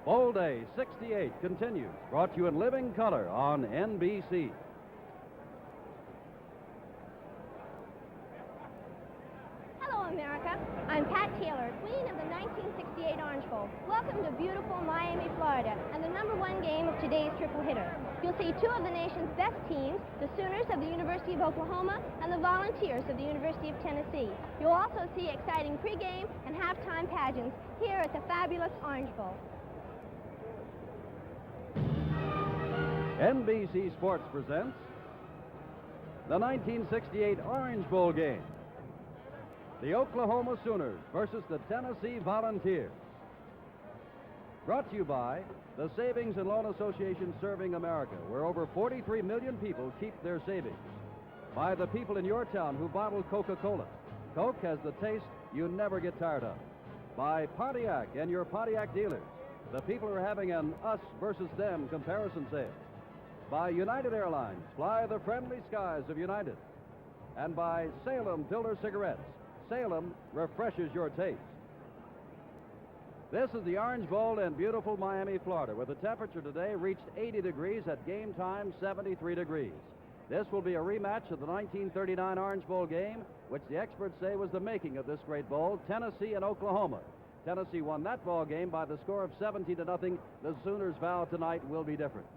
Bowl Day 68 continues, brought to you in living color on NBC. Hello, America. I'm Pat Taylor, queen of the 1968 Orange Bowl. Welcome to beautiful Miami, Florida, and the #1 game of today's triple hitter. You'll see two of the nation's best teams, the Sooners of the University of Oklahoma and the Volunteers of the University of Tennessee. You'll also see exciting pregame and halftime pageants here at the fabulous Orange Bowl. NBC Sports presents the 1968 Orange Bowl game. The Oklahoma Sooners versus the Tennessee Volunteers. Brought to you by the Savings and Loan Association Serving America, where over 43 million people keep their savings. By the people in your town who bottle Coca-Cola. Coke has the taste you never get tired of. By Pontiac and your Pontiac dealers. The people who are having an us versus them comparison sale. By United Airlines, fly the friendly skies of United. And by Salem Pilsner Cigarettes. Salem refreshes your taste. This is the Orange Bowl in beautiful Miami, Florida, where the temperature today reached 80 degrees at game time, 73 degrees. This will be a rematch of the 1939 Orange Bowl game, which the experts say was the making of this great bowl, Tennessee and Oklahoma. Tennessee won that ball game by the score of 17-0. The Sooners' vow tonight will be different.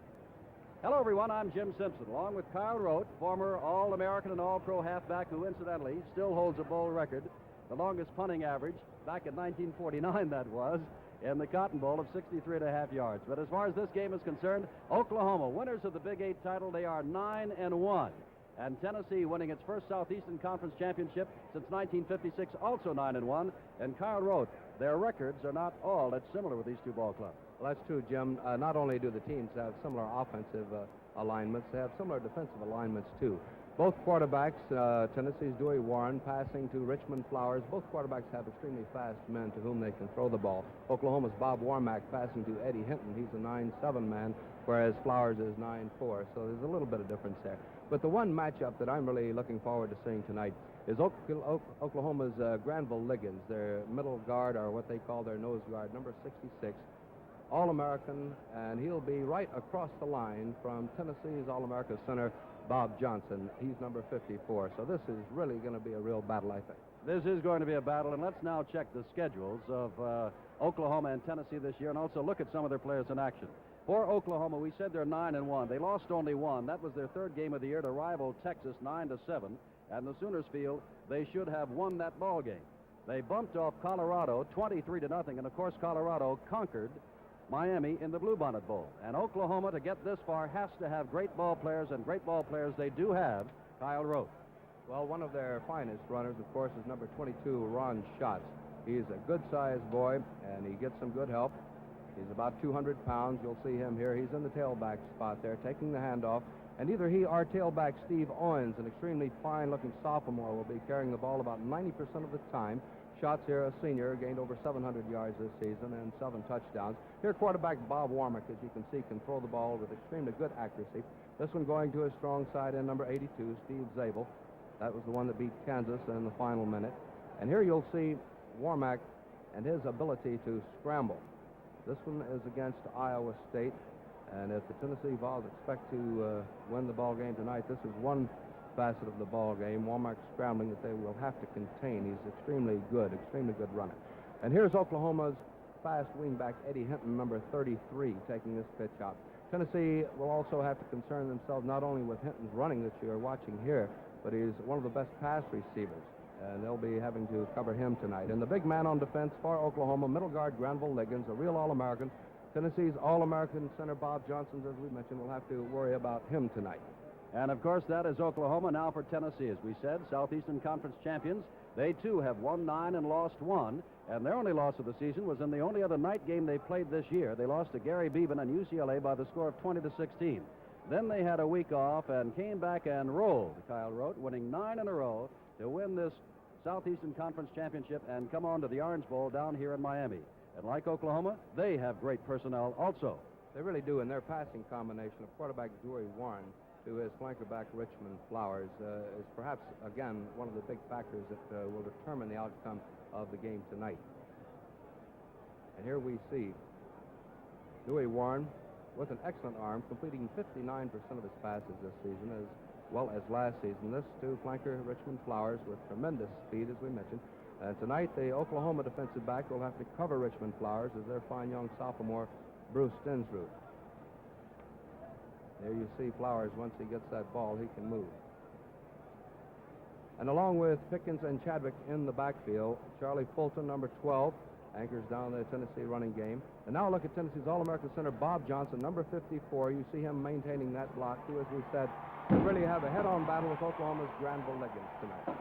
Hello, everyone. I'm Jim Simpson, along with Kyle Rote, former All-American and All-Pro halfback who, incidentally, still holds a bowl record, the longest punting average, back in 1949 that was, in the Cotton Bowl of 63.5 yards. But as far as this game is concerned, Oklahoma, winners of the Big 8 title, they are 9-1. And Tennessee winning its first Southeastern Conference championship since 1956, also 9-1. And Kyle Rote, their records are not all that similar with these two ball clubs. Well, that's true, Jim. Not only do the teams have similar offensive alignments, they have similar defensive alignments, too. Both quarterbacks, Tennessee's Dewey Warren passing to Richmond Flowers. Both quarterbacks have extremely fast men to whom they can throw the ball. Oklahoma's Bob Warmack passing to Eddie Hinton. He's a 9'7" man, whereas Flowers is 9'4", so there's a little bit of difference there. But the one matchup that I'm really looking forward to seeing tonight is Oklahoma's Granville Liggins, their middle guard, or what they call their nose guard, number 66. All-American, and he'll be right across the line from Tennessee's All-America center, Bob Johnson. He's number 54, so this is really going to be a real battle, I think. This is going to be a battle, and let's now check the schedules of Oklahoma and Tennessee this year, and also look at some of their players in action. For Oklahoma, we said they're 9-1. They lost only one. That was their third game of the year to rival Texas, 9-7, and the Sooners feel they should have won that ball game. They bumped off Colorado 23-0, and of course Colorado conquered Miami in the Bluebonnet Bowl. And Oklahoma, to get this far, has to have great ball players, and great ball players they do have. Kyle Rote. Well, one of their finest runners, of course, is number 22, Ron Schatz. He's a good-sized boy, and he gets some good help. He's about 200 pounds. You'll see him here. He's in the tailback spot there, taking the handoff. And either he or tailback Steve Owens, an extremely fine-looking sophomore, will be carrying the ball about 90% of the time. Schatz here, a senior, gained over 700 yards this season and 7 touchdowns. Here, quarterback Bob Warmack, as you can see, can throw the ball with extremely good accuracy. This one going to his strong side end, number 82, Steve Zabel. That was the one that beat Kansas in the final minute. And here you'll see Warmack and his ability to scramble. This one is against Iowa State. And if the Tennessee Vols expect to win the ball game tonight, this is one facet of the ball game. Warmack scrambling that they will have to contain. He's extremely good runner. And here's Oklahoma's fast wingback Eddie Hinton, number 33, taking this pitch out. Tennessee will also have to concern themselves not only with Hinton's running that you're watching here, but he's one of the best pass receivers, and they'll be having to cover him tonight. And the big man on defense for Oklahoma, middle guard Granville Liggins, a real All-American. Tennessee's All-American center Bob Johnson, as we mentioned, will have to worry about him tonight. And, of course, that is Oklahoma. Now for Tennessee, as we said, Southeastern Conference champions. They, too, have won 9 and lost 1. And their only loss of the season was in the only other night game they played this year. They lost to Gary Beban and UCLA by the score of 20-16. Then they had a week off and came back and rolled, Kyle Rote, winning 9 in a row to win this Southeastern Conference championship and come on to the Orange Bowl down here in Miami. And like Oklahoma, they have great personnel also. They really do, in their passing combination of quarterback Dewey Warren to his flanker back Richmond Flowers is perhaps, again, one of the big factors that will determine the outcome of the game tonight. And here we see Louis Warren, with an excellent arm, completing 59% of his passes this season as well as last season. This to flanker Richmond Flowers with tremendous speed, as we mentioned. And tonight, the Oklahoma defensive back will have to cover Richmond Flowers as their fine young sophomore, Bruce Stensrud. There you see Flowers. Once he gets that ball, he can move. And along with Pickens and Chadwick in the backfield, Charlie Fulton, number 12, anchors down the Tennessee running game. And now look at Tennessee's All-American center, Bob Johnson, number 54. You see him maintaining that block, who, as we said, will really have a head-on battle with Oklahoma's Granville Liggins tonight.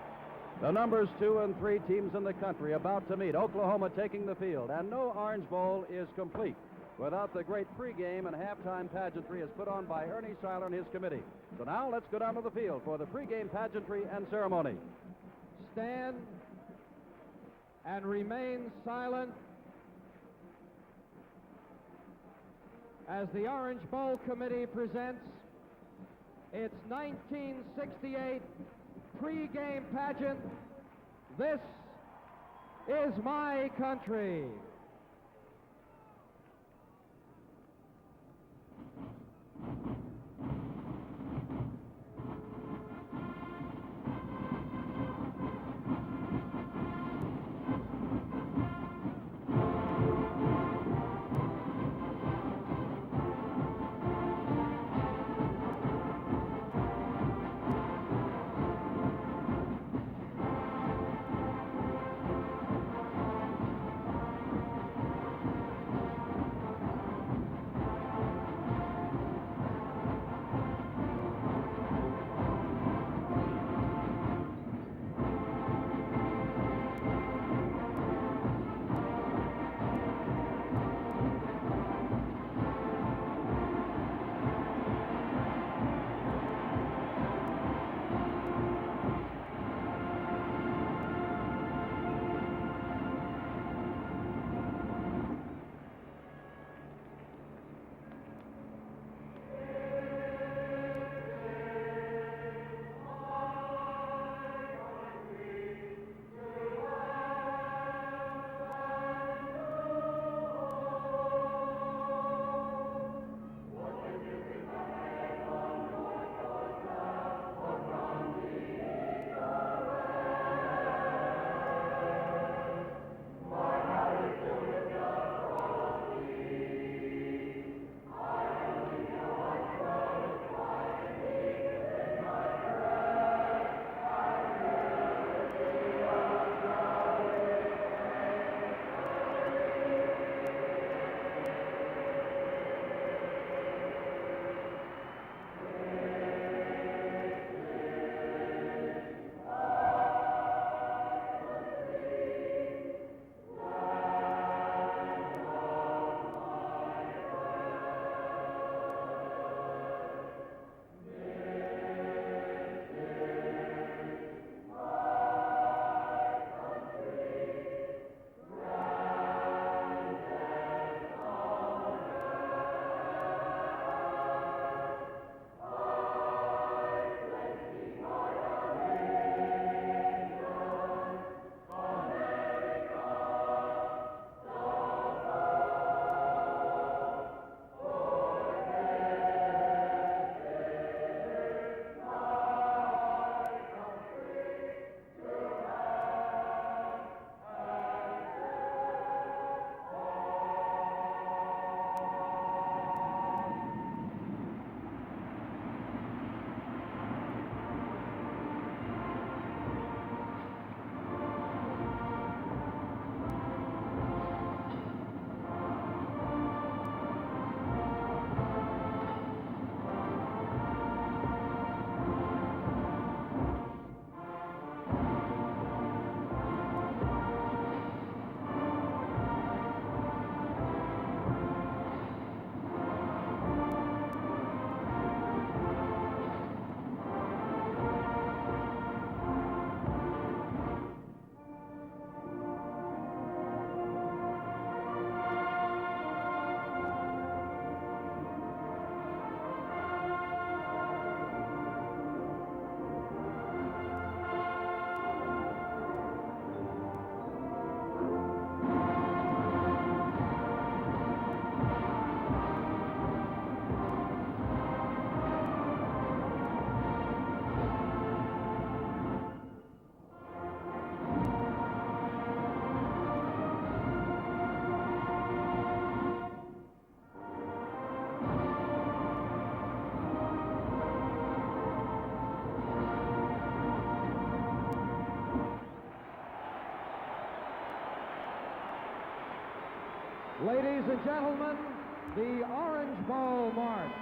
The numbers 2 and 3 teams in the country about to meet. Oklahoma taking the field, and no Orange Bowl is complete without the great pregame and halftime pageantry as put on by Ernie Seiler and his committee. So now let's go down to the field for the pregame pageantry and ceremony. Stand and remain silent as the Orange Bowl Committee presents its 1968 pregame pageant, This Is My Country. Ladies and gentlemen, the Orange Bowl March.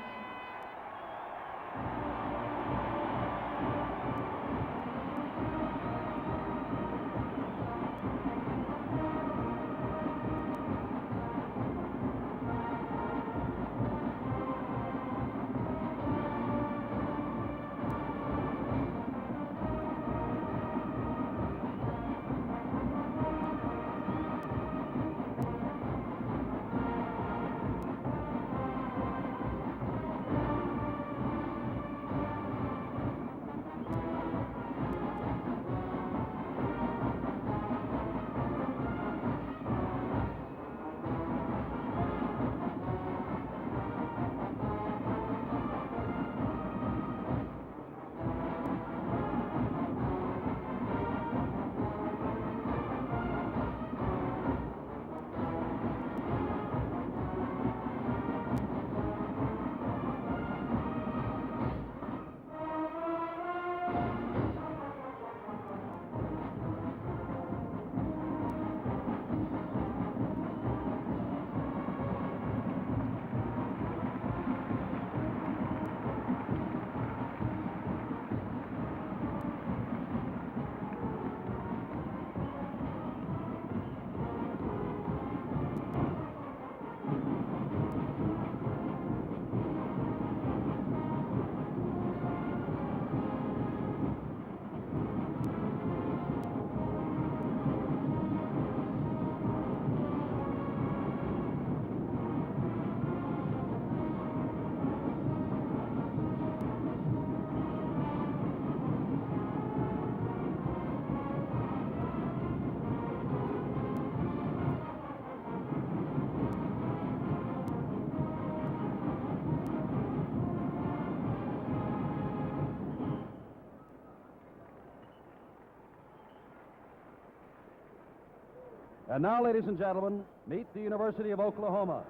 And now, ladies and gentlemen, meet the University of Oklahoma.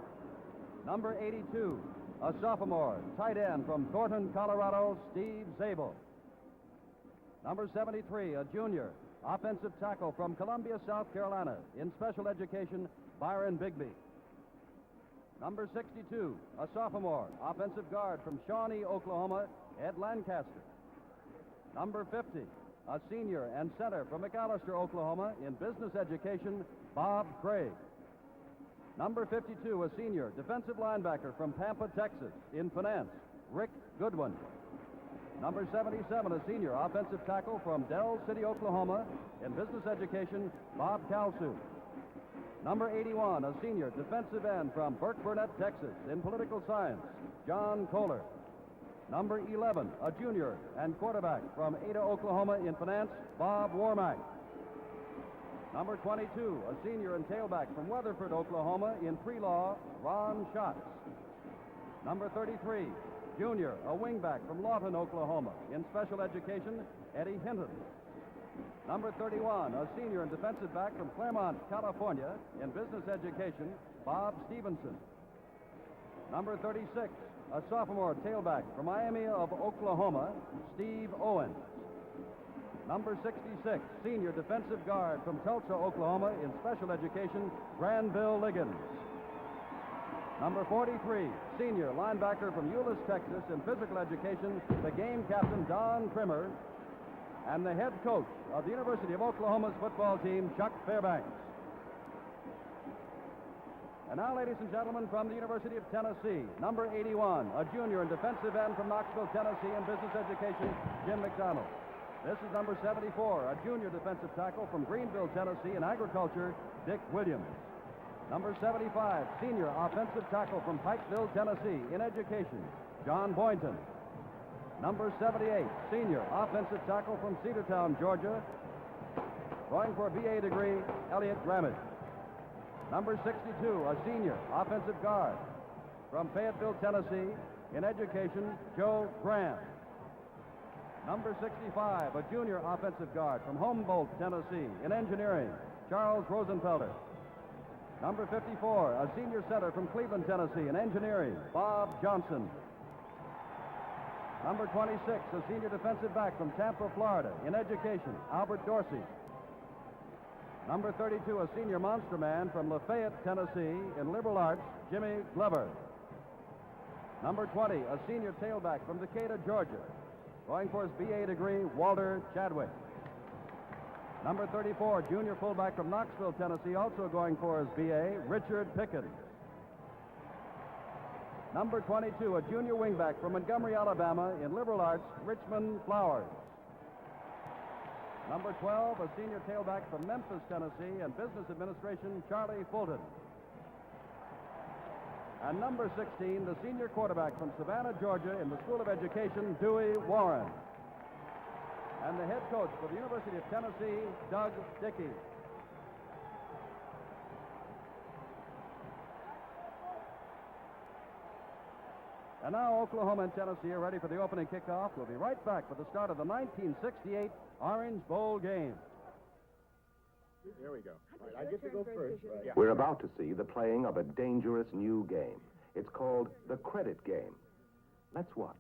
Number 82, a sophomore, tight end from Thornton, Colorado, Steve Zabel. Number 73, a junior, offensive tackle from Columbia, South Carolina, in special education, Byron Bigby. Number 62, a sophomore, offensive guard from Shawnee, Oklahoma, Ed Lancaster. Number 50, a senior and center from McAllister, Oklahoma, in business education, Bob Craig. Number 52, a senior defensive linebacker from Pampa, Texas, in finance, Rick Goodwin. Number 77, a senior offensive tackle from Del City, Oklahoma, in business education, Bob Kalsu. Number 81, a senior defensive end from Burke Burnett, Texas, in political science, John Kohler. Number 11, a junior and quarterback from Ada, Oklahoma, in finance, Bob Warmack. Number 22, a senior and tailback from Weatherford, Oklahoma, in pre-law, Ron Schatz. Number 33, junior, a wingback from Lawton, Oklahoma, in special education, Eddie Hinton. Number 31, a senior and defensive back from Claremont, California, in business education, Bob Stevenson. Number 36, a sophomore tailback from Miami of Oklahoma, Steve Owens. Number 66, senior defensive guard from Tulsa, Oklahoma, in special education, Granville Liggins. Number 43, senior linebacker from Euless, Texas, in physical education, the game captain, Don Trimmer, and the head coach of the University of Oklahoma's football team, Chuck Fairbanks. And now, ladies and gentlemen, from the University of Tennessee, number 81, a junior and defensive end from Knoxville, Tennessee, in business education, Jim McDonald. This is number 74, a junior defensive tackle from Greenville, Tennessee, in agriculture, Dick Williams. Number 75, senior offensive tackle from Pikeville, Tennessee, in education, John Boynton. Number 78, senior offensive tackle from Cedartown, Georgia, going for a BA degree, Elliot Grammage. Number 62, a senior offensive guard from Fayetteville, Tennessee, in education, Joe Grant. Number 65, a junior offensive guard from Humboldt, Tennessee, in engineering, Charles Rosenfelder. Number 54, a senior center from Cleveland, Tennessee, in engineering, Bob Johnson. Number 26, a senior defensive back from Tampa, Florida, in education, Albert Dorsey. Number 32, a senior monster man from Lafayette, Tennessee, in liberal arts, Jimmy Glover. Number 20, a senior tailback from Decatur, Georgia, going for his BA degree, Walter Chadwick. Number 34, junior fullback from Knoxville, Tennessee, also going for his BA, Richard Pickens. Number 22, a junior wingback from Montgomery, Alabama, in liberal arts, Richmond Flowers. Number 12, a senior tailback from Memphis, Tennessee, in business administration, Charlie Fulton. And number 16, the senior quarterback from Savannah, Georgia, in the School of Education, Dewey Warren. And the head coach for the University of Tennessee, Doug Dickey. And now Oklahoma and Tennessee are ready for the opening kickoff. We'll be right back for the start of the 1968 Orange Bowl game. Here we go. Right, I get to go first. Right. Yeah. We're about to see the playing of a dangerous new game. It's called the credit game. Let's watch.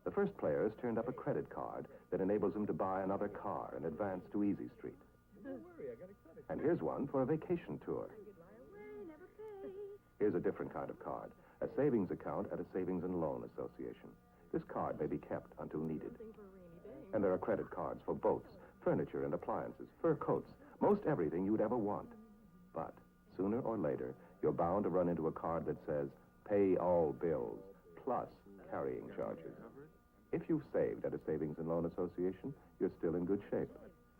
The first player has turned up a credit card that enables him to buy another car and advance to Easy Street. Don't worry, I got a credit. And here's one for a vacation tour. Here's a different kind of card, a savings account at a savings and loan association. This card may be kept until needed. And there are credit cards for boats, furniture and appliances, fur coats, most everything you'd ever want. But sooner or later, you're bound to run into a card that says, pay all bills, plus carrying charges. If you've saved at a savings and loan association, you're still in good shape.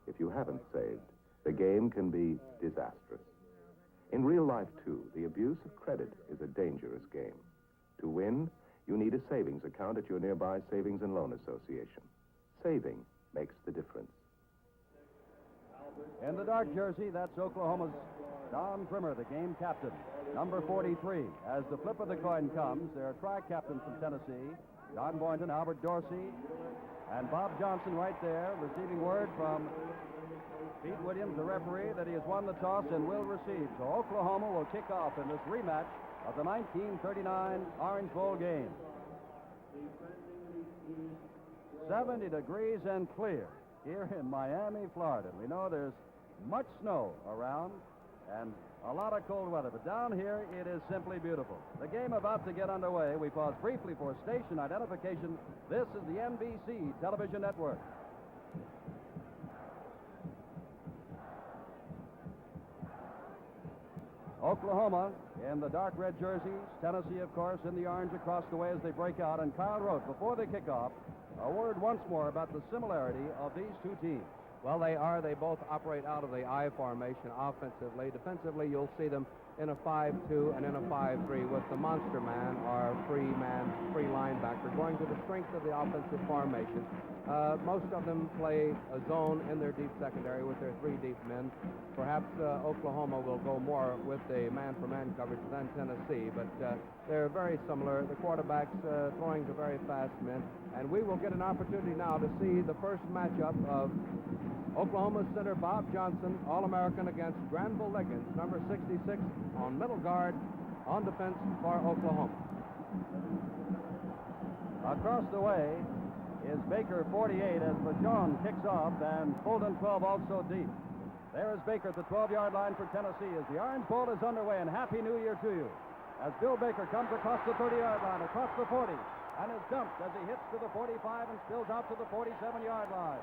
If you haven't saved, the game can be disastrous. In real life, too, the abuse of credit is a dangerous game. To win, you need a savings account at your nearby savings and loan association. Saving makes the difference. In the dark jersey, that's Oklahoma's Don Trimmer, the game captain. Number 43. As the flip of the coin comes, there are tri-captains from Tennessee, Don Boynton, Albert Dorsey, and Bob Johnson right there, receiving word from Pete Williams, the referee, that he has won the toss and will receive. So Oklahoma will kick off in this rematch of the 1939 Orange Bowl game. 70 degrees and clear here in Miami, Florida. We know there's much snow around and a lot of cold weather, but down here it is simply beautiful. The game about to get underway. We pause briefly for station identification. This is the NBC television network. Oklahoma in the dark red jerseys, Tennessee, of course, in the orange across the way as they break out. And Kyle wrote, before they kick off, a word once more about the similarity of these two teams. Well, they both operate out of the I formation offensively. Defensively, you'll see them in a 5-2 and in a 5-3 with the monster man or free linebacker going to the strength of the offensive formation. Most of them play a zone in their deep secondary with their three deep men. Perhaps Oklahoma will go more with the man-for-man coverage than Tennessee, but they're very similar. The quarterback's throwing to very fast men, and we will get an opportunity now to see the first matchup of Oklahoma center Bob Johnson, All-American, against Granville Liggins, number 66, on middle guard, on defense for Oklahoma. Across the way is Baker, 48, as Vajon kicks off, and Fulton, 12, also deep. There is Baker at the 12-yard line for Tennessee as the Orange Bowl is underway, and Happy New Year to you. As Bill Baker comes across the 30-yard line, across the 40, and is dumped as he hits to the 45 and spills out to the 47-yard line.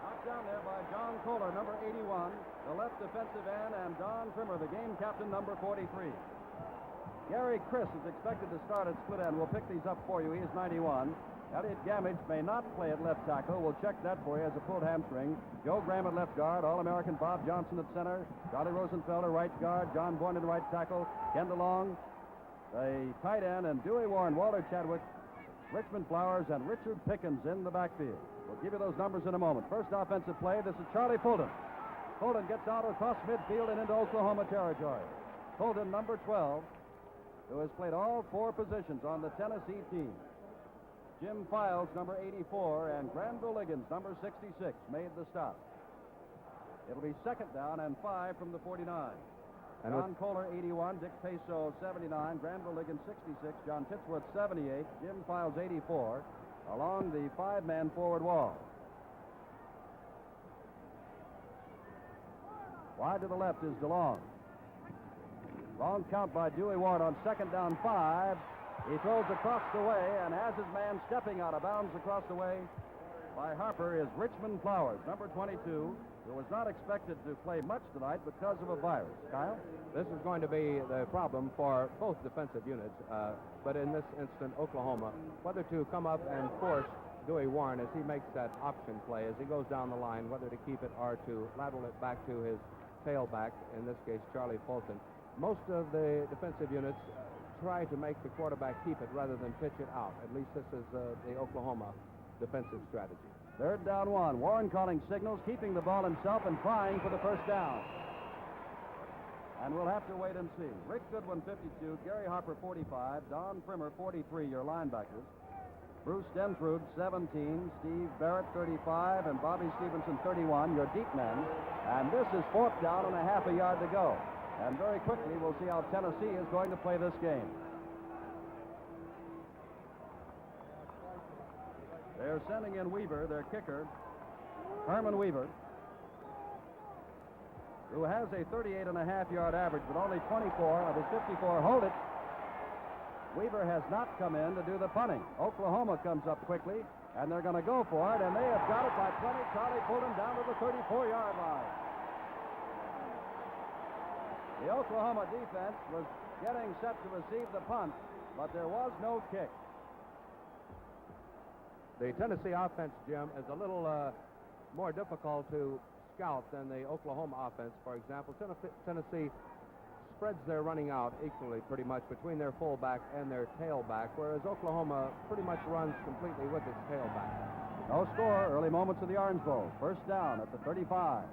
Knocked down there by John Kohler, number 81, the left defensive end, and Don Trimmer, the game captain, number 43. Gary Chris is expected to start at split end. We'll pick these up for you. He is 91. Elliot Gamage may not play at left tackle. We'll check that for you as a pulled hamstring. Joe Graham at left guard. All-American Bob Johnson at center. Charlie Rosenfelder, right guard. John Boynton, right tackle. Ken DeLong, the tight end, and Dewey Warren, Walter Chadwick, Richmond Flowers, and Richard Pickens in the backfield. We'll give you those numbers in a moment. First offensive play, this is Charlie Fulton. Fulton gets out across midfield and into Oklahoma territory. Fulton, number 12, who has played all four positions on the Tennessee team. Jim Files, number 84, and Granville Liggins, number 66, made the stop. It'll be second down and 5 from the 49. And John Kohler, 81, Dick Peso, 79, Granville Liggins, 66, John Titsworth, 78, Jim Files, 84, along the five-man forward wall. Wide to the left is DeLong. Long count by Dewey Warren on second down 5. He throws across the way, and as his man stepping out of bounds across the way by Harper is Richmond Flowers, number 22, who was not expected to play much tonight because of a virus. Kyle? This is going to be the problem for both defensive units, but in this instant, Oklahoma, whether to come up and force Dewey Warren as he makes that option play, as he goes down the line, whether to keep it or to lateral it back to his tailback, in this case, Charlie Fulton. Most of the defensive units try to make the quarterback keep it rather than pitch it out. At least this is the Oklahoma defensive strategy. Third down 1. Warren calling signals, keeping the ball himself and trying for the first down. And we'll have to wait and see. Rick Goodwin, 52. Gary Harper, 45. Don Frimmer, 43, your linebackers. Bruce Densrud, 17. Steve Barrett, 35. And Bobby Stevenson, 31, your deep men. And this is fourth down and a half a yard to go. And very quickly, we'll see how Tennessee is going to play this game. They're sending in Weaver, their kicker, Herman Weaver, who has a 38.5-yard average, but only 24 of his 54 hold it. Weaver has not come in to do the punting. Oklahoma comes up quickly, and they're going to go for it, and they have got it by 20. Charlie pulled him down to the 34-yard line. The Oklahoma defense was getting set to receive the punt, but there was no kick. The Tennessee offense, Jim, is a little more difficult to scout than the Oklahoma offense. For example, Tennessee spreads their running out equally pretty much between their fullback and their tailback, whereas Oklahoma pretty much runs completely with its tailback. No score, early moments of the Orange Bowl. First down at the 35.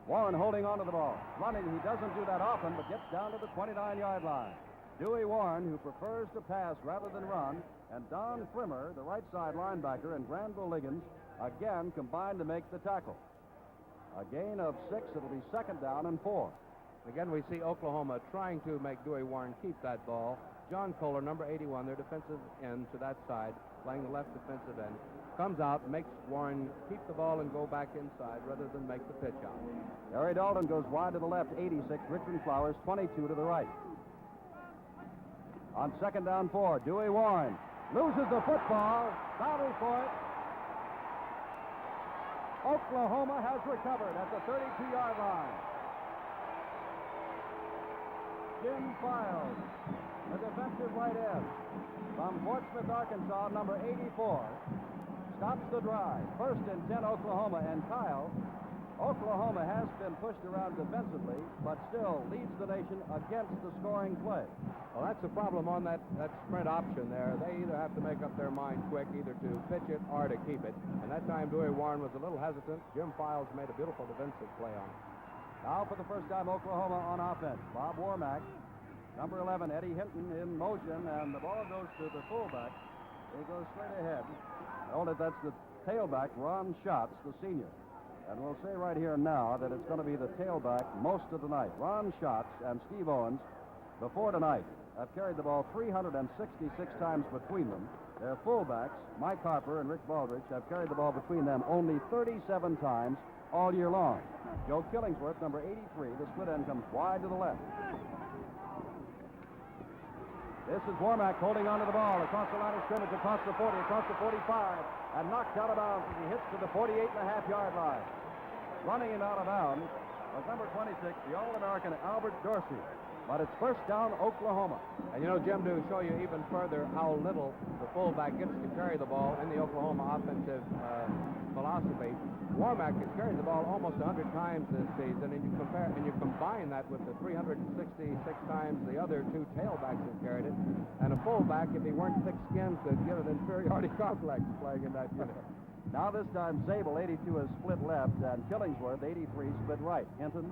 Warren holding onto the ball. Running, he doesn't do that often, but gets down to the 29-yard line. Dewey Warren, who prefers to pass rather than run, and Don Frimmer, the right side linebacker, and Granville Liggins again combined to make the tackle. A gain of 6. It'll be second down and 4. Again, we see Oklahoma trying to make Dewey Warren keep that ball. John Kohler, number 81, their defensive end to that side, playing the left defensive end, comes out, makes Warren keep the ball and go back inside rather than make the pitch out. Harry Dalton goes wide to the left, 86. Richmond Flowers, 22 to the right. On second down 4, Dewey Warren loses the football, battle for it. Oklahoma has recovered at the 32-yard line. Jim Files, the defensive right end from Fort Smith, Arkansas, number 84, stops the drive. First and 10, Oklahoma. And Kyle, Oklahoma has been pushed around defensively, but still leads the nation against the scoring play. Well, that's the problem on that sprint option there. They either have to make up their mind quick, either to pitch it or to keep it. And that time, Dewey Warren was a little hesitant. Jim Files made a beautiful defensive play on it. Now for the first time, Oklahoma on offense. Bob Warmack, number 11, Eddie Hinton in motion, and the ball goes to the fullback. He goes straight ahead. Hold it, that's the tailback, Ron Schatz, the senior. And we'll say right here now that it's going to be the tailback most of the night. Ron Schatz and Steve Owens, before tonight, have carried the ball 366 times between them. Their fullbacks, Mike Harper and Rick Baldridge, have carried the ball between them only 37 times all year long. Joe Killingsworth, number 83, the split end comes wide to the left. This is Warmack holding onto the ball across the line of scrimmage, across the 40, across the 45, and knocked out of bounds as he hits to the 48.5-yard line. Running him out of bounds was number 26, the All-American Albert Dorsey. But it's first down, Oklahoma. And you know, Jim, to show you even further how little the fullback gets to carry the ball in the Oklahoma offensive philosophy, Warmack has carried the ball almost 100 times this season, and you combine that with the 366 times the other two tailbacks have carried it, and a fullback, if he weren't thick-skinned, could get an inferiority complex playing in that unit. Now this time, Zabel, 82, is split left, and Killingsworth, 83, split right. Hinton,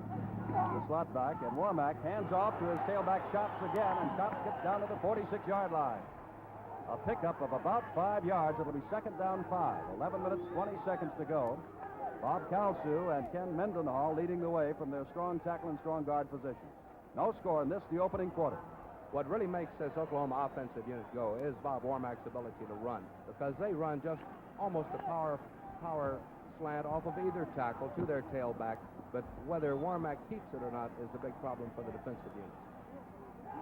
the slot back, and Warmack hands off to his tailback, Schatz again, and Schatz gets down to the 46-yard line. A pickup of about 5 yards. It'll be second down 5. 11 minutes, 20 seconds to go. Bob Kalsu and Ken Mendenhall leading the way from their strong tackle and strong guard position. No score in this, the opening quarter. What really makes this Oklahoma offensive unit go is Bob Warmack's ability to run, because they run just almost a power slant off of either tackle to their tailback, but whether Warmack keeps it or not is a big problem for the defensive unit.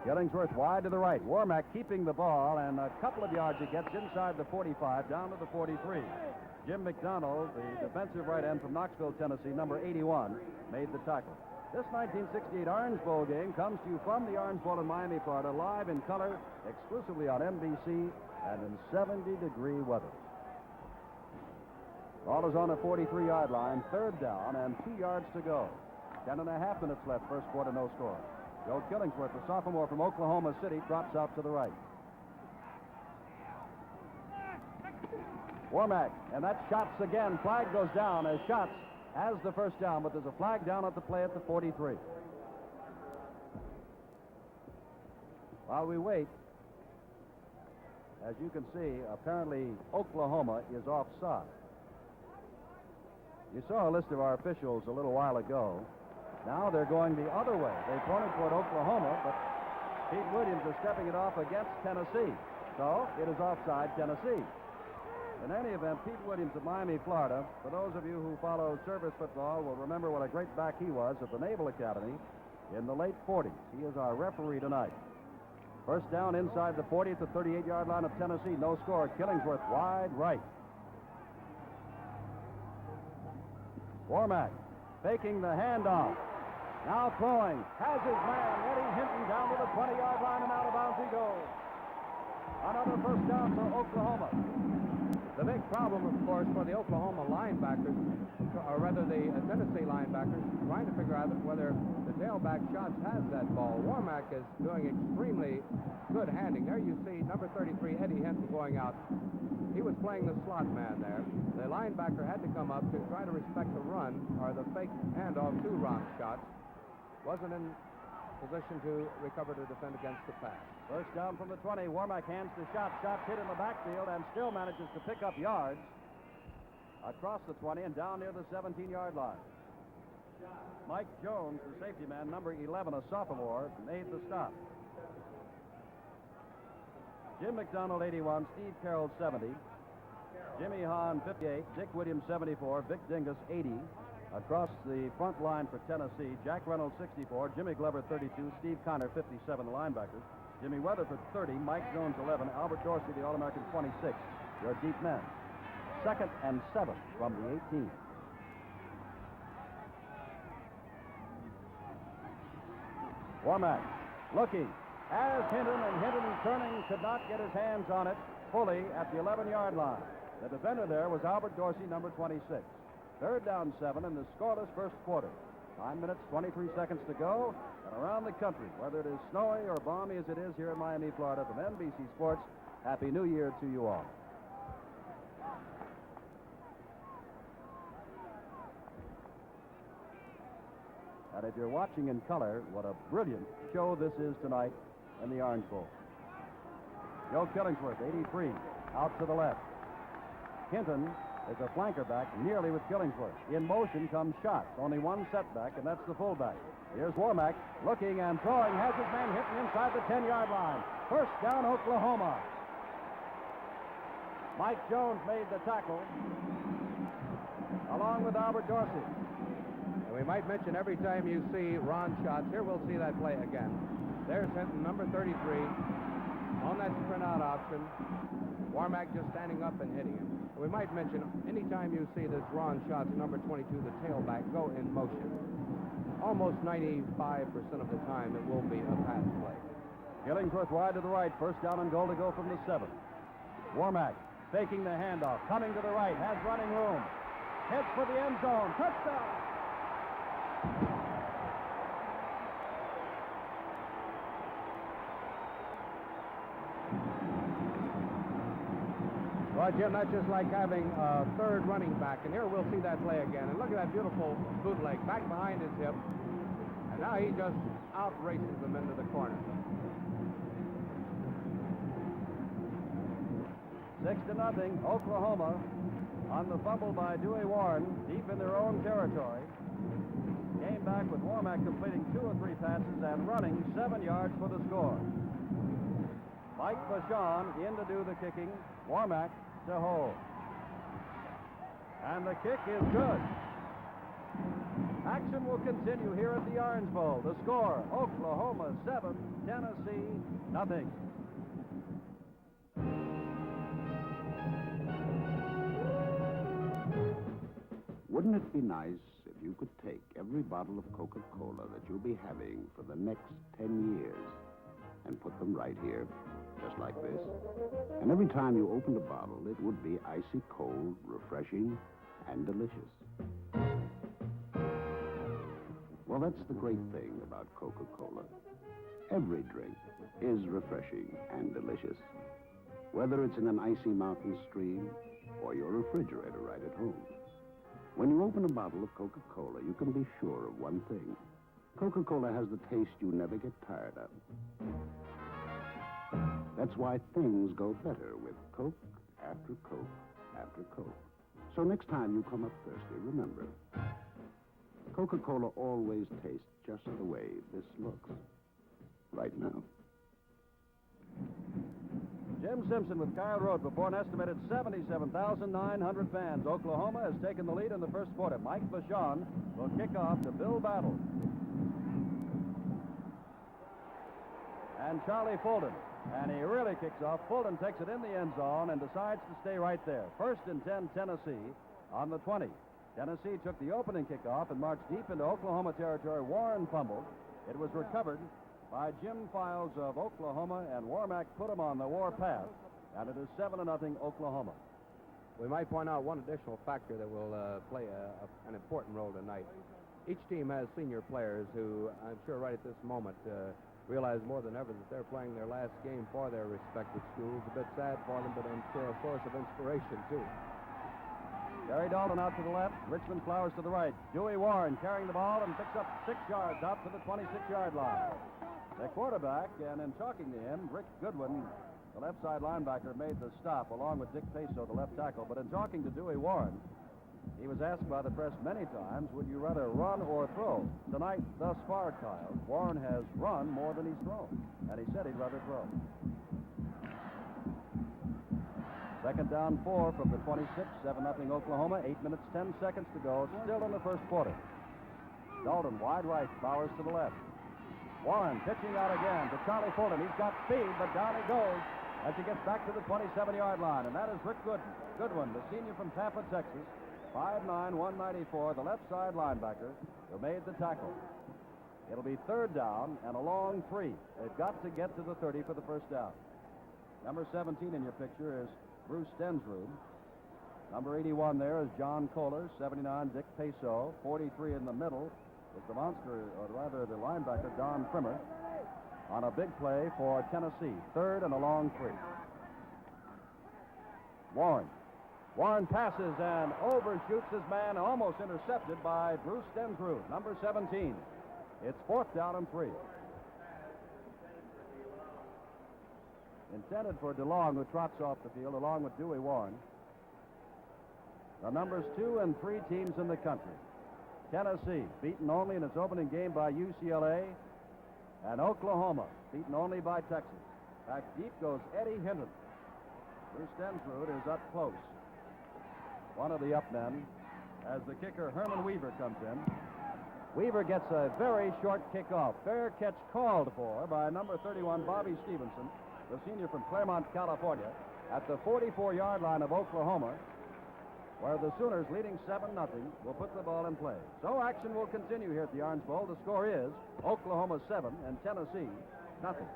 Killingsworth wide to the right. Warmack keeping the ball, and a couple of yards he gets inside the 45, down to the 43. Jim McDonald, the defensive right end from Knoxville, Tennessee, number 81, made the tackle. This 1968 Orange Bowl game comes to you from the Orange Bowl in Miami, Florida, live in color, exclusively on NBC, and in 70-degree weather. Ball is on the 43-yard line, third down, and 2 yards to go. 10.5 minutes left, first quarter, no score. Joe Killingsworth, the sophomore from Oklahoma City, drops out to the right. Warmack, and that's Schatz again. Flag goes down as Schatz has the first down, but there's a flag down at the play at the 43. While we wait, as you can see, apparently Oklahoma is offside. You saw a list of our officials a little while ago. Now they're going the other way. They pointed toward Oklahoma, but Pete Williams is stepping it off against Tennessee. So it is offside Tennessee. In any event, Pete Williams of Miami, Florida, for those of you who follow service football, will remember what a great back he was at the Naval Academy in the late 40s. He is our referee tonight. First down inside the 40 at the 38-yard line of Tennessee. No score. Killingsworth wide right. Warmack faking the handoff. Now throwing. Has his man, Eddie Hinton, down to the 20-yard line, and out of bounds he goes. Another first down for Oklahoma. The big problem, of course, for the Oklahoma linebackers, or rather the Tennessee linebackers, trying to figure out whether the tailback Schatz has that ball. Warmack is doing extremely good handing. There you see number 33, Eddie Hinton, going out. He was playing the slot man there. The linebacker had to come up to try to respect the run, or the fake handoff to Ron Schatz. Wasn't in position to recover to defend against the pass. First down from the 20. Warmack hands to Schatz. Schatz hit in the backfield and still manages to pick up yards across the 20 and down near the 17-yard line. Mike Jones, the safety man, number 11, a sophomore, made the stop. Jim McDonald, 81. Steve Carroll, 70. Jimmy Hahn, 58. Dick Williams, 74. Vic Dingus, 80. Across the front line for Tennessee, Jack Reynolds, 64. Jimmy Glover, 32. Steve Connor, 57, the linebackers. Jimmy Weatherford, 30. Mike Jones, 11. Albert Dorsey, the All-American, 26. Your deep men. 2nd and 7 from the 18. Warmack looking as Hinton, and Hinton turning could not get his hands on it fully at the 11-yard line. The defender there was Albert Dorsey, number 26. Third down 7 in the scoreless first quarter. 9 minutes, 23 seconds to go. And around the country, whether it is snowy or balmy as it is here in Miami, Florida, from NBC Sports, Happy New Year to you all. And if you're watching in color, what a brilliant show this is tonight in the Orange Bowl. Joe Killingsworth, 83, out to the left. Hinton is a flanker back, nearly with Killingsworth. In motion comes Schatz. Only one setback, and that's the fullback. Here's Warmack looking and throwing. Has his man hitting inside the 10-yard line. First down, Oklahoma. Mike Jones made the tackle, along with Albert Dorsey. And we might mention every time you see Ron Schatz, here we'll see that play again. There's Hinton, number 33, on that sprint out option. Warmack just standing up and hitting him. We might mention, anytime you see this Ron Schatz, number 22, the tailback, go in motion, almost 95% of the time it will be a pass play. Killingsworth wide to the right. First down and goal to go from the 7. Warmack faking the handoff, coming to the right, has running room. Hits for the end zone. Touchdown! Well, Jim, that's just like having a third running back. And here we'll see that play again. And look at that beautiful bootleg back behind his hip. And now he just outraces them into the corner. 6-0, Oklahoma on the fumble by Dewey Warren, deep in their own territory. Came back with Warmack completing 2 or 3 passes and running 7 yards for the score. Mike Vachon in to do the kicking. Warmack to hold. And the kick is good. Action will continue here at the Orange Bowl. The score, Oklahoma 7, Tennessee nothing. Wouldn't it be nice if you could take every bottle of Coca-Cola that you'll be having for the next 10 years and put them right here, just like this? And every time you opened a bottle, it would be icy cold, refreshing, and delicious. Well, that's the great thing about Coca-Cola. Every drink is refreshing and delicious, whether it's in an icy mountain stream or your refrigerator right at home. When you open a bottle of Coca-Cola, you can be sure of one thing. Coca-Cola has the taste you never get tired of. That's why things go better with Coke after Coke after Coke. So next time you come up thirsty, remember, Coca-Cola always tastes just the way this looks right now. Jim Simpson with Kyle Road before an estimated 77,900 fans. Oklahoma has taken the lead in the first quarter. Mike Vachon will kick off to Bill Battle. And Charlie Fulton. And he really kicks off. Fulton takes it in the end zone and decides to stay right there. 1st and 10, Tennessee on the 20. Tennessee took the opening kickoff and marched deep into Oklahoma territory. Warren fumbled. It was recovered by Jim Files of Oklahoma, and Warmack put him on the warpath, and it is 7-0 Oklahoma. We might point out one additional factor that will play an important role tonight. Each team has senior players who, I'm sure right at this moment, realize more than ever that they're playing their last game for their respective schools. A bit sad for them, but I'm sure a source of inspiration, too. Gary Dalton out to the left, Richmond Flowers to the right. Dewey Warren carrying the ball and picks up 6 yards out to the 26-yard line. The quarterback, and in talking to him, Rick Goodwin, the left side linebacker, made the stop along with Dick Peso, the left tackle. But in talking to Dewey Warren, he was asked by the press many times, would you rather run or throw? Tonight, thus far, Kyle, Warren has run more than he's thrown, and he said he'd rather throw. 2nd down 4 from the 26, 7-0 Oklahoma, 8 minutes, 10 seconds to go, still in the first quarter. Dalton wide right, Bowers to the left. Warren pitching out again to Charlie Fulton. He's got speed, but down he goes as he gets back to the 27-yard line. And that is Rick Goodwin, the senior from Tampa, Texas, 5'9", 194, the left side linebacker, who made the tackle. It'll be 3rd down and a long 3. They've got to get to the 30 for the first down. Number 17 in your picture is Bruce Stensrud. Number 81 there is John Kohler, 79, Dick Peso, 43 in the middle is the monster, or rather the linebacker, Don Primmer, on a big play for Tennessee. 3rd and a long 3. Warren passes and overshoots his man, almost intercepted by Bruce Stensrud, number 17. It's 4th down and 3. Intended for DeLong, who trots off the field along with Dewey Warren. The numbers 2 and 3 teams in the country. Tennessee, beaten only in its opening game by UCLA, and Oklahoma, beaten only by Texas. Back deep goes Eddie Hinton. Bruce Stensrud is up close. One of the up men, as the kicker Herman Weaver comes in. Weaver gets a very short kickoff. Fair catch called for by number 31, Bobby Stevenson, the senior from Claremont, California, at the 44-yard line of Oklahoma, where the Sooners, leading 7-0, will put the ball in play. So action will continue here at the Orange Bowl. The score is Oklahoma 7 and Tennessee nothing.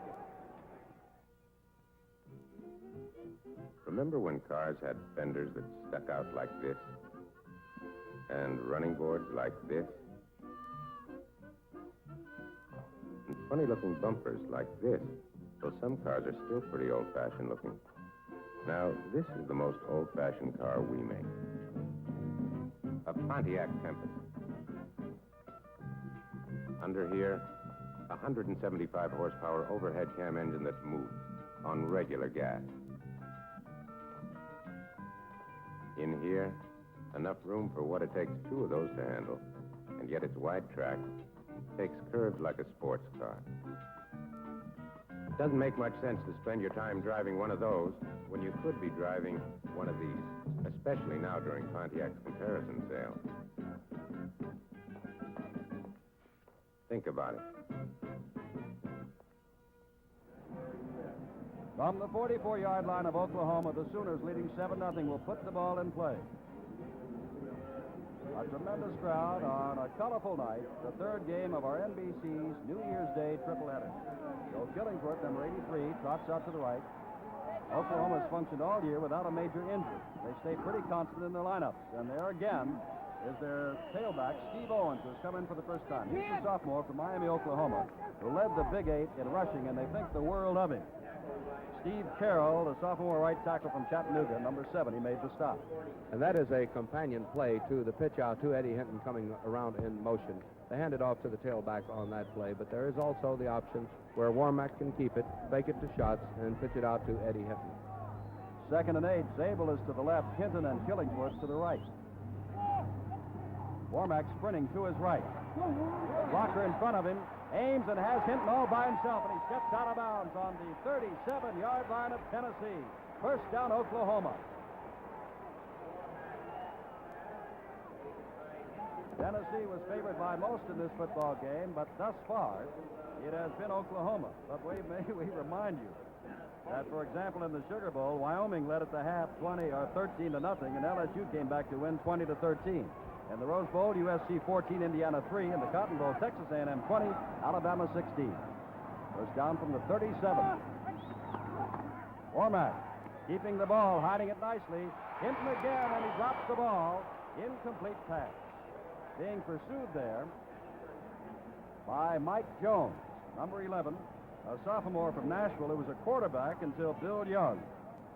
Remember when cars had fenders that stuck out like this? And running boards like this? And funny-looking bumpers like this. So some cars are still pretty old-fashioned looking. Now, this is the most old-fashioned car we make. A Pontiac Tempest. Under here, a 175 horsepower overhead cam engine that moves on regular gas. In here, enough room for what it takes 2 of those to handle, and yet it's wide track, takes curves like a sports car. Doesn't make much sense to spend your time driving one of those when you could be driving one of these, especially now during Pontiac's comparison sale. Think about it. From the 44-yard line of Oklahoma, the Sooners, leading 7-0, will put the ball in play. A tremendous crowd on a colorful night, the third game of our NBC's New Year's Day tripleheader. Joe Killingworth, number 83, trots out to the right. Oklahoma has functioned all year without a major injury. They stay pretty constant in their lineups. And there again is their tailback, Steve Owens, who's come in for the first time. He's a sophomore from Miami, Oklahoma, who led the Big Eight in rushing, and they think the world of him. Steve Carroll, the sophomore right tackle from Chattanooga, number 7, he made the stop. And that is a companion play to the pitch out to Eddie Hinton coming around in motion. They hand it off to the tailback on that play, but there is also the option where Warmack can keep it, fake it to shots, and pitch it out to Eddie Hinton. 2nd and 8, Zabel is to the left, Hinton and Killingworth to the right. Warmack sprinting to his right. Blocker in front of him, aims and has Hinton all by himself, and he steps out of bounds on the 37-yard line of Tennessee. First down, Oklahoma. Tennessee was favored by most in this football game, but thus far, it has been Oklahoma. But may we remind you that, for example, in the Sugar Bowl, Wyoming led at the half 13-0, and LSU came back to win 20-13. In the Rose Bowl, USC 14, Indiana 3. In the Cotton Bowl, Texas A&M 20, Alabama 16. First down from the 37. Warmack keeping the ball, hiding it nicely. Hinton again, and he drops the ball. Incomplete pass. Being pursued there by Mike Jones, number 11, a sophomore from Nashville who was a quarterback until Bill Young,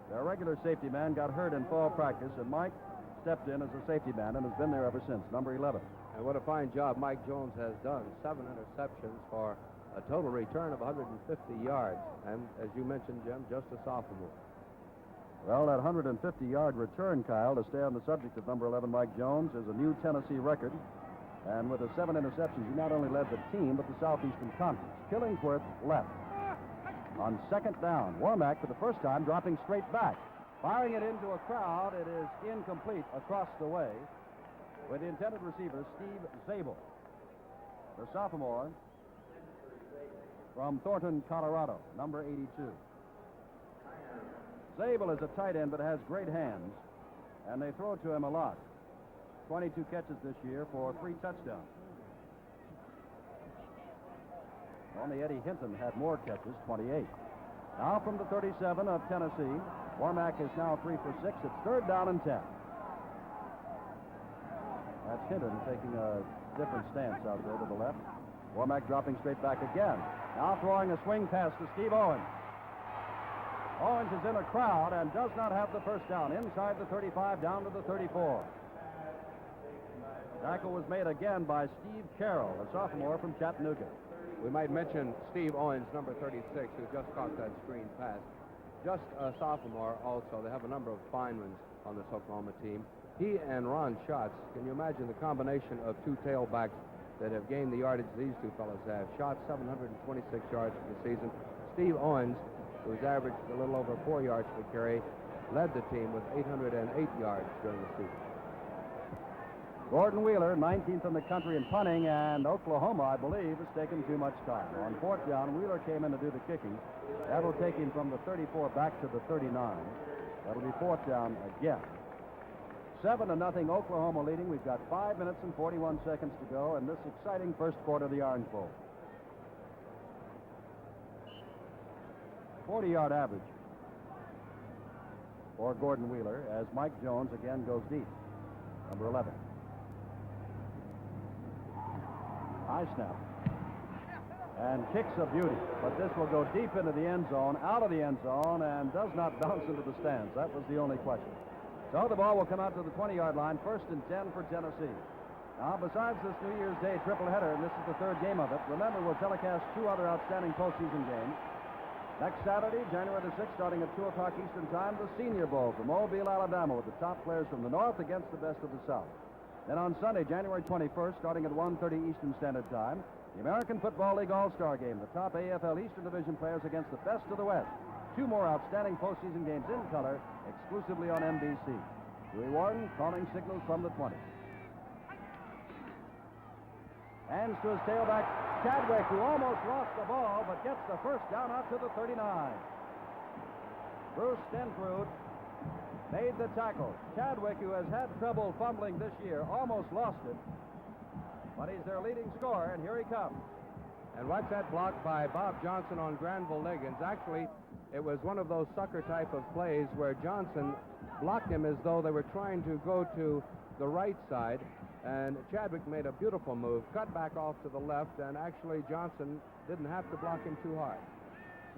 their regular safety man, got hurt in fall practice, and Mike stepped in as a safety man and has been there ever since, number 11. And what a fine job Mike Jones has done. 7 interceptions for a total return of 150 yards. And as you mentioned, Jim, just a sophomore. Well, that 150-yard return, Kyle, to stay on the subject of number 11, Mike Jones, is a new Tennessee record. And with the 7 interceptions, he not only led the team, but the Southeastern Conference. Killingworth left. On 2nd down, Warmack, for the first time, dropping straight back. Firing it into a crowd, it is incomplete across the way with the intended receiver, Steve Zabel, the sophomore from Thornton, Colorado, number 82. Zabel is a tight end but has great hands, and they throw to him a lot. 22 catches this year for 3 touchdowns. Only Eddie Hinton had more catches, 28. Now from the 37 of Tennessee, Warmack is now 3 for 6. It's 3rd down and 10. That's Hinton taking a different stance out there to the left. Warmack dropping straight back again. Now throwing a swing pass to Steve Owens. Owens is in a crowd and does not have the first down. Inside the 35, down to the 34. Tackle was made again by Steve Carroll, a sophomore from Chattanooga. We might mention Steve Owens, number 36, who just caught that screen pass. Just a sophomore also. They have a number of fine ones on this Oklahoma team. He and Ron Schatz, can you imagine the combination of 2 tailbacks that have gained the yardage these 2 fellows have? Schatz, 726 yards for the season. Steve Owens, who's averaged a little over 4 yards per carry, led the team with 808 yards during the season. Gordon Wheeler, 19th in the country in punting, and Oklahoma, I believe, has taken too much time. On 4th down, Wheeler came in to do the kicking. That'll take him from the 34 back to the 39. That'll be 4th down again. 7-0, Oklahoma leading. We've got 5 minutes and 41 seconds to go in this exciting first quarter of the Orange Bowl. 40-yard average for Gordon Wheeler as Mike Jones again goes deep, number 11. High snap. And kicks a beauty, but this will go deep into the end zone, out of the end zone, and does not bounce into the stands. That was the only question. So the ball will come out to the 20-yard line, 1st and 10 for Tennessee. Now, besides this New Year's Day tripleheader, and this is the 3rd game of it, remember we'll telecast 2 other outstanding postseason games. Next Saturday, January the 6th, starting at 2 o'clock Eastern Time, the Senior Bowl from Mobile, Alabama, with the top players from the North against the best of the South. Then on Sunday, January 21st, starting at 1:30 Eastern Standard Time, The American Football League All-Star Game, the top AFL Eastern Division players against the best of the West. 2 more outstanding postseason games in color, exclusively on NBC. Dewey Warden calling signals from the 20. Hands to his tailback, Chadwick, who almost lost the ball, but gets the first down out to the 39. Bruce Stenfrude made the tackle. Chadwick, who has had trouble fumbling this year, almost lost it. But he's their leading scorer, and here he comes. And watch that block by Bob Johnson on Granville Liggins. Actually, it was one of those sucker type of plays where Johnson blocked him as though they were trying to go to the right side. And Chadwick made a beautiful move, cut back off to the left, and actually Johnson didn't have to block him too hard.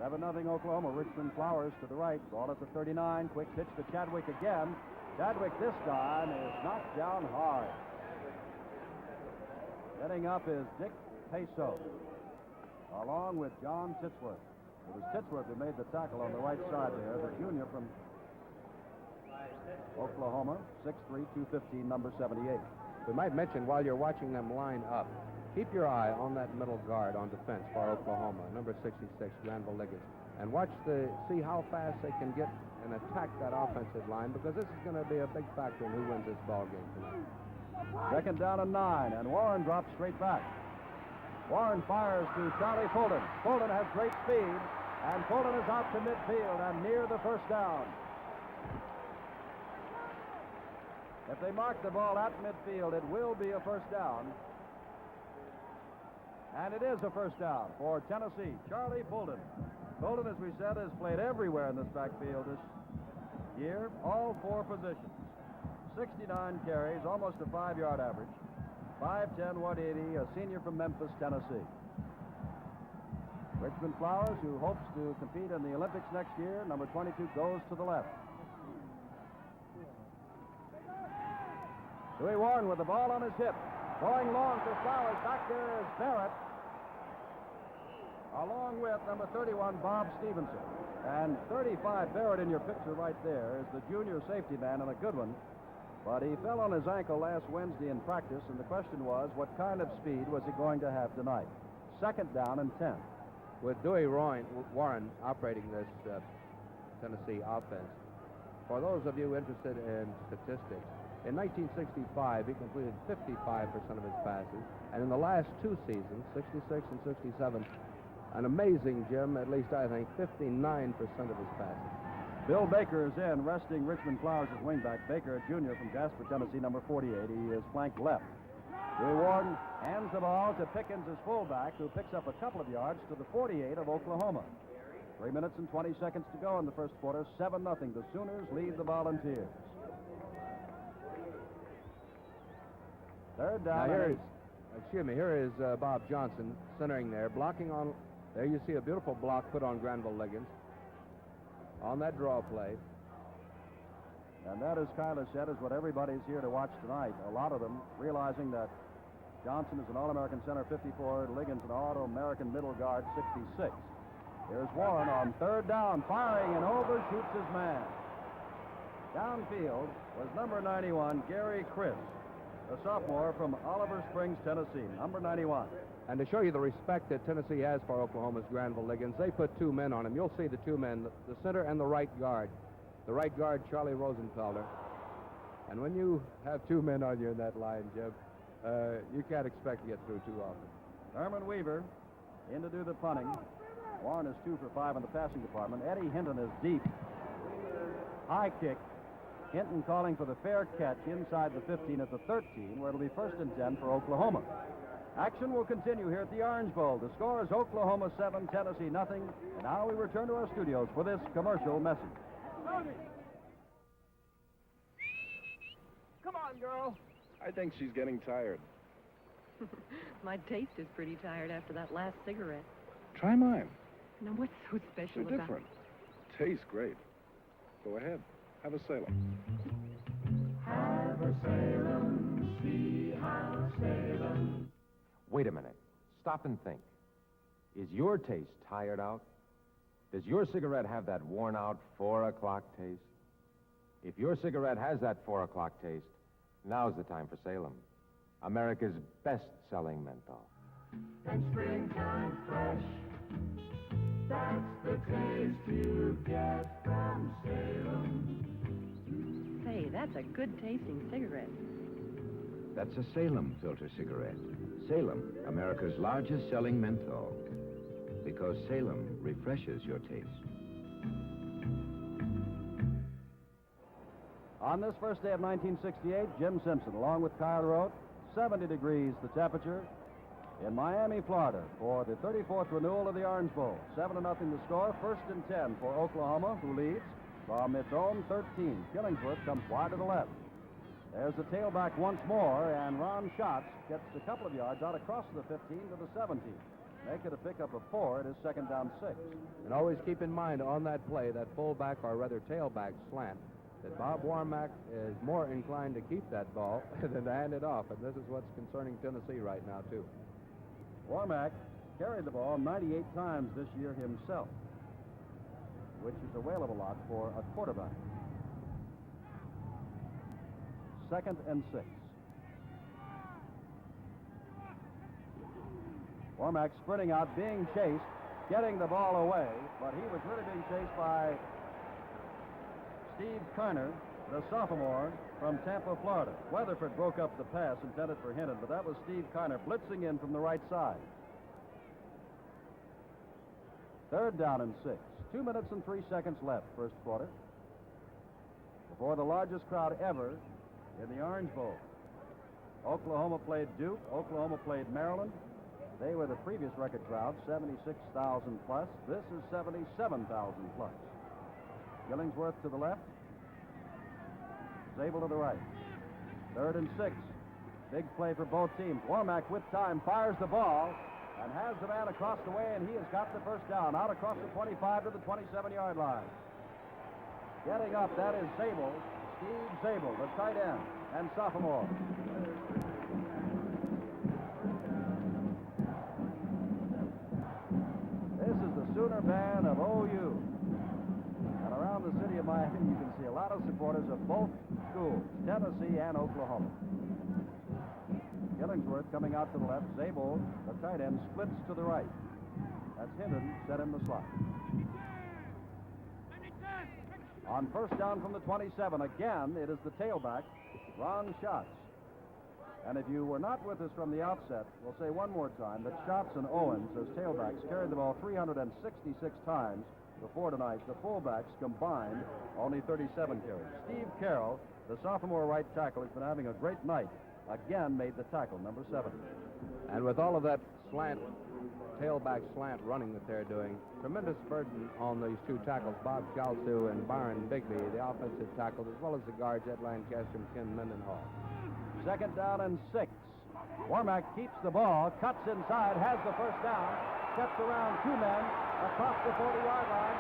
7-0 Oklahoma. Richmond Flowers to the right. Ball at the 39. Quick pitch to Chadwick again. Chadwick this time is knocked down hard. Getting up is Dick Peso, along with John Titsworth. It was Titsworth who made the tackle on the right side there, the junior from Oklahoma, 6'3", 215, number 78. We might mention while you're watching them line up, keep your eye on that middle guard on defense for Oklahoma, number 66, Granville Liggins. And see how fast they can get and attack that offensive line, because this is going to be a big factor in who wins this ball game tonight. 2nd down and 9, and Warren drops straight back. Warren fires to Charlie Fulton. Fulton has great speed, and Fulton is out to midfield and near the first down. If they mark the ball at midfield, it will be a first down. And it is a first down for Tennessee. Charlie Fulton. Fulton, as we said, has played everywhere in this backfield this year, all 4 positions. 69 carries, almost a 5-yard average. 5'10", 180, a senior from Memphis, Tennessee. Richmond Flowers, who hopes to compete in the Olympics next year, number 22, goes to the left. Dewey Warren with the ball on his hip. Going long to Flowers. Back there is Barrett, along with number 31, Bob Stevenson. And 35, Barrett in your picture right there, is the junior safety man, and a good one. But he fell on his ankle last Wednesday in practice, and the question was, what kind of speed was he going to have tonight? 2nd down and 10. With Dewey Warren operating this Tennessee offense, for those of you interested in statistics, in 1965, he completed 55% of his passes, and in the last 2 seasons, 66 and 67, an amazing, Jim, at least I think, 59% of his passes. Bill Baker is in, resting Richmond Flowers as wingback. Baker, a junior from Jasper, Tennessee, number 48. He is flanked left. Dewey Warden hands the ball to Pickens as fullback, who picks up a couple of yards to the 48 of Oklahoma. 3 minutes and 20 seconds to go in the first quarter. 7-0. The Sooners lead the Volunteers. 3rd down. Now here is Bob Johnson centering there, blocking on. There you see a beautiful block put on Granville Liggins on that draw play. And that, as Kyler said, is what everybody's here to watch tonight. A lot of them realizing that Johnson is an All-American center, 54, Liggins an All-American middle guard, 66. Here's Warren on 3rd down, firing and overshoots his man. Downfield was number 91, Gary Chris, a sophomore from Oliver Springs, Tennessee, number 91. And to show you the respect that Tennessee has for Oklahoma's Granville Liggins, they put 2 men on him. You'll see the 2 men, the center and the right guard. The right guard, Charlie Rosenfelder. And when you have 2 men on you in that line, Jim, you can't expect to get through too often. Herman Weaver in to do the punting. Warren is 2 for 5 in the passing department. Eddie Hinton is deep. High kick. Hinton calling for the fair catch inside the 15 at the 13, where it'll be 1st and 10 for Oklahoma. Action will continue here at the Orange Bowl. The score is Oklahoma 7, Tennessee nothing. And now we return to our studios for this commercial message. Come on, girl. I think she's getting tired. My taste is pretty tired after that last cigarette. Try mine. Now, what's so special They're about different. Tastes great. Go ahead. Have a Salem. Have a Salem. See how Salem. Wait a minute. Stop and think. Is your taste tired out? Does your cigarette have that worn-out 4 o'clock taste? If your cigarette has that 4 o'clock taste, now's the time for Salem, America's best-selling menthol. and springtime fresh. That's the taste you get from Salem. Say, that's a good tasting cigarette. That's a Salem filter cigarette. Salem, America's largest selling menthol. Because Salem refreshes your taste. On this first day of 1968, Jim Simpson, along with Kyle wrote, 70 degrees the temperature in Miami, Florida, for the 34th renewal of the Orange Bowl. 7-0 the score, 1st and 10 for Oklahoma, who leads from its own 13. Killingsworth comes wide to the left. There's the tailback once more, and Ron Schatz gets a couple of yards out across the 15 to the 17. Make it a pickup of 4. It is 2nd down 6. And always keep in mind on that play, that fullback or rather tailback slant, that Bob Warmack is more inclined to keep that ball than to hand it off. And this is what's concerning Tennessee right now, too. Warmack carried the ball 98 times this year himself, which is a whale of a lot for a quarterback. 2nd and 6. Warmack sprinting out, being chased, getting the ball away, but he was really being chased by Steve Kerner, the sophomore from Tampa, Florida. Weatherford broke up the pass intended for Hinton, but that was Steve Kerner blitzing in from the right side. 3rd down and 6. 2 minutes and 3 seconds left, first quarter, before the largest crowd ever in the Orange Bowl. Oklahoma played Duke. Oklahoma played Maryland. They were the previous record crowd, 76,000 plus. This is 77,000 plus. Killingsworth to the left. Zabel to the right. 3rd and 6. Big play for both teams. Warmack with time fires the ball and has the man across the way, and he has got the first down. Out across the 25 to the 27-yard line. Getting up, that is Zabel. Steve Zabel, the tight end and sophomore. This is the Sooner band of OU. And around the city of Miami, you can see a lot of supporters of both schools, Tennessee and Oklahoma. Killingsworth coming out to the left. Zabel, the tight end, splits to the right. That's Hinton, set in the slot. On first down from the 27, again, it is the tailback, Ron Schatz. And if you were not with us from the outset, we'll say one more time that Schatz and Owens, as tailbacks, carried the ball 366 times before tonight. The fullbacks combined only 37 carries. Steve Carroll, the sophomore right tackle, has been having a great night. Again, made the tackle, number 7. And with all of that slant, tailback slant running that they're doing, tremendous burden on these two tackles, Bob Chalsu and Byron Bigby, the offensive tackles, as well as the guards, Ed Lancaster and Ken Mendenhall. 2nd down and 6. Warmack keeps the ball, cuts inside, has the first down, steps around 2 men across the 40-yard line.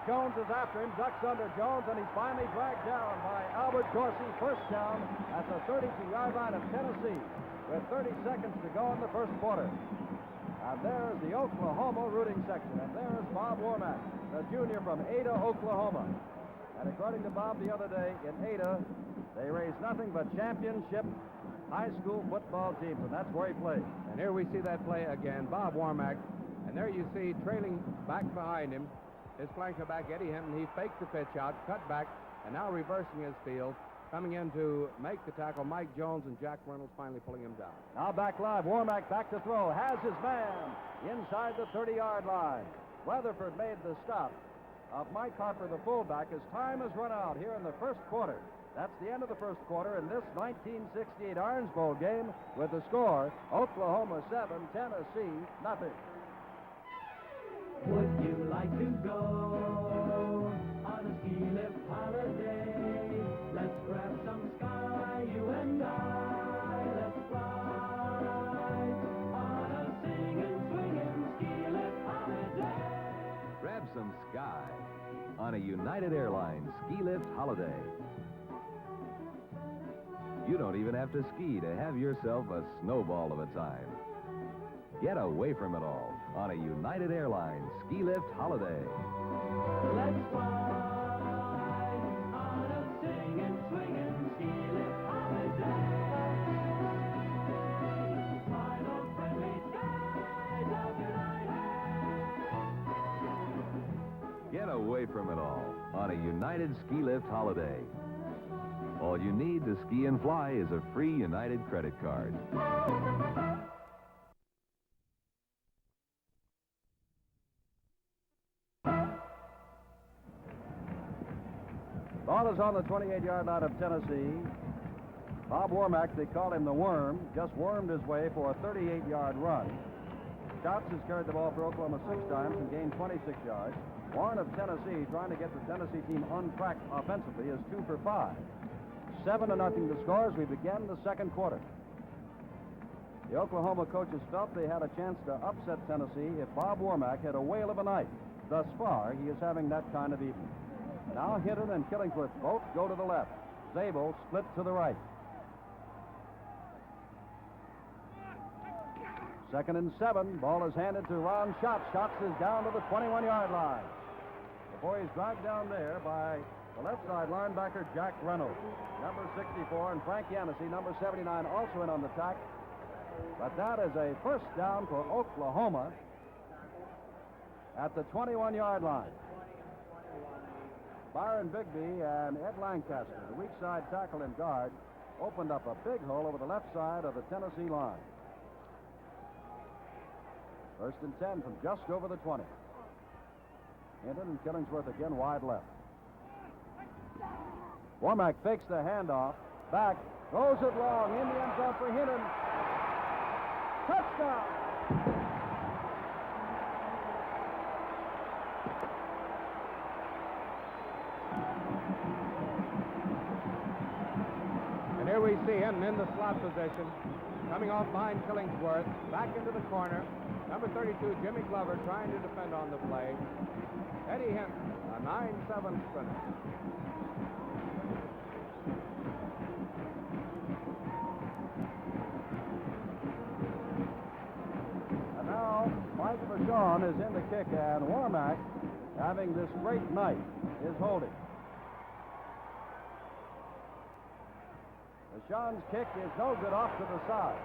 Jones is after him, ducks under Jones, and he's finally dragged down by Albert Dorsey. First down at the 32-yard line of Tennessee with 30 seconds to go in the first quarter. And there's the Oklahoma rooting section, and there's Bob Warmack, the junior from Ada, Oklahoma. And according to Bob the other day, in Ada, they raise nothing but championship high school football teams, and that's where he plays. And here we see that play again, Bob Warmack, and there you see trailing back behind him, his flanker back, Eddie Hinton. He faked the pitch out, cut back, and now reversing his field. Coming in to make the tackle, Mike Jones and Jack Reynolds finally pulling him down. Now back live, Warmack back to throw, has his man inside the 30-yard line. Weatherford made the stop of Mike Harper, the fullback, as time has run out here in the first quarter. That's the end of the first quarter in this 1968 Orange Bowl game with the score, Oklahoma 7, Tennessee nothing. Would you like to go on a ski lift holiday? Let's grab some sky, you and I. Let's fly on a singing, swinging ski lift holiday. Grab some sky on a United Airlines ski lift holiday. You don't even have to ski to have yourself a snowball of a time. Get away from it all on a United Airlines ski lift holiday. Let's fly on a singing, swinging ski lift holiday. Final friendly skies. away from it all on a United Ski Lift holiday. All you need to ski and fly is a free United credit card. Ball is on the 28-yard line of Tennessee. Bob Womack, they call him the Worm, just wormed his way for a 38-yard run. Scouts has carried the ball for Oklahoma 6 times and gained 26 yards. Warren of Tennessee, trying to get the Tennessee team on track offensively, is 2 for 5. 7-0 the score as we begin the second quarter. The Oklahoma coaches felt they had a chance to upset Tennessee if Bob Womack had a whale of a night. Thus far, he is having that kind of evening. Now Hinton and Killingworth both go to the left. Zabel split to the right. 2nd and 7. Ball is handed to Ron Schatz. Schatz is down to the 21-yard line. Before he's dragged down there by the left side linebacker Jack Reynolds. Number 64, and Frank Yancey, number 79, also in on the tack. But that is a first down for Oklahoma at the 21-yard line. Byron Bigby and Ed Lancaster, the weak side tackle and guard, opened up a big hole over the left side of the Tennessee line. 1st and 10 from just over the 20. Hinton and Killingsworth again wide left. Womack fakes the handoff. Back. Throws it long. In the end zone for Hinton. Touchdown! And here we see Hinton in the slot position. Coming off behind Killingsworth. Back into the corner. Number 32, Jimmy Glover, trying to defend on the play. Eddie Hinton, a 9-7 sprinter. And now Mike Vachon is in the kick, and Womack, having this great night, is holding. Vachon's kick is no good off to the side.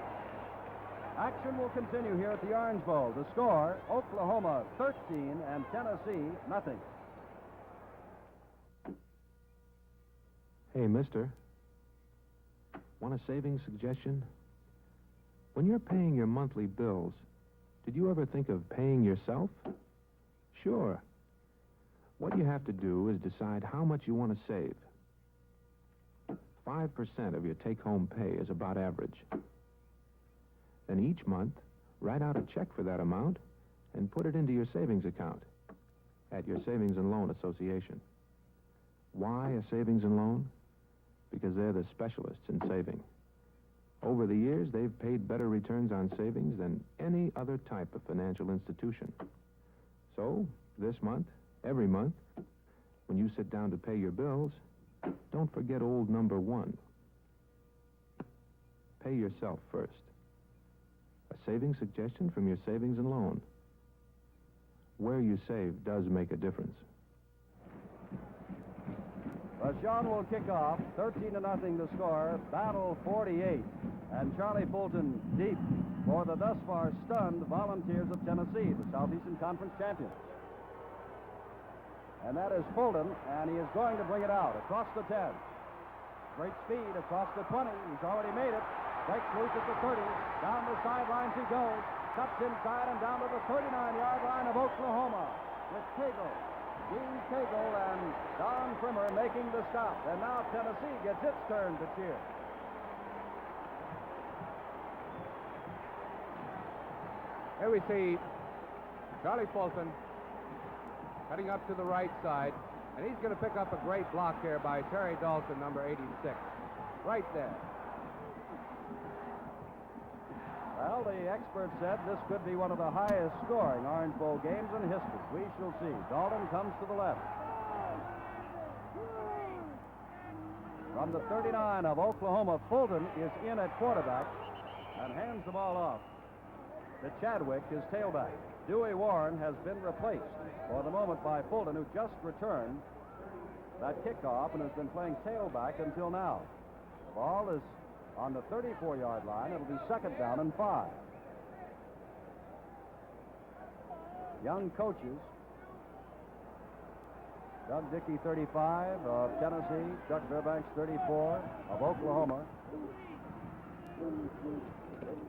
Action will continue here at the Orange Bowl. The score, Oklahoma 13 and Tennessee nothing. Hey, mister. Want a savings suggestion? When you're paying your monthly bills, did you ever think of paying yourself? Sure. What you have to do is decide how much you want to save. 5% of your take-home pay is about average. Then each month, write out a check for that amount and put it into your savings account at your Savings and Loan Association. Why a savings and loan? Because they're the specialists in saving. Over the years, they've paid better returns on savings than any other type of financial institution. So, this month, every month, when you sit down to pay your bills, don't forget old number 1. Pay yourself first. A savings suggestion from your Savings and Loan. Where you save does make a difference. Vachon will kick off. 13-0 the score. Battle 48. And Charlie Fulton deep for the thus far stunned Volunteers of Tennessee, the Southeastern Conference champions. And that is Fulton, and he is going to bring it out across the 10. Great speed across the 20. He's already made it. Breaks loose at the 30. Down the sidelines he goes. Cuts inside and down to the 39-yard line of Oklahoma with Cagle. Gene Cagle and Don Frimmer making the stop. And now Tennessee gets its turn to cheer. Here we see Charlie Fulton heading up to the right side. And he's going to pick up a great block here by Terry Dalton, number 86. Right there. Well, the experts said this could be one of the highest scoring Orange Bowl games in history. We shall see. Dalton comes to the left. From the 39 of Oklahoma, Fulton is in at quarterback and hands the ball off to Chadwick, his tailback. Dewey Warren has been replaced for the moment by Fulton, who just returned that kickoff and has been playing tailback until now. The ball is on the 34-yard line. It'll be 2nd down and 5. Young coaches Doug Dickey, 35 of Tennessee. Chuck Fairbanks, 34 of Oklahoma.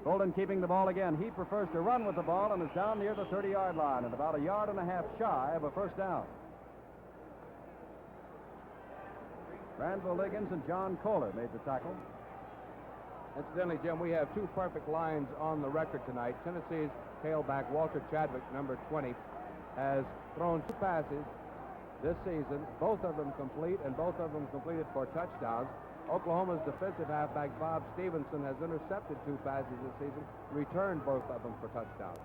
Holden keeping the ball again. He prefers to run with the ball and is down near the 30-yard line and about a yard and a half shy of a first down. Granville Liggins and John Kohler made the tackle. Incidentally, Jim, we have two perfect lines on the record tonight. Tennessee's tailback, Walter Chadwick, number 20, has thrown 2 passes this season, both of them complete, and both of them completed for touchdowns. Oklahoma's defensive halfback, Bob Stevenson, has intercepted 2 passes this season, returned both of them for touchdowns.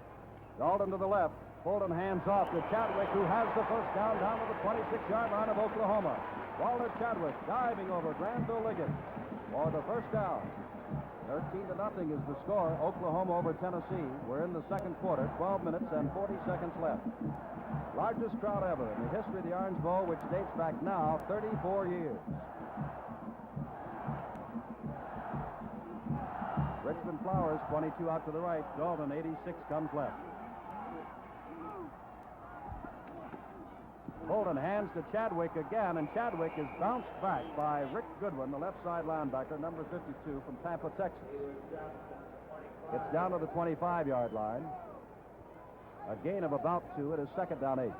Dalton to the left. Fulton hands off to Chadwick, who has the first down to the 26-yard line of Oklahoma. Walter Chadwick diving over Granville Liggins for the first down. 13-0 is the score. Oklahoma over Tennessee. We're in the second quarter, 12 minutes and 40 seconds left. Largest crowd ever in the history of the Orange Bowl, which dates back now 34 years. Richmond Flowers, 22 out to the right. Dalton, 86, comes left. Bolden hands to Chadwick again, and Chadwick is bounced back by Rick Goodwin, the left side linebacker, number 52 from Tampa, Texas. Gets down to the 25-yard line. A gain of about 2. It is second down 8.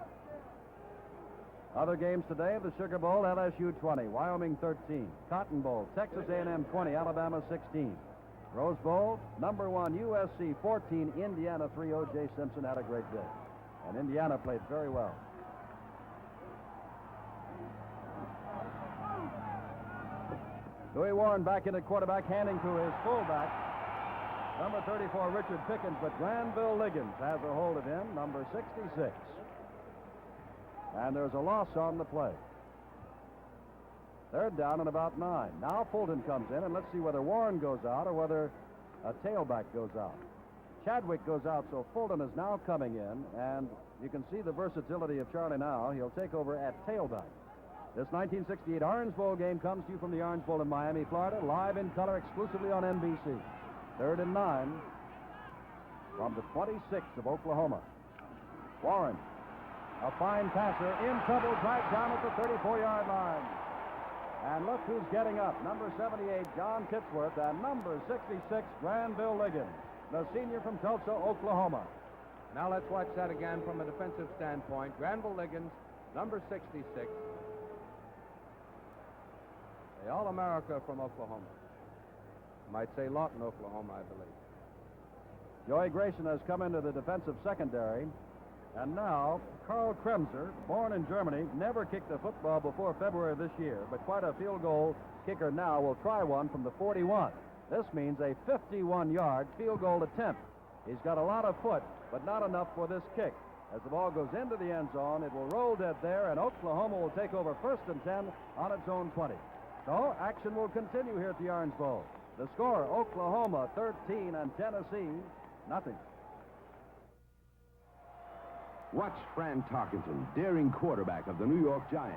Other games today, the Sugar Bowl, LSU 20, Wyoming 13. Cotton Bowl, Texas A&M 20, Alabama 16. Rose Bowl, number 1, USC 14, Indiana 3. O.J. Simpson had a great day. And Indiana played very well. Louis Warren back in at quarterback, handing to his fullback, number 34, Richard Pickens, but Granville Liggins has a hold of him, number 66. And there's a loss on the play. Third down and about 9. Now Fulton comes in, and let's see whether Warren goes out or whether a tailback goes out. Chadwick goes out, so Fulton is now coming in, and you can see the versatility of Charlie now. He'll take over at tailback. This 1968 Orange Bowl game comes to you from the Orange Bowl in Miami, Florida, live in color exclusively on NBC. 3rd and 9 from the 26 of Oklahoma. Warren, a fine passer, in trouble, dragged down at the 34-yard line. And look who's getting up. Number 78, John Titsworth, and number 66, Granville Liggins, the senior from Tulsa, Oklahoma. Now let's watch that again from a defensive standpoint. Granville Liggins, number 66. The All-America from Oklahoma. Might say Lawton, Oklahoma, I believe. Joey Grayson has come into the defensive secondary. And now, Karl Kremser, born in Germany, never kicked a football before February of this year, but quite a field goal kicker now will try one from the 41. This means a 51-yard field goal attempt. He's got a lot of foot, but not enough for this kick. As the ball goes into the end zone, it will roll dead there, and Oklahoma will take over 1st and 10 on its own 20. So, action will continue here at the Orange Bowl. The score, Oklahoma 13 and Tennessee nothing. Watch Fran Tarkenton, daring quarterback of the New York Giants.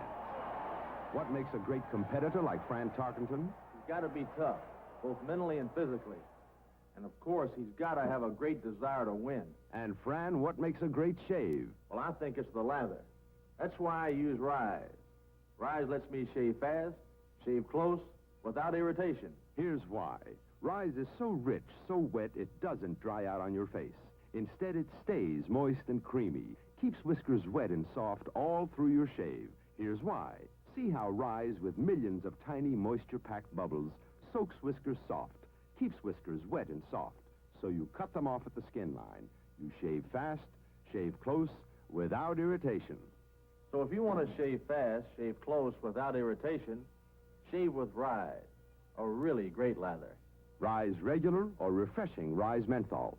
What makes a great competitor like Fran Tarkenton? He's got to be tough, both mentally and physically. And, of course, he's got to have a great desire to win. And, Fran, what makes a great shave? Well, I think it's the lather. That's why I use Rise. Rise lets me shave fast, shave close, without irritation. Here's why. Rise is so rich, so wet, it doesn't dry out on your face. Instead, it stays moist and creamy, keeps whiskers wet and soft all through your shave. Here's why. See how Rise, with millions of tiny moisture-packed bubbles, soaks whiskers soft, keeps whiskers wet and soft. So you cut them off at the skin line. You shave fast, shave close, without irritation. So if you want to shave fast, shave close, without irritation, shave with Rise, a really great lather. Rise Regular or Refreshing Rise Menthol.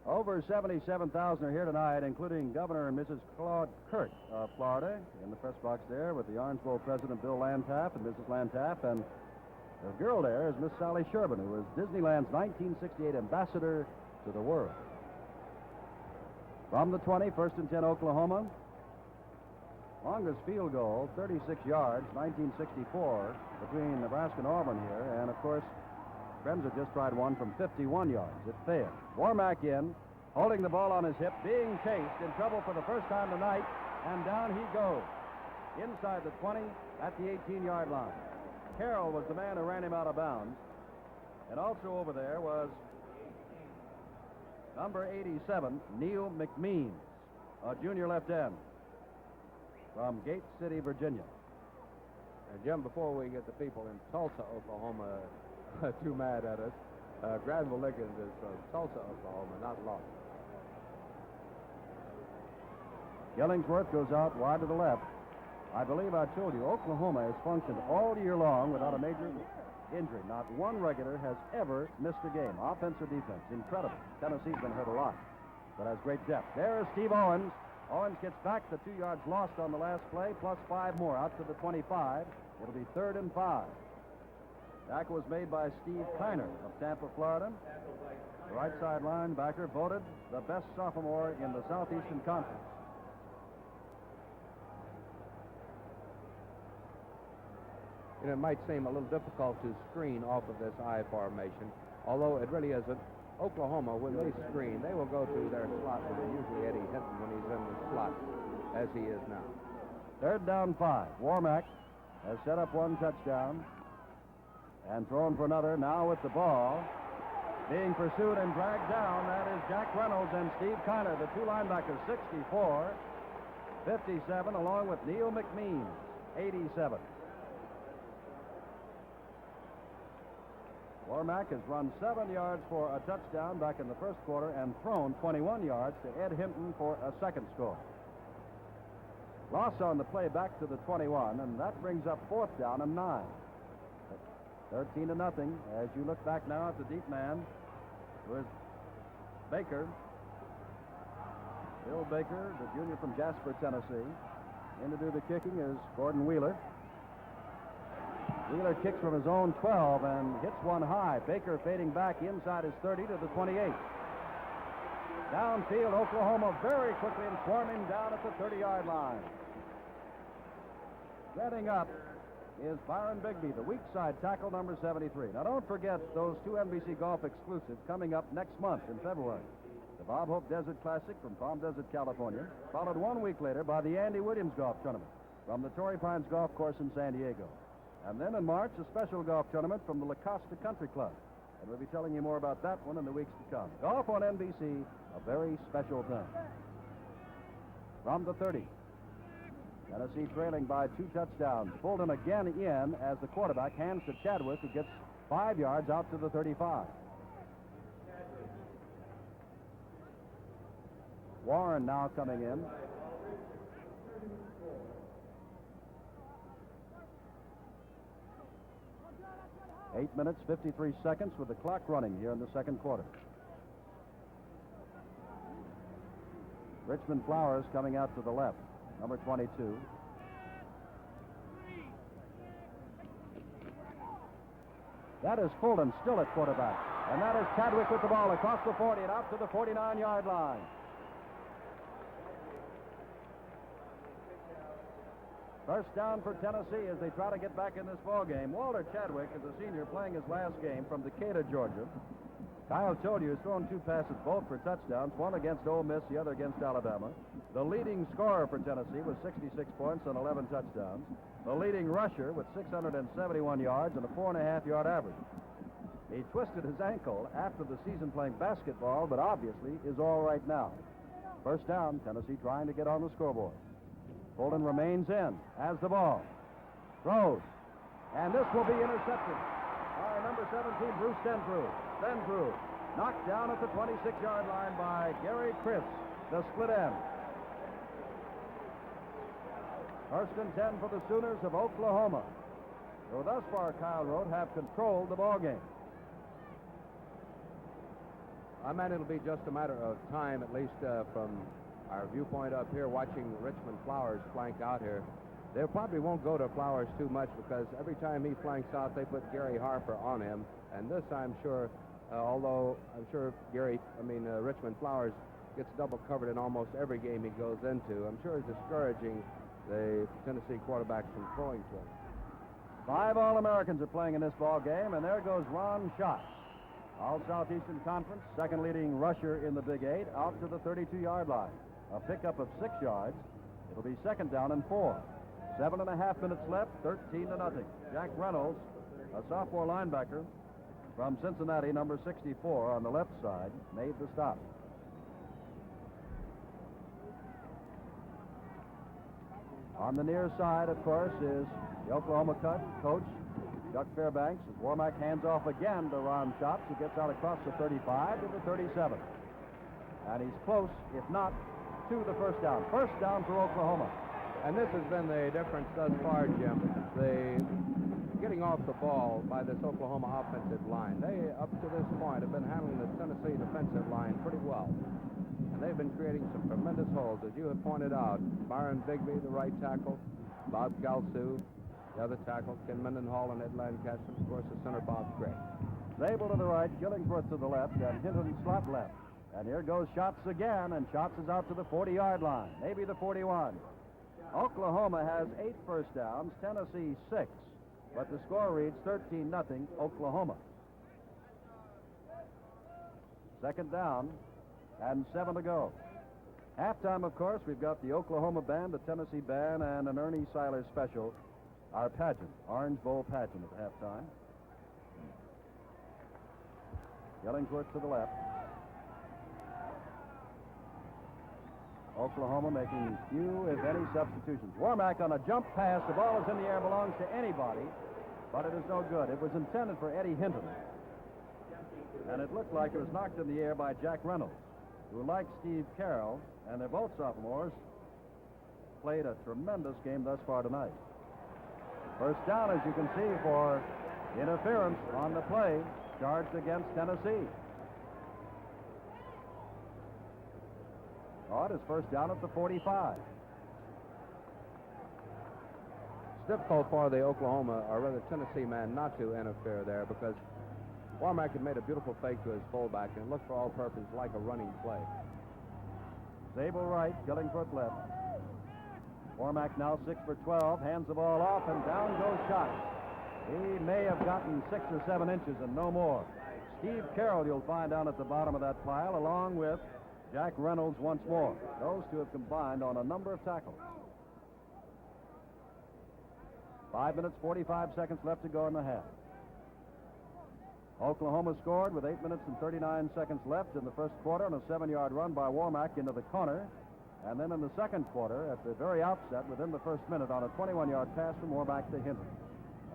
Over 77,000 are here tonight, including Governor and Mrs. Claude Kirk of Florida, in the press box there with the Orange Bowl President Bill Lantaff and Mrs. Lantaff, and the girl there is Miss Sally Sherman, who was Disneyland's 1968 ambassador to the world. From the 20, 1st and 10, Oklahoma. Longest field goal, 36 yards, 1964, between Nebraska and Auburn here, and of course, Kremser just tried one from 51 yards. It failed. Warmack in, holding the ball on his hip, being chased, in trouble for the first time tonight. and down he goes. Inside the 20 at the 18-yard line. Carroll was the man who ran him out of bounds. And also over there was number 87, Neil McMeans, a junior left end from Gate City, Virginia. Jim, before we get the people in Tulsa, Oklahoma, too mad at us, Granville Liggins is from Tulsa, Oklahoma, not Lawton. Killingsworth goes out wide to the left. I believe I told you, Oklahoma has functioned all year long without a major injury. Not one regular has ever missed a game, offense or defense. Incredible. Tennessee's been hurt a lot, but has great depth. There is Steve Owens. Owens gets back the 2 yards lost on the last play, plus 5 more out to the 25. It'll be 3rd and 5. Tackle was made by Steve Kiner of Tampa, Florida. The right side linebacker, voted the best sophomore in the Southeastern Conference. You know, it might seem a little difficult to screen off of this I formation, although it really isn't. Oklahoma, when they screen, they will go to their slot man, usually Eddie Hinton when he's in the slot, as he is now. 3rd down 5. Warmack has set up 1 touchdown and thrown for another. Now with the ball, being pursued and dragged down, that is Jack Reynolds and Steve Kiner, the 2 linebackers, 64, 57, along with Neil McMeans, 87. Warmack has run 7 yards for a touchdown back in the first quarter and thrown 21 yards to Ed Hinton for a second score. Loss on the play back to the 21, and that brings up 4th down and 9. 13-0 as you look back now at the deep man, who is Baker. Bill Baker, the junior from Jasper, Tennessee. In to do the kicking is Gordon Wheeler. Wheeler kicks from his own 12 and hits one high. Baker fading back inside his 30 to the 28. Downfield, Oklahoma very quickly and swarming down at the 30-yard line. Setting up is Byron Bigby, the weak side tackle, number 73. Now, don't forget those 2 NBC Golf exclusives coming up next month in February. The Bob Hope Desert Classic from Palm Desert, California, followed 1 week later by the Andy Williams Golf Tournament from the Torrey Pines Golf Course in San Diego. And then in March, a special golf tournament from the La Costa Country Club. And we'll be telling you more about that one in the weeks to come. Golf on NBC, a very special thing. From the 30. Tennessee trailing by 2 touchdowns. Fulton again in as the quarterback hands to Chadwick, who gets 5 yards out to the 35. Warren now coming in. Eight minutes, 53 seconds with the clock running here in the second quarter. Richmond Flowers coming out to the left, number 22. That is Fulton still at quarterback. And that is Chadwick with the ball across the 40 and out to the 49-yard line. First down for Tennessee as they try to get back in this ball game. Walter Chadwick is a senior playing his last game from Decatur, Georgia. Kyle told you he's thrown 2 passes, both for touchdowns, one against Ole Miss, the other against Alabama. The leading scorer for Tennessee was 66 points and 11 touchdowns. The leading rusher with 671 yards and a 4.5-yard average. He twisted his ankle after the season playing basketball, but obviously is all right now. First down, Tennessee trying to get on the scoreboard. Fulton remains in, has the ball, throws, and this will be intercepted by number 17, Bruce Stenfrew. Stenfrew knocked down at the 26-yard line by Gary Chris, the split end. First and 10 for the Sooners of Oklahoma, who thus far, Kyle wrote, have controlled the ball game. I mean, it'll be just a matter of time, at least from our viewpoint up here, watching Richmond Flowers flank out here. They probably won't go to Flowers too much because every time he flanks out, they put Gary Harper on him. And this, I'm sure, although I'm sure Richmond Flowers gets double covered in almost every game he goes into, I'm sure it's discouraging the Tennessee quarterbacks from throwing to him. 5 All-Americans are playing in this ball game, and there goes Ron Schott. All-Southeastern Conference, second leading rusher in the Big 8, out to the 32-yard line. A pickup of 6 yards. It'll be second down and 4. 7.5 minutes left, 13-0. Jack Reynolds, a sophomore linebacker from Cincinnati, number 64 on the left side, made the stop. On the near side, of course, is the Oklahoma coach, Chuck Fairbanks. As Warmack hands off again to Ron Schatz, who gets out across the 35 to the 37. And he's close, if not, to the first down. First down for Oklahoma. And this has been the difference thus far, Jim. Getting off the ball by this Oklahoma offensive line. They, up to this point, have been handling the Tennessee defensive line pretty well. And they've been creating some tremendous holes, as you have pointed out. Byron Bigby, the right tackle. Bob Galsu, the other tackle. Ken Mendenhall and Ed Lancaster. Of course, the center, Bob Gray. Zabel to the right, Gillingworth to the left, and Hinton slot left. And here goes Schatz again, and Schatz is out to the 40-yard line, maybe the 41. Oklahoma has 8 first downs, Tennessee 6, but the score reads 13-0 Oklahoma. Second down and 7 to go. Halftime, of course, we've got the Oklahoma band, the Tennessee band, and an Ernie Seiler special, our pageant, Orange Bowl pageant at halftime. Gillingworth to the left. Oklahoma making few, if any, substitutions. Warmack on a jump pass. The ball is in the air, belongs to anybody, but it is no good. It was intended for Eddie Hinton. And it looked like it was knocked in the air by Jack Reynolds, who, like Steve Carroll, and they're both sophomores, played a tremendous game thus far tonight. First down, as you can see, for interference on the play, charged against Tennessee. Oh, it is first down at the 45. It's difficult for the Oklahoma, or rather Tennessee man, not to interfere there because Warmack had made a beautiful fake to his fullback and it looked for all purposes like a running play. Zabel right, Gillingworth left. Warmack now 6 for 12, hands the ball off, and down goes Schatz. He may have gotten 6 or 7 inches and no more. Steve Carroll, you'll find down at the bottom of that pile, along with Jack Reynolds once more. Those two have combined on a number of tackles. 5 minutes, 45 seconds left to go in the half. Oklahoma scored with 8 minutes and 39 seconds left in the first quarter on a 7-yard run by Warmack into the corner. And then in the second quarter, at the very outset, within the first minute, on a 21-yard pass from Warmack to Hinton.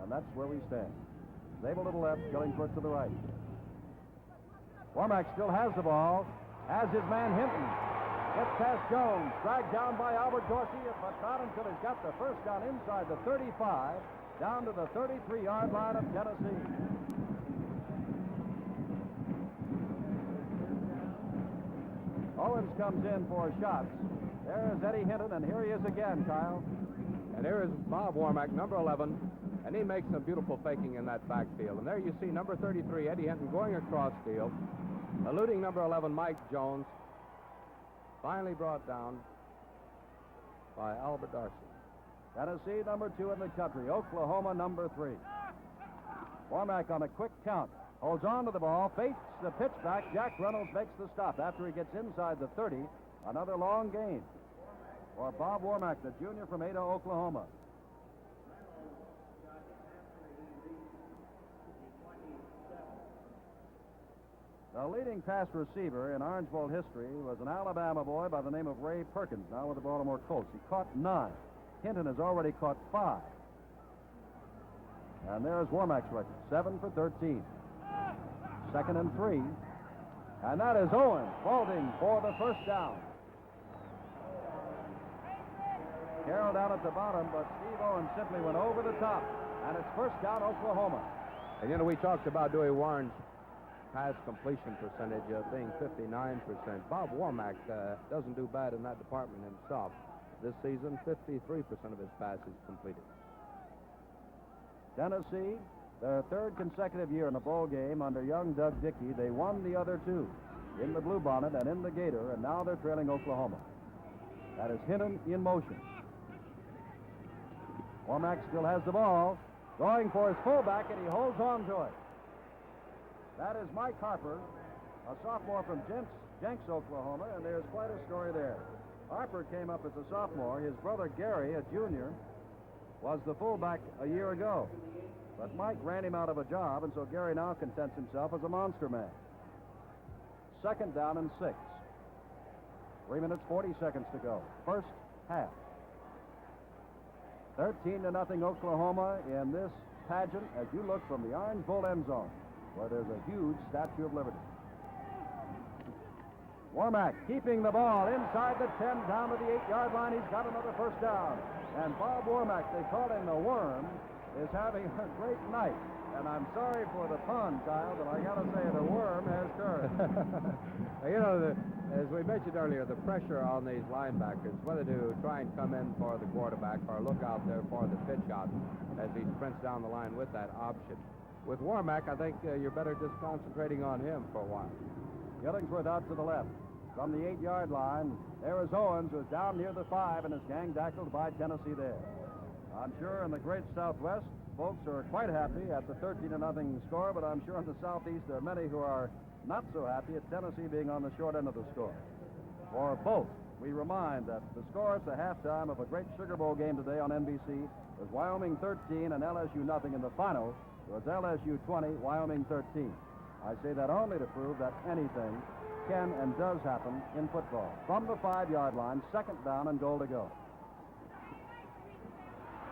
And that's where we stand. Zabel to the left, Gillingworth to the right. Warmack still has the ball. As his man Hinton gets past Jones, dragged down by Albert Dorsey, but not until he's got the first down inside the 35, down to the 33-yard line of Tennessee. Owens comes in for Schatz. There's Eddie Hinton, and here he is again, Kyle. And here is Bob Warmack, number 11, and he makes some beautiful faking in that backfield. And there you see number 33, Eddie Hinton, going across field. Eluding number 11, Mike Jones, finally brought down by Albert Dorsey. Tennessee, number 2 in the country. Oklahoma, number 3. Warmack on a quick count. Holds on to the ball, fakes the pitch back. Jack Reynolds makes the stop after he gets inside the 30. Another long gain for Bob Warmack, the junior from Ada, Oklahoma. The leading pass receiver in Orange Bowl history was an Alabama boy by the name of Ray Perkins, now with the Baltimore Colts. He caught 9. Hinton has already caught 5. And there's Warmack's record, 7 for 13. Second and 3. And that is Owens holding for the first down. Carroll down at the bottom, but Steve Owens simply went over the top. And it's first down, Oklahoma. And, you know, we talked about Dewey Warren's pass completion percentage being 59%. Bob Warmack doesn't do bad in that department himself. This season, 53% of his passes completed. Tennessee, their 3rd consecutive year in a bowl game under young Doug Dickey. They won the other 2 in the Bluebonnet and in the Gator, and now they're trailing Oklahoma. That is Hinton in motion. Warmack still has the ball, going for his fullback, and he holds on to it. That is Mike Harper, a sophomore from Jenks, Oklahoma, and there's quite a story there. Harper came up as a sophomore. His brother Gary, a junior, was the fullback a year ago. But Mike ran him out of a job, and so Gary now contents himself as a monster man. 2nd down and 6. 3 minutes, 40 seconds to go. First half. 13-0 Oklahoma in this pageant as you look from the Orange Bowl end zone, where there's a huge Statue of Liberty. Warmack keeping the ball inside the 10, down to the 8-yard line. He's got another first down. And Bob Warmack, they call him the Worm, is having a great night. And I'm sorry for the pun, Kyle, but I got to say the Worm has turned. You know, as we mentioned earlier, the pressure on these linebackers, whether to try and come in for the quarterback or look out there for the pitch out as he sprints down the line with that option. With Warmack, I think you're better just concentrating on him for a while. Killingsworth out to the left. From the 8-yard line, there is Owens, who's down near the 5 and is gang-tackled by Tennessee there. I'm sure in the great Southwest, folks are quite happy at the 13-0 score, but I'm sure in the Southeast there are many who are not so happy at Tennessee being on the short end of the score. For both, we remind that the score at the halftime of a great Sugar Bowl game today on NBC was Wyoming 13 and LSU nothing. In the final was LSU 20, Wyoming 13. I say that only to prove that anything can and does happen in football. From the 5-yard line, 2nd down and goal to go.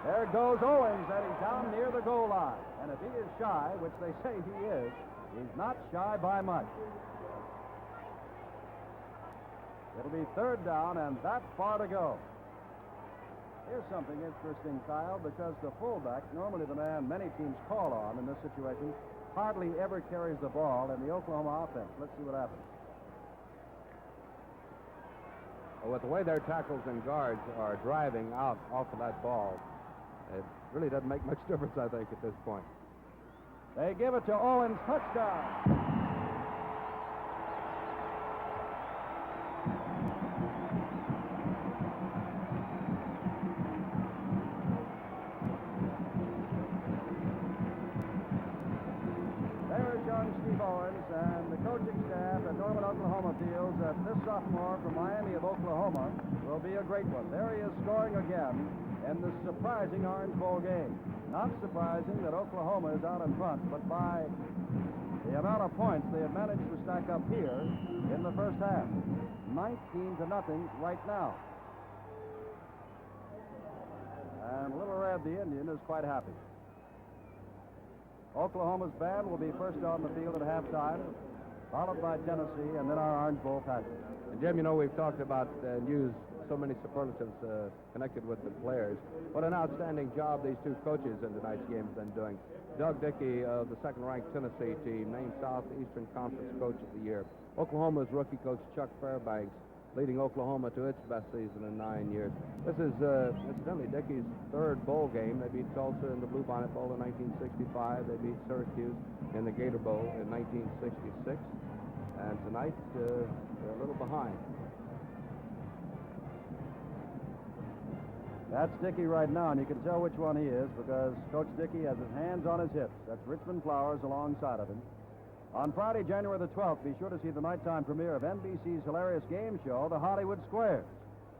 There goes Owens, and he's down near the goal line. And if he is shy, which they say he is, he's not shy by much. It'll be 3rd down and that far to go. Here's something interesting, Kyle, because the fullback, normally the man many teams call on in this situation, hardly ever carries the ball in the Oklahoma offense. Let's see what happens. With the way their tackles and guards are driving out off of that ball, it really doesn't make much difference, I think, at this point. They give it to Owens, touchdown. There's young Steve Owens, and the coaching staff at Norman, Oklahoma feels that this sophomore from Miami of Oklahoma will be a great one. There he is scoring again in the surprising Orange Bowl game. Not surprising that Oklahoma is out in front, but by the amount of points they have managed to stack up here in the first half. 19-0 right now. And Little Red, the Indian, is quite happy. Oklahoma's band will be first on the field at halftime, followed by Tennessee, and then our Orange Bowl pageant. And Jim, you know, we've talked about and used so many superlatives connected with the players. What an outstanding job these two coaches in tonight's game have been doing. Doug Dickey of the 2nd-ranked Tennessee team, named Southeastern Conference Coach of the Year. Oklahoma's rookie coach Chuck Fairbanks, leading Oklahoma to its best season in 9 years. This is, incidentally, Dickey's 3rd bowl game. They beat Tulsa in the Bluebonnet Bowl in 1965. They beat Syracuse in the Gator Bowl in 1966. And tonight, they're a little behind. That's Dickey right now, and you can tell which one he is because Coach Dickey has his hands on his hips. That's Richmond Flowers alongside of him. On Friday, January the 12th, be sure to see the nighttime premiere of NBC's hilarious game show, The Hollywood Squares.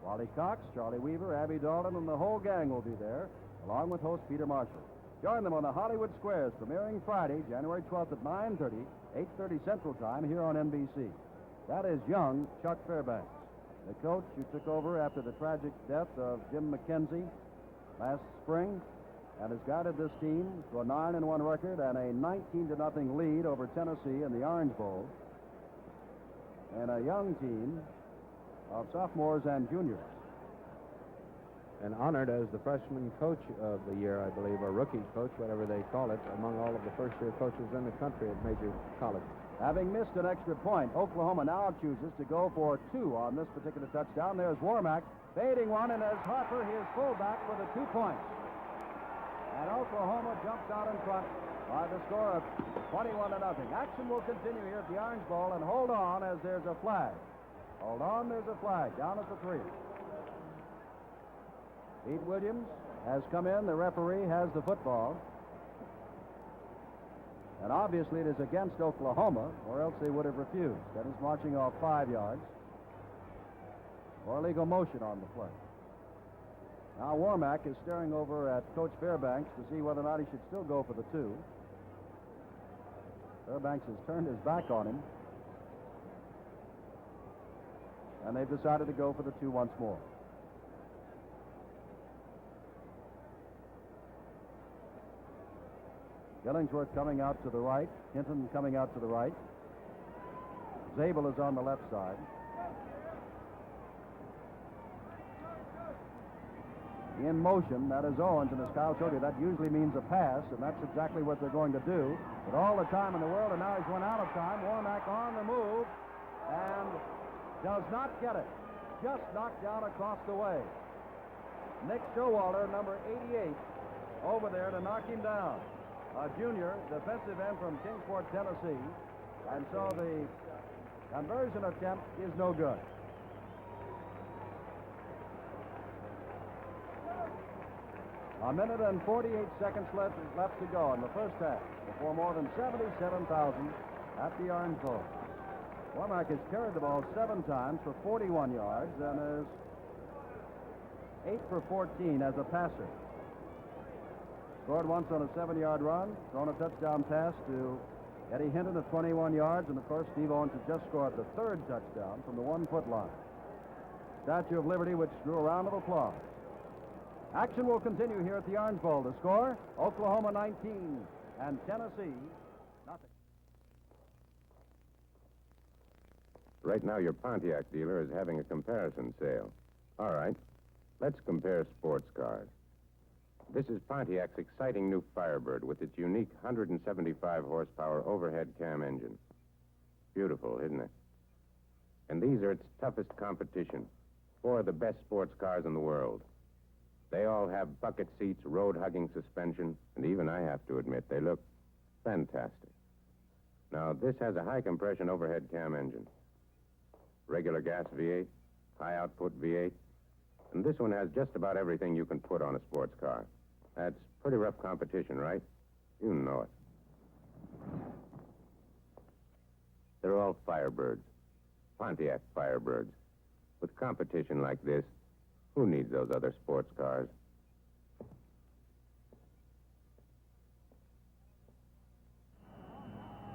Wally Cox, Charlie Weaver, Abby Dalton, and the whole gang will be there, along with host Peter Marshall. Join them on The Hollywood Squares, premiering Friday, January 12th at 9:30, 8:30 Central Time here on NBC. That is young Chuck Fairbanks, the coach who took over after the tragic death of Jim McKenzie last spring and has guided this team to a 9-1 record and a 19-0 lead over Tennessee in the Orange Bowl, and a young team of sophomores and juniors. And honored as the freshman coach of the year, I believe, or rookie coach, whatever they call it, among all of the first-year coaches in the country at major colleges. Having missed an extra point, Oklahoma now chooses to go for 2 on this particular touchdown. There's Warmack fading one, and as Harper, his fullback, for the 2 points. And Oklahoma jumps out in front by the score of 21-0. Action will continue here at the Orange Bowl, and hold on as there's a flag. Hold on, there's a flag down at the 3. Pete Williams has come in. The referee has the football. And obviously it is against Oklahoma, or else they would have refused. That is marching off 5 yards. or illegal motion on the play. Now Warmack is staring over at Coach Fairbanks to see whether or not he should still go for the 2. Fairbanks has turned his back on him. And they've decided to go for the 2 once more. Killingsworth coming out to the right. Hinton coming out to the right. Zabel is on the left side. In motion, that is Owens, and as Kyle showed you, that usually means a pass, and that's exactly what they're going to do. But all the time in the world, and now he's run out of time. Warmack on the move, and does not get it. Just knocked down across the way. Nick Showalter, number 88, over there to knock him down. A junior defensive end from Kingsport, Tennessee. And so the conversion attempt is no good. A minute and 48 seconds left to go in the first half before more than 77,000 at the Orange Bowl. Warmack has carried the ball 7 times for 41 yards and is 8 for 14 as a passer. Scored once on a 7-yard run, thrown a touchdown pass to Eddie Hinton at 21 yards, and of course Steve Owens has just scored the 3rd touchdown from the 1-foot line. Statue of Liberty, which drew a round of applause. Action will continue here at the Orange Bowl. The score, Oklahoma 19 and Tennessee nothing. Right now, your Pontiac dealer is having a comparison sale. All right, let's compare sports cars. This is Pontiac's exciting new Firebird with its unique 175 horsepower overhead cam engine. Beautiful, isn't it? And these are its toughest competition. 4 of the best sports cars in the world. They all have bucket seats, road-hugging suspension, and even I have to admit, they look fantastic. Now, this has a high-compression overhead cam engine. Regular gas V8, high-output V8, and this one has just about everything you can put on a sports car. That's pretty rough competition, right? You know it. They're all Firebirds. Pontiac Firebirds. With competition like this, who needs those other sports cars?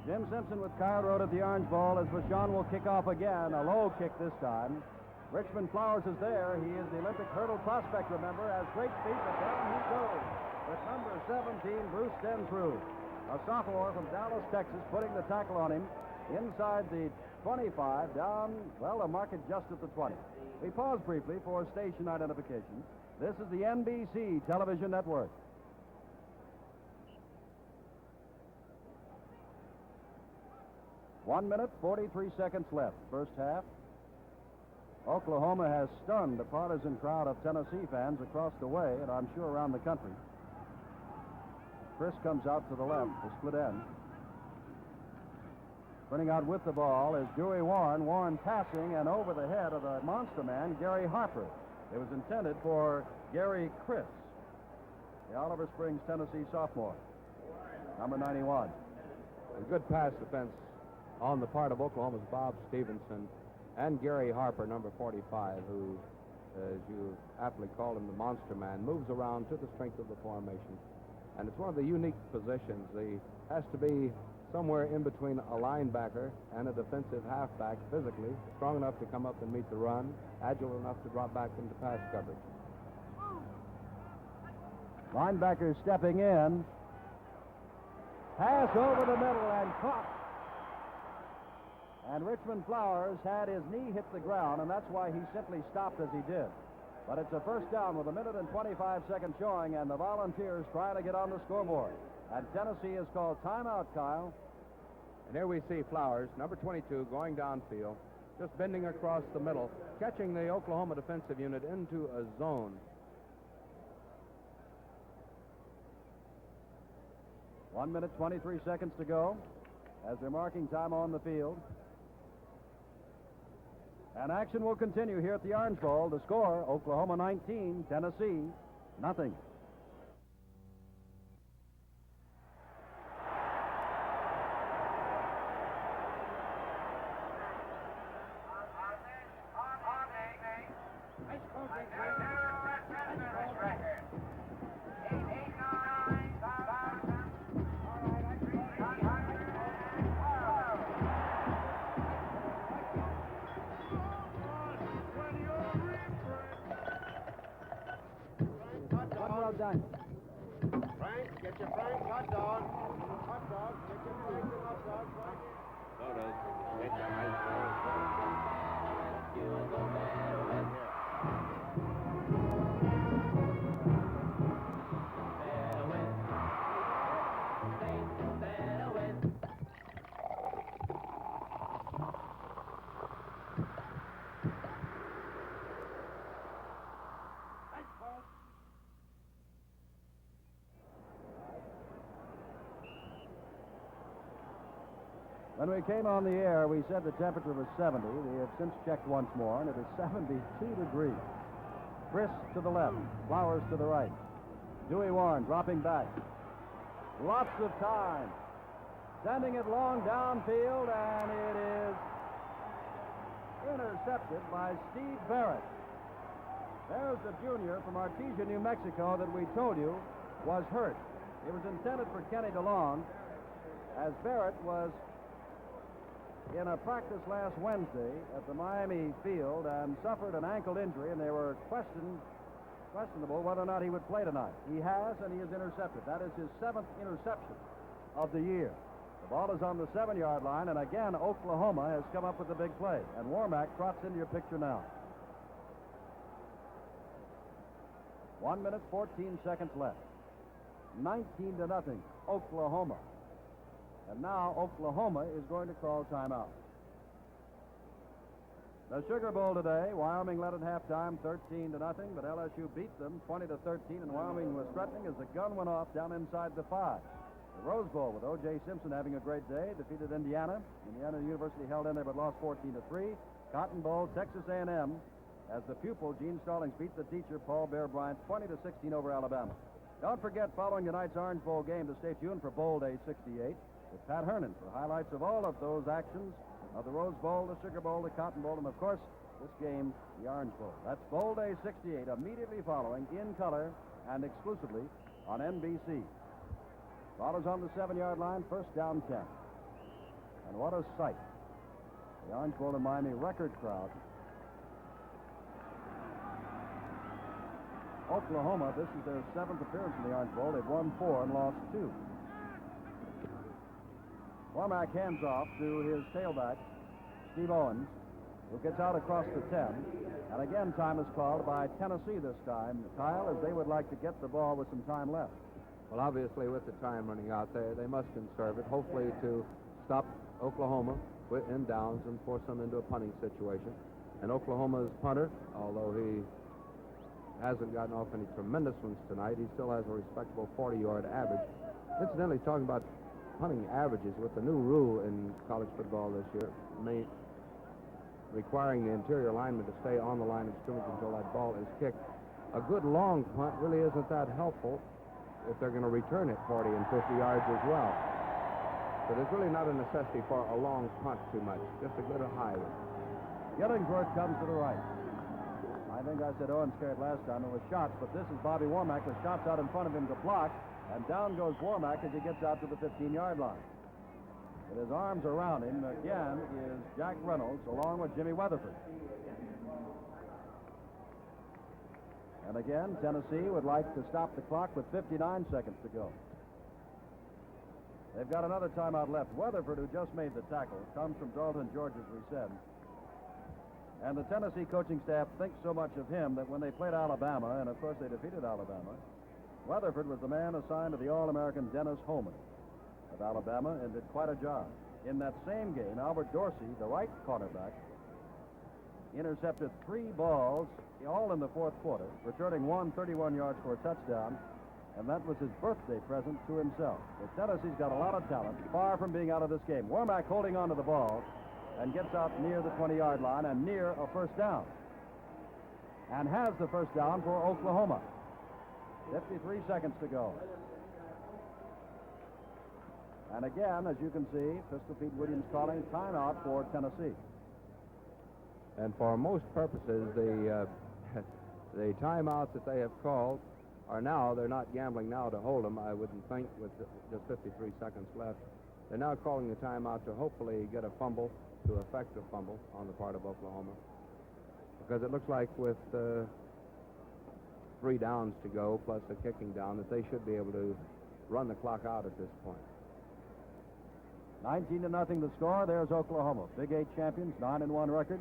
Jim Simpson with Kyle Road at the Orange Bowl as Vachon will kick off again. A low kick this time. Richmond Flowers is there. He is the Olympic hurdle prospect, remember, has great feet, but down he goes. With number 17, Bruce Denfrew, a sophomore from Dallas, Texas, putting the tackle on him inside the 25, down, well, a mark it just at the 20. We pause briefly for station identification. This is the NBC television network. One minute, 43 seconds left, first half. Oklahoma has stunned the partisan crowd of Tennessee fans across the way, and I'm sure around the country. Chris comes out to the left, the split end. Running out with the ball is Dewey Warren. Warren passing and over the head of the monster man, Gary Harper. It was intended for Gary Chris, the Oliver Springs, Tennessee sophomore, number 91. A good pass defense on the part of Oklahoma's Bob Stevenson and Gary Harper, number 45, who, as you aptly call him, the monster man, moves around to the strength of the formation. And it's one of the unique positions. He has to be somewhere in between a linebacker and a defensive halfback physically, strong enough to come up and meet the run, agile enough to drop back into pass coverage. Linebacker stepping in. Pass over the middle and caught. And Richmond Flowers had his knee hit the ground, and that's why he simply stopped as he did. But it's a first down with a minute and 25 seconds showing, and the Volunteers try to get on the scoreboard. And Tennessee is called timeout, Kyle. And here we see Flowers, number 22, going downfield, just bending across the middle, catching the Oklahoma defensive unit into a zone. 1 minute, 23 seconds to go as they're marking time on the field. And action will continue here at the Orange Bowl. The score, Oklahoma 19, Tennessee nothing. dog done. Frank, get your Frank hot dog. Hot dog, get your Frank and hot dog, Frank. Sodas. Get your ice When we came on the air, we said the temperature was 70. We have since checked once more, and it is 72 degrees. Brisk to the left, Flowers to the right. Dewey Warren dropping back. Lots of time. Sending it long downfield, and it is intercepted by Steve Barrett. There's the junior from Artesia, New Mexico, that we told you was hurt. It was intended for Kenny DeLong, as Barrett was in a practice last Wednesday at the Miami field and suffered an ankle injury, and they were questionable whether or not he would play tonight. He has, and he is intercepted. That is his 7th interception of the year. The ball is on the 7-yard line, and again, Oklahoma has come up with a big play. And Warmack trots into your picture now. 1 minute, 14 seconds left. 19-0, Oklahoma. And now Oklahoma is going to call timeout. The Sugar Bowl today, Wyoming led at halftime 13-0, but LSU beat them 20-13, and Wyoming was threatening as the gun went off down inside the 5. The Rose Bowl with O.J. Simpson having a great day, defeated Indiana. Indiana University held in there but lost 14-3. Cotton Bowl, Texas A&M, as the pupil, Gene Stallings, beat the teacher, Paul Bear Bryant, 20-16 over Alabama. Don't forget, following tonight's Orange Bowl game, to stay tuned for Bowl Day 68 with Pat Hernan for highlights of all of those actions of the Rose Bowl, the Sugar Bowl, the Cotton Bowl, and, of course, this game, the Orange Bowl. That's Bowl Day 68, immediately following, in color and exclusively on NBC. Ball is on the 7-yard line, first down 10. And what a sight. The Orange Bowl in Miami, record crowd. Oklahoma, this is their 7th appearance in the Orange Bowl. They've won 4 and lost 2. Warmack hands off to his tailback, Steve Owens, who gets out across the 10. And again, time is called by Tennessee this time, Kyle, as they would like to get the ball with some time left. Well, obviously, with the time running out there, they must conserve it, hopefully to stop Oklahoma in downs and force them into a punting situation. And Oklahoma's punter, although he hasn't gotten off any tremendous ones tonight, he still has a respectable 40-yard average. Incidentally, talking about punting averages, with the new rule in college football this year, requiring the interior lineman to stay on the line of scrimmage until that ball is kicked, a good long punt really isn't that helpful if they're going to return it 40 and 50 yards as well. So there's really not a necessity for a long punt too much, just a good high one. Gillingsworth comes to the right. I think I said Owens carried last time. It was Schatz, but this is Bobby Warmack with Schatz out in front of him to block, and down goes Warmack as he gets out to the 15-yard line. With his arms around him, again, is Jack Reynolds, along with Jimmy Weatherford. And again, Tennessee would like to stop the clock with 59 seconds to go. They've got another timeout left. Weatherford, who just made the tackle, comes from Dalton, Georgia, as we said. And the Tennessee coaching staff thinks so much of him that when they played Alabama, and of course they defeated Alabama, Weatherford was the man assigned to the All-American Dennis Holman of Alabama and did quite a job. In that same game, Albert Dorsey, the right cornerback, intercepted 3 balls, all in the 4th quarter, returning 31 yards for a touchdown, and that was his birthday present to himself. But Tennessee's got a lot of talent, far from being out of this game. Warmack holding on to the ball and gets out near the 20-yard line and near a first down. And has the first down for Oklahoma. 53 seconds to go. And again, as you can see, Pistol Pete Williams calling timeout for Tennessee. And for most purposes, the timeouts that they have called are now, they're not gambling now to hold them, I wouldn't think, with just 53 seconds left. They're now calling the timeout to hopefully get a fumble, to effect a fumble on the part of Oklahoma. Because it looks like with 3 downs to go, plus a kicking down, that they should be able to run the clock out at this point. 19-0 the score. There's Oklahoma, Big 8 champions, 9-1 record.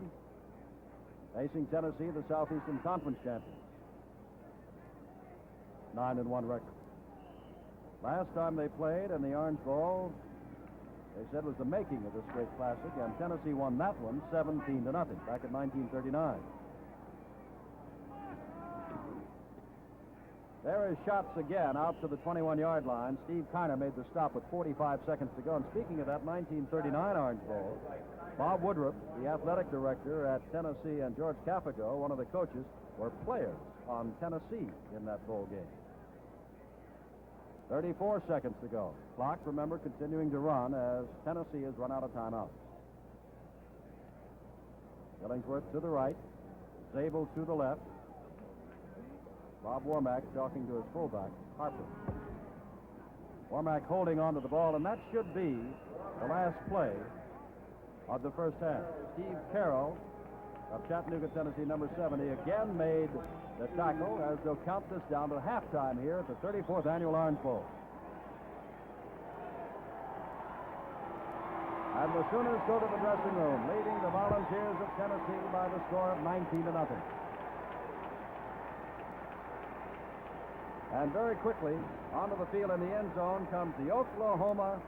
Facing Tennessee, the Southeastern Conference champions. 9-1 record. Last time they played in the Orange Bowl, they said was the making of this great classic, and Tennessee won that one 17-0 back in 1939. There is Schatz again out to the 21-yard line. Steve Kiner made the stop with 45 seconds to go. And speaking of that 1939 Orange Bowl, Bob Woodruff, the athletic director at Tennessee, and George Capigo, one of the coaches, were players on Tennessee in that bowl game. 34 seconds to go. Clock, remember, continuing to run as Tennessee has run out of timeouts. Illingsworth to the right. Zabel to the left. Bob Warmack talking to his fullback, Harper. Warmack holding on to the ball, and that should be the last play of the first half. Steve Carroll of Chattanooga, Tennessee, number 70, again made the tackle as they'll count this down to halftime here at the 34th Annual Orange Bowl. And the Sooners go to the dressing room, leading the Volunteers of Tennessee by the score of 19-0. And very quickly, onto the field in the end zone comes the Oklahoma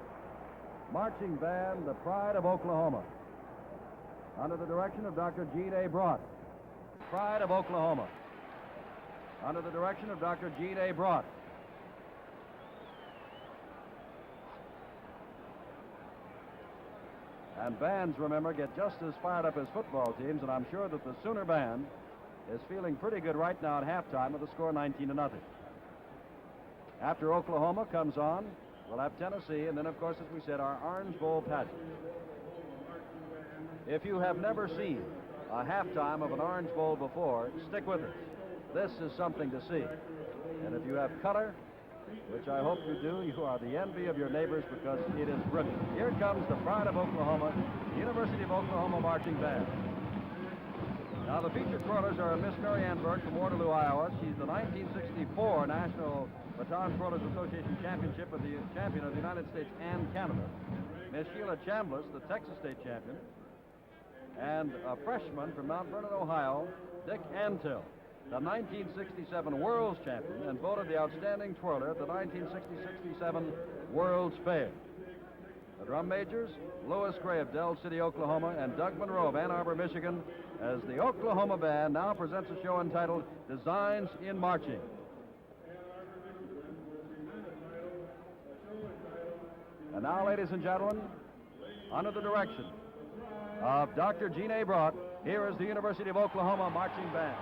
Marching Band, the pride of Oklahoma, under the direction of Dr. Gene A. Broad. Pride of Oklahoma, under the direction of Dr. Gene A. Broad. And bands, remember, get just as fired up as football teams, and I'm sure that the Sooner Band is feeling pretty good right now at halftime with the score 19-0. After Oklahoma comes on, we'll have Tennessee, and then, of course, as we said, our Orange Bowl pageant. If you have never seen a halftime of an Orange Bowl before, stick with us. This is something to see. And if you have color, which I hope you do, you are the envy of your neighbors because it is brilliant. Here comes the pride of Oklahoma, University of Oklahoma Marching Band. Now, the featured twirlers are Miss Mary Ann Burke from Waterloo, Iowa. She's the 1964 National Baton Twirlers Association champion of the United States and Canada. Miss Sheila Chambliss, the Texas State champion. And a freshman from Mount Vernon, Ohio, Dick Antill, the 1967 World's champion and voted the outstanding twirler at the 1967 World's Fair. The drum majors, Louis Gray of Dell City, Oklahoma, and Doug Monroe of Ann Arbor, Michigan, as the Oklahoma Band now presents a show entitled Designs in Marching. And now, ladies and gentlemen, under the direction of Dr. Gene A. Broad, here is the University of Oklahoma Marching Band.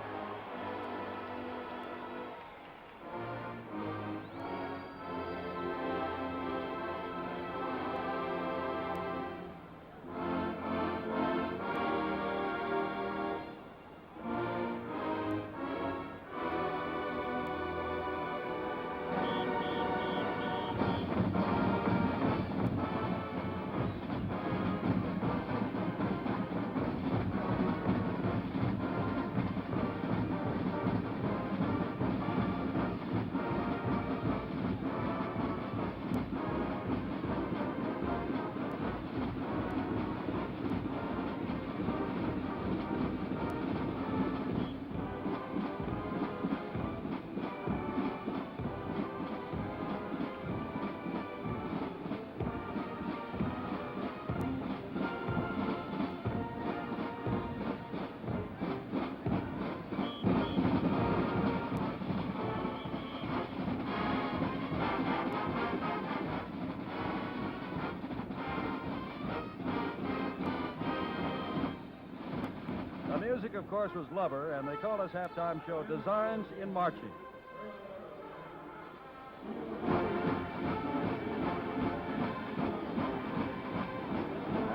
The music, of course, was Lover, and they call this halftime show Designs in Marching.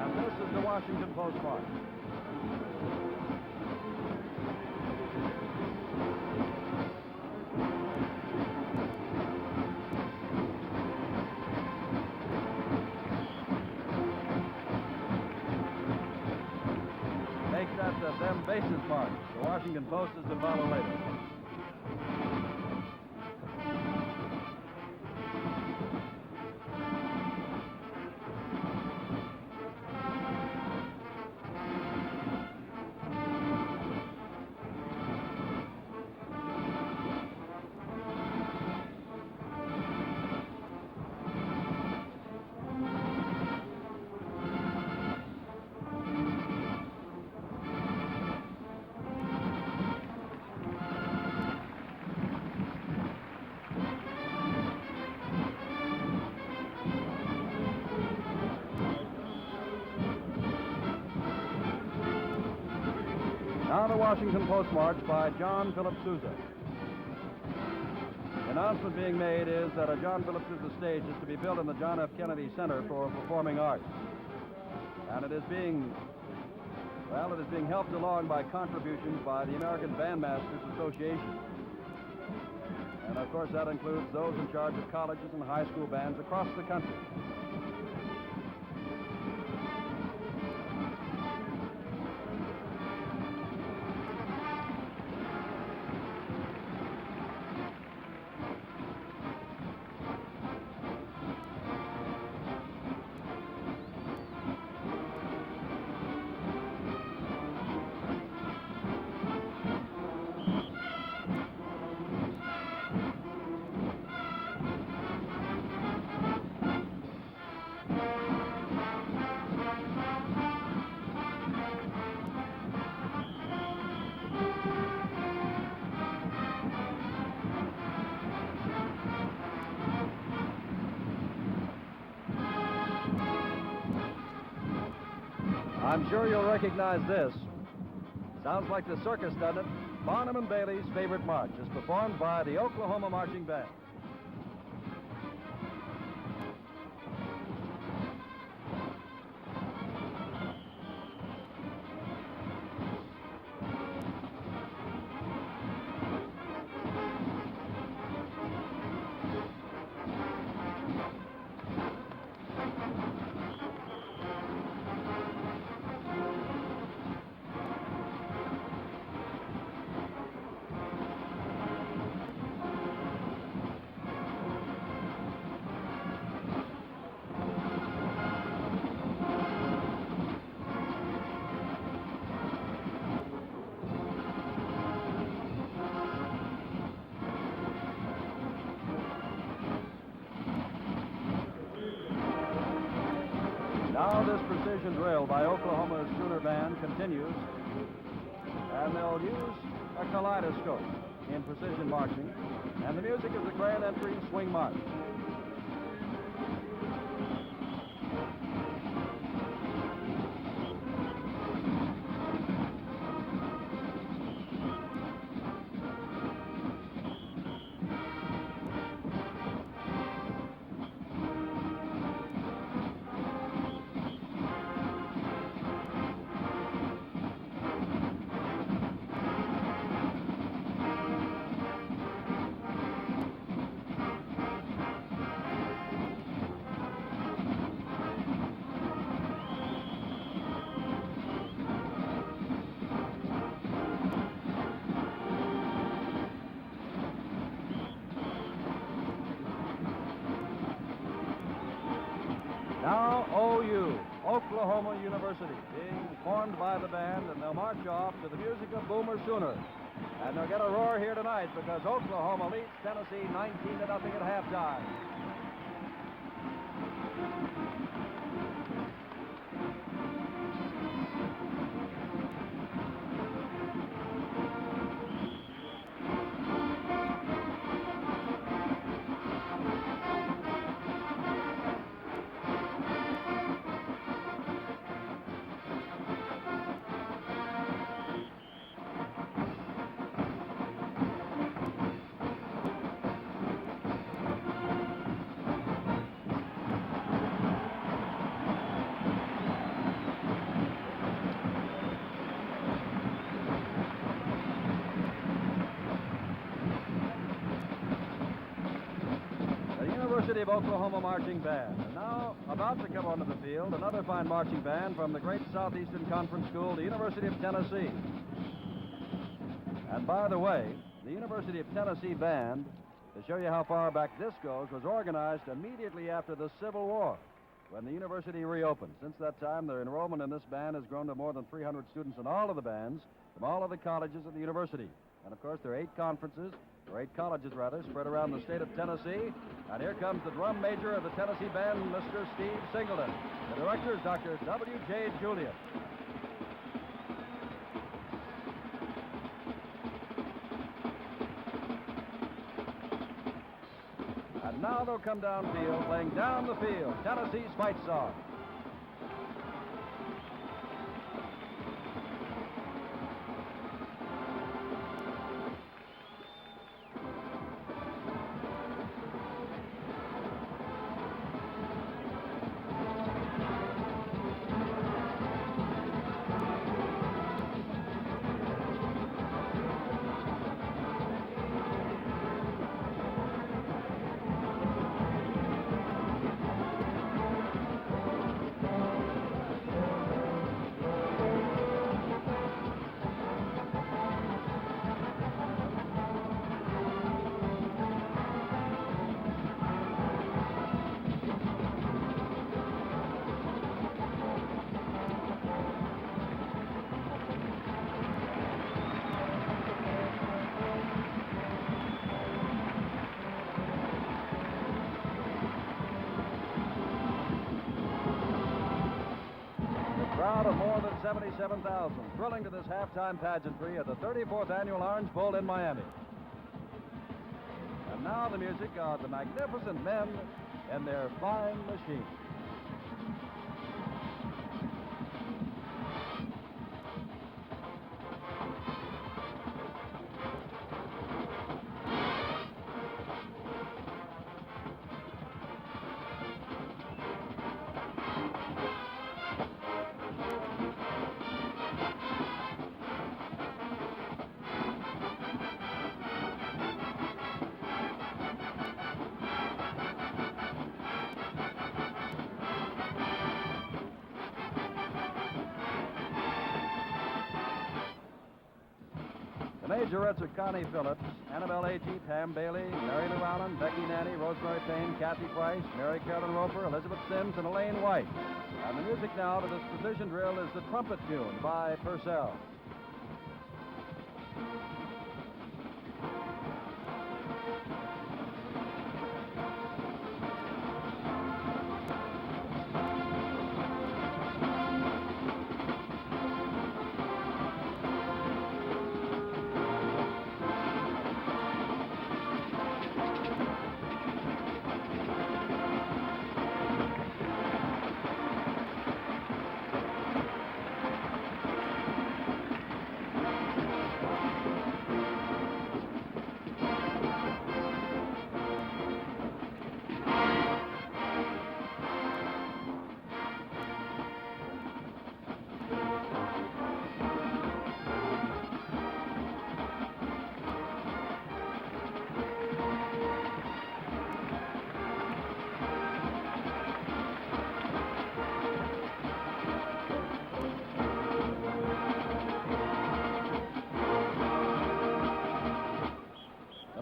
And this is the Washington Post March. Make that the Them Bases March. The Washington Post is to follow later. now the Washington Post March by John Philip Sousa. The announcement being made is that a John Philip Sousa stage is to be built in the John F. Kennedy Center for Performing Arts. And it is being helped along by contributions by the American Bandmasters Association. And of course that includes those in charge of colleges and high school bands across the country. I'm sure you'll recognize this. Sounds like the circus, doesn't it? Barnum and Bailey's Favorite March is performed by the Oklahoma Marching Band. Now this precision drill by Oklahoma's Schooner Band continues, and they'll use a kaleidoscope in precision marching, and the music is the grand entry swing march. Now OU, Oklahoma University, being formed by the band, and they'll march off to the music of Boomer Sooner. And they'll get a roar here tonight because Oklahoma leads Tennessee 19-0 at halftime. University of Oklahoma Marching Band. And now, about to come onto the field, another fine marching band from the great Southeastern Conference School, the University of Tennessee. And by the way, the University of Tennessee Band, to show you how far back this goes, was organized immediately after the Civil War, when the university reopened. Since that time, their enrollment in this band has grown to more than 300 students in all of the bands from all of the colleges at the university. And of course, there are 8 conferences, or 8 colleges rather, spread around the state of Tennessee. And here comes the drum major of the Tennessee Band, Mr. Steve Singleton. The director is Dr. W.J. Julian. And now they'll come downfield, playing Down the Field, Tennessee's fight song. crowd of more than 77,000 thrilling to this halftime pageantry at the 34th Annual Orange Bowl in Miami. And now the music of the magnificent men in their flying machine. The majorettes are Connie Phillips, Annabelle Agee, Pam Bailey, Mary Lou Allen, Becky Nanny, Rosemary Payne, Kathy Price, Mary Carolyn Roper, Elizabeth Sims, and Elaine White. And the music now to this precision drill is the Trumpet Tune by Purcell.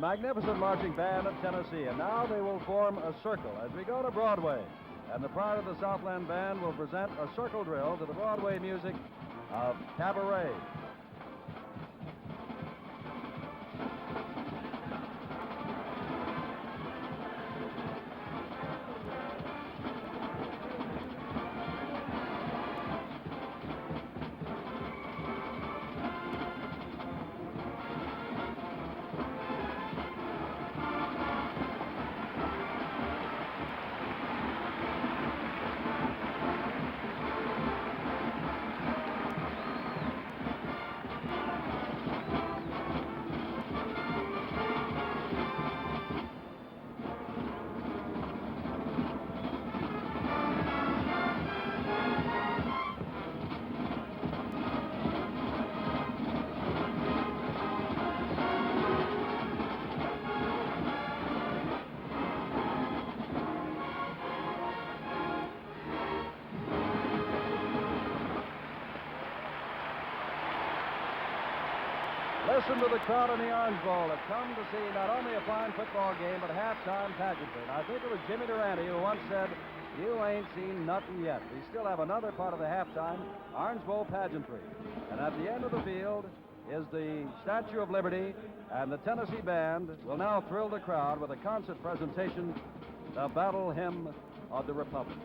Magnificent marching band of Tennessee, and now they will form a circle as we go to Broadway. And the Pride of the Southland Band will present a circle drill to the Broadway music of Cabaret. Listen to the crowd in the Orange Bowl that come to see not only a fine football game, but a halftime pageantry. And I think it was Jimmy Durante who once said, "You ain't seen nothing yet." We still have another part of the halftime Orange Bowl pageantry. And at the end of the field is the Statue of Liberty, and the Tennessee Band will now thrill the crowd with a concert presentation, the Battle Hymn of the Republic.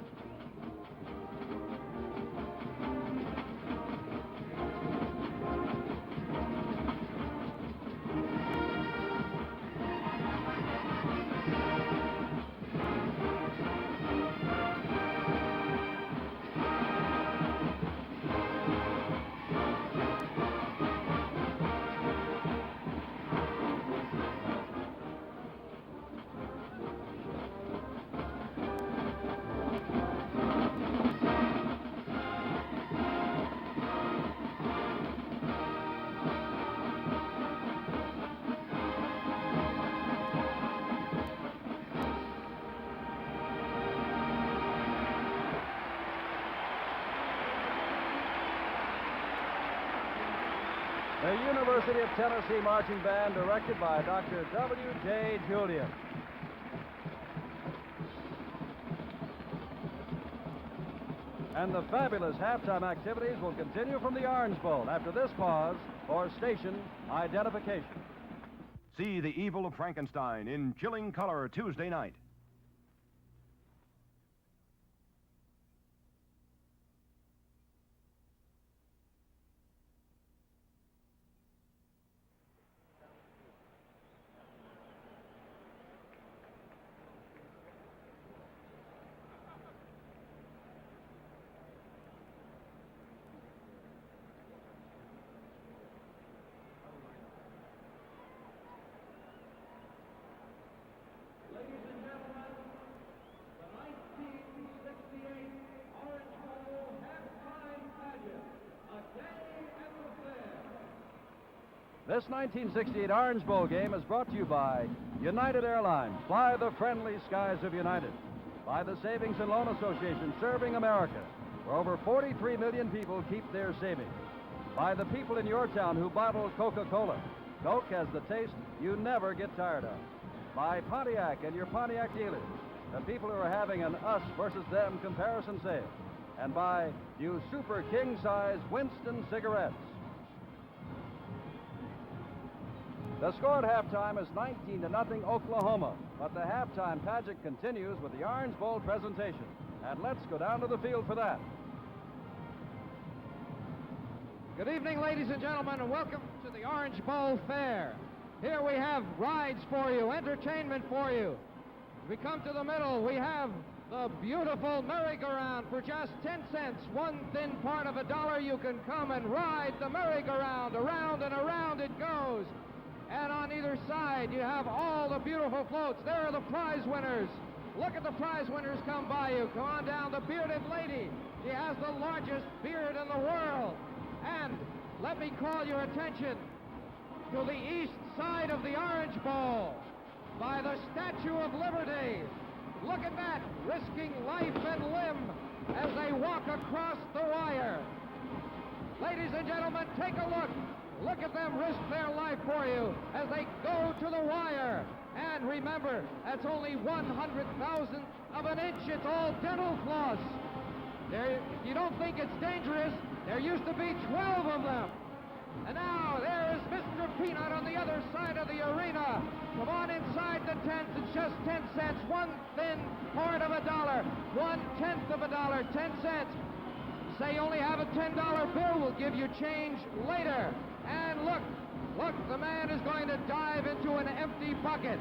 The University of Tennessee Marching Band, directed by Dr. W.J. Julian. And the fabulous halftime activities will continue from the Orange Bowl after this pause for station identification. See The Evil of Frankenstein in chilling color Tuesday night. This 1968 Orange Bowl game is brought to you by United Airlines. Fly the friendly skies of United. By the Savings and Loan Association, serving America, where over 43 million people keep their savings. By the people in your town who bottle Coca-Cola. Coke has the taste you never get tired of. By Pontiac and your Pontiac dealers, the people who are having an us versus them comparison sale. And by new super king-size Winston cigarettes. The score at halftime is 19-0 Oklahoma, but the halftime pageant continues with the Orange Bowl presentation. And let's go down to the field for that. Good evening, ladies and gentlemen, and welcome to the Orange Bowl Fair. Here we have rides for you, entertainment for you. As we come to the middle, we have the beautiful merry-go-round for just 10 cents. One thin part of $1, you can come and ride the merry-go-round. Around and around it goes. And on either side, you have all the beautiful floats. There are the prize winners. Look at the prize winners come by you. Come on down, the bearded lady. She has the largest beard in the world. And let me call your attention to the east side of the Orange Bowl by the Statue of Liberty. Look at that, risking life and limb as they walk across the wire. Ladies and gentlemen, take a look. Look at them risk their life for you as they go to the wire. And remember, that's only 1/100,000th of an inch. It's all dental floss. If you don't think it's dangerous, there used to be 12 of them. And now there is Mr. Peanut on the other side of the arena. Come on inside the tents. It's just 10 cents. One thin part of $1. 1/10 of $1. 10 cents. Say you only have a $10 bill. We'll give you change later. And look, the man is going to dive into an empty bucket.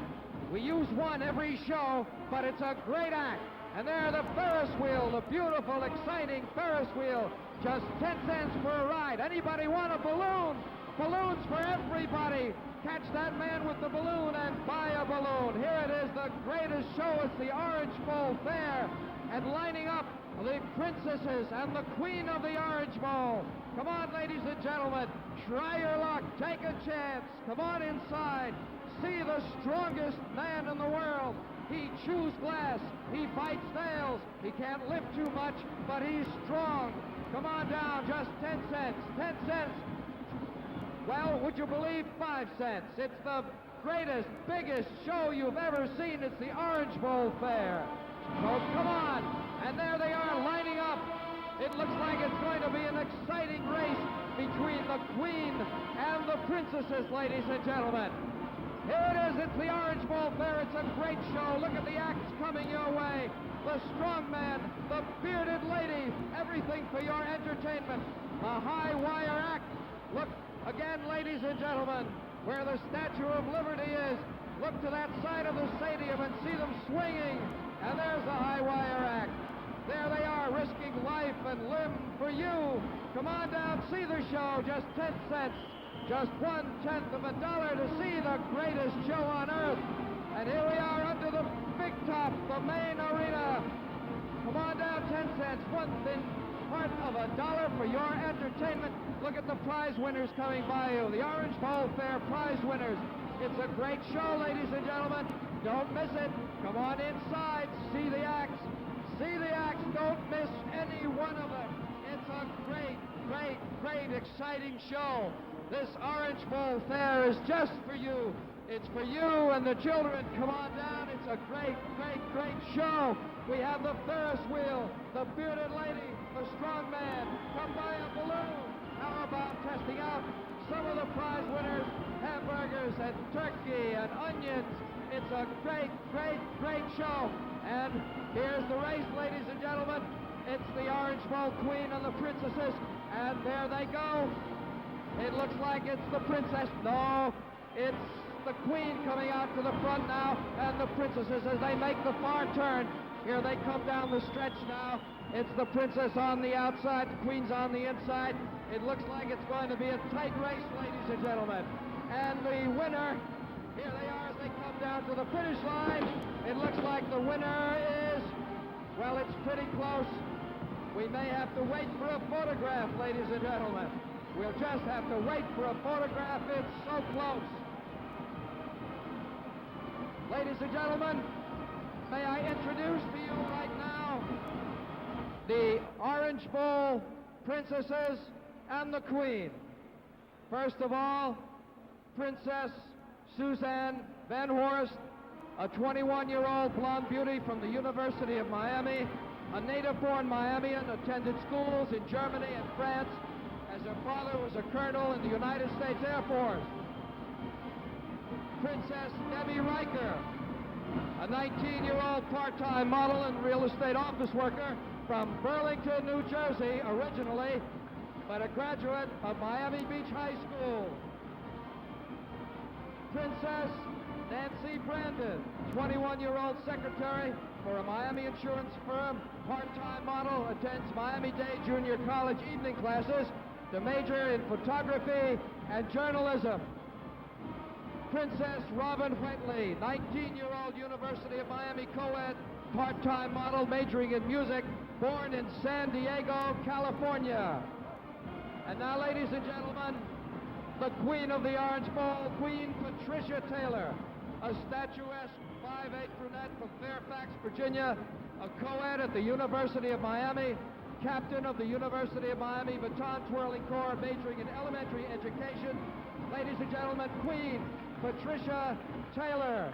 We use one every show, but it's a great act. And there, the Ferris wheel, the beautiful, exciting Ferris wheel. Just 10 cents for a ride. Anybody want a balloon? Balloons for everybody. Catch that man with the balloon and buy a balloon. Here it is, the greatest show. It's the Orange Bowl Fair. And lining up the princesses and the queen of the Orange Bowl. Come on, ladies and gentlemen. Try your luck. Take a chance. Come on inside. See the strongest man in the world. He chews glass. He bites nails. He can't lift too much, but he's strong. Come on down, just 10 cents. 10 cents. Well, would you believe 5 cents? It's the greatest, biggest show you've ever seen. It's the Orange Bowl Fair. So come on. And there they are lining up. It looks like it's going to be an exciting race between the queen and the princesses, ladies and gentlemen. Here it is. It's the Orange Bowl Fair. It's a great show. Look at the acts coming your way. The strong man, the bearded lady, everything for your entertainment. A high wire act. Look again, ladies and gentlemen, where the Statue of Liberty is. Look to that side of the stadium and see them swinging. And there's the high wire act. There they are, risking life and limb for you. Come on down, see the show, just 10 cents. Just 1/10 of $1 to see the greatest show on earth. And here we are under the big top, the main arena. Come on down, 10 cents, one thin part of $1 for your entertainment. Look at the prize winners coming by you, the Orange Bowl Fair prize winners. It's a great show, ladies and gentlemen. Don't miss it. Come on inside, see the acts. See the acts, don't miss any one of them. It's a great, great, great, exciting show. This Orange Bowl Fair is just for you. It's for you and the children. Come on down. It's a great, great, great show. We have the Ferris wheel, the bearded lady, the strong man. Come buy a balloon. How about testing out some of the prize winners? Hamburgers and turkey and onions. It's a great, great, great show. And here's the race, ladies and gentlemen. It's the Orange Bowl Queen and the princesses. And there they go. It looks like it's the princess. No, it's the queen coming out to the front now, and the princesses as they make the far turn. Here they come down the stretch now. It's the princess on the outside, the queen's on the inside. It looks like it's going to be a tight race, ladies and gentlemen. And the winner, here they are as they come down to the finish line. It looks like the winner is, well, it's pretty close. We may have to wait for a photograph, ladies and gentlemen. We'll just have to wait for a photograph. It's so close. Ladies and gentlemen, may I introduce to you right now the Orange Bowl princesses and the Queen. First of all, Princess Suzanne Van Horst, a 21-year-old blonde beauty from the University of Miami, a native-born Miamian, attended schools in Germany and France, as her father was a colonel in the United States Air Force. Princess Debbie Riker, a 19-year-old part-time model and real estate office worker from Burlington, New Jersey originally, but a graduate of Miami Beach High School. Princess Nancy Brandon, 21-year-old secretary for a Miami insurance firm, part-time model, attends Miami-Dade Junior College evening classes to major in photography and journalism. Princess Robin Whiteley, 19-year-old University of Miami co-ed, part-time model, majoring in music, born in San Diego, California. And now, ladies and gentlemen, the Queen of the Orange Bowl, Queen Patricia Taylor, a statuesque 5'8" brunette from Fairfax, Virginia, a co-ed at the University of Miami, captain of the University of Miami Baton Twirling Corps, majoring in elementary education. Ladies and gentlemen, Queen Patricia Taylor.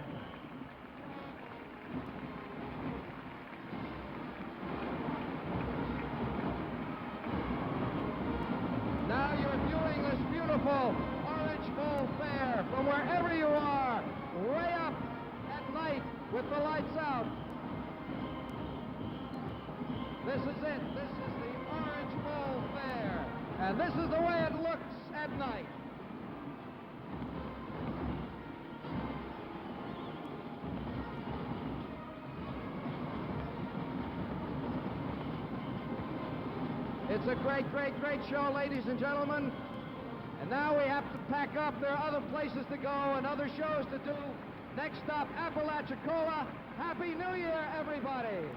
Now you're viewing this beautiful Orange Bowl fair from wherever you are, way up at night with the lights out. This is it. This is the Orange Bowl fair. And this is the way it looks at night. It's a great, great, great show, ladies and gentlemen. And now we have to pack up. There are other places to go and other shows to do. Next stop, Apalachicola. Happy New Year, everybody.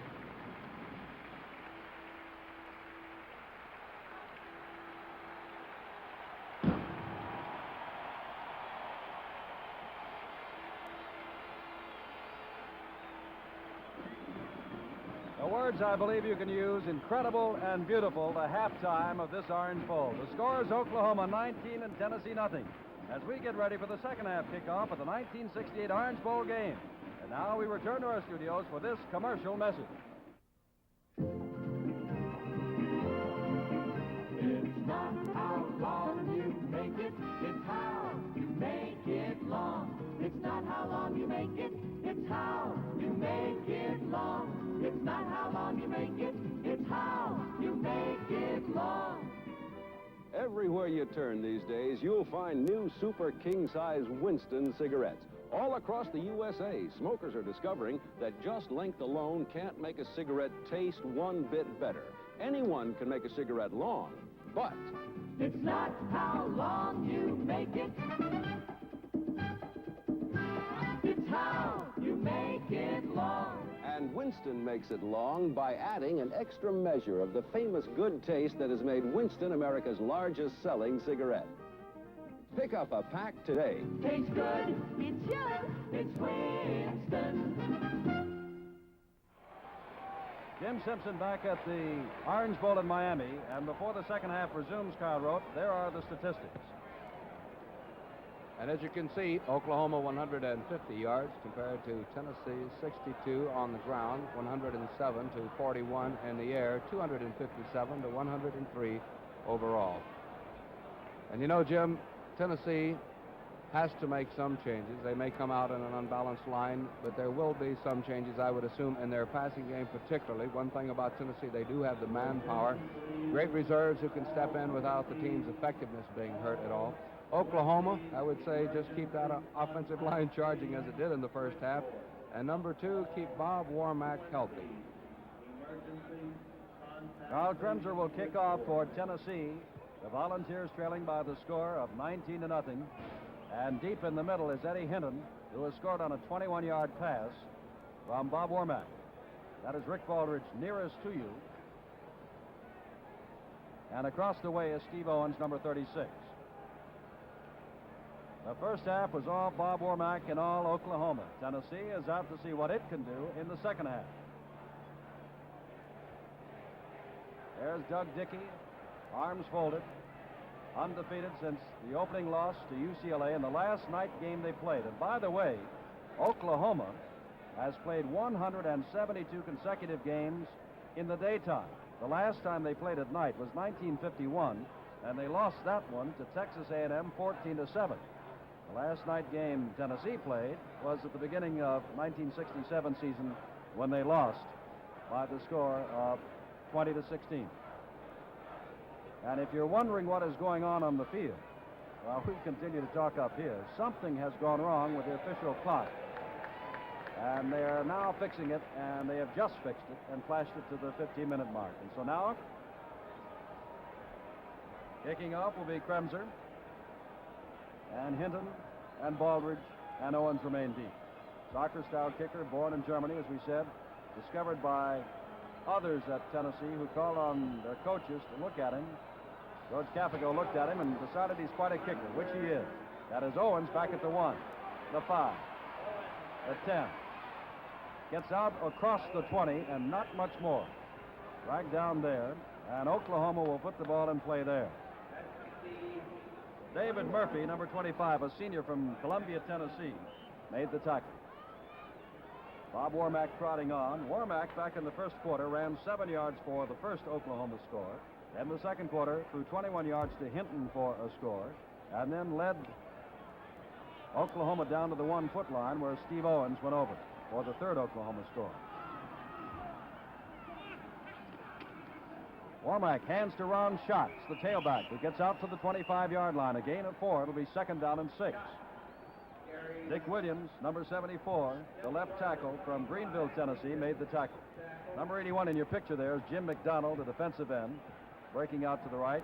The words I believe you can use, incredible and beautiful, the halftime of this Orange Bowl. The score is Oklahoma 19 and Tennessee nothing. As we get ready for the second half kickoff of the 1968 Orange Bowl game. And now we return to our studios for this commercial message. It's not how long you make it, it's how you make it long. It's not how long you make it, it's how you make it long. It's not how long you make it, it's how you make it long. Everywhere you turn these days, you'll find new super king-size Winston cigarettes. All across the USA, smokers are discovering that just length alone can't make a cigarette taste one bit better. Anyone can make a cigarette long, but it's not how long you make it, it's how you make it long. And Winston makes it long by adding an extra measure of the famous good taste that has made Winston America's largest selling cigarette. Pick up a pack today. Tastes good, it should, it's Winston. Jim Simpson back at the Orange Bowl in Miami, and before the second half resumes, Carl wrote, there are the statistics. And as you can see, Oklahoma 150 yards compared to Tennessee's 62 on the ground, 107 to 41 in the air, 257 to 103 overall. And you know, Jim, Tennessee has to make some changes. They may come out in an unbalanced line, but there will be some changes, I would assume, in their passing game particularly. One thing about Tennessee, they do have the manpower. Great reserves who can step in without the team's effectiveness being hurt at all. Oklahoma, I would say, just keep that offensive line charging as it did in the first half. And number two, keep Bob Warmack healthy. Carl Kremser will kick off for Tennessee. The Volunteers trailing by the score of 19-0. And deep in the middle is Eddie Hinton, who has scored on a 21-yard pass from Bob Warmack. That is Rick Baldridge nearest to you. And across the way is Steve Owens, number 36. The first half was all Bob Womack and all Oklahoma. Tennessee is out to see what it can do in the second half. There's Doug Dickey, arms folded, undefeated since the opening loss to UCLA in the last night game they played. And by the way, Oklahoma has played 172 consecutive games in the daytime. The last time they played at night was 1951, and they lost that one to Texas A&M 14-7. The last night game Tennessee played was at the beginning of 1967 season when they lost by the score of 20-16. And if you're wondering what is going on the field, well, we continue to talk up here. Something has gone wrong with the official clock. And they are now fixing it, and they have just fixed it and flashed it to the 15-minute mark. And so now, kicking off will be Kremser, and Hinton, and Baldridge, and Owens remain deep. Soccer-style kicker, born in Germany, as we said, discovered by others at Tennessee who called on their coaches to look at him. George Capigo looked at him and decided he's quite a kicker, which he is. That is Owens back at the 1, the 5, the 10. Gets out across the 20 and not much more. Dragged down there, and Oklahoma will put the ball in play there. David Murphy, number 25, a senior from Columbia, Tennessee, made the tackle. Bob Womack trotting on. Womack, back in the first quarter, ran 7 yards for the first Oklahoma score. In the second quarter, threw 21 yards to Hinton for a score, and then led Oklahoma down to the 1-foot line where Steve Owens went over for the third Oklahoma score. Womack hands to Ron Schatz, the tailback, who gets out to the 25-yard line. A gain of 4. It'll be 2nd down and 6. Dick Williams, number 74, the left tackle from Greenville, Tennessee, made the tackle. Number 81 in your picture there is Jim McDonald, the defensive end, breaking out to the right.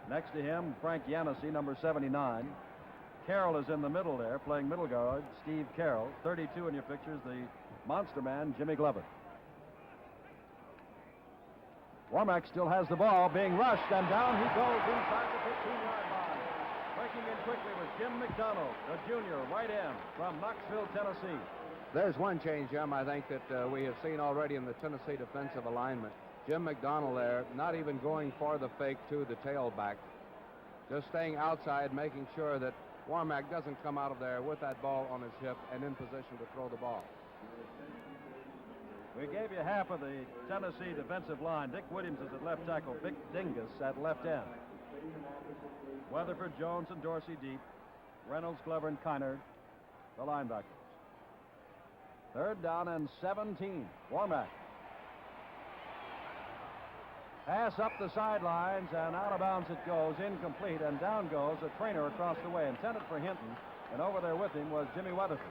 Next to him, Frank Yancey, number 79. Carroll is in the middle there, playing middle guard, Steve Carroll. 32 in your pictures, the monster man, Jimmy Glover. Womack still has the ball, being rushed, and down he goes inside the 15-yard line. Breaking in quickly was Jim McDonald, the junior, right end from Knoxville, Tennessee. There's one change, Jim, I think that we have seen already in the Tennessee defensive alignment. Jim McDonald there, not even going for the fake to the tailback. Just staying outside, making sure that Womack doesn't come out of there with that ball on his hip and in position to throw the ball. We gave you half of the Tennessee defensive line. Dick Williams is at left tackle, Vic Dingus at left end. Weatherford, Jones, and Dorsey deep. Reynolds, Glover, and Kiner, the linebackers. 3rd down and 17. Womack. Pass up the sidelines, and out of bounds it goes, incomplete, and down goes a trainer across the way, intended for Hinton, and over there with him was Jimmy Weatherford.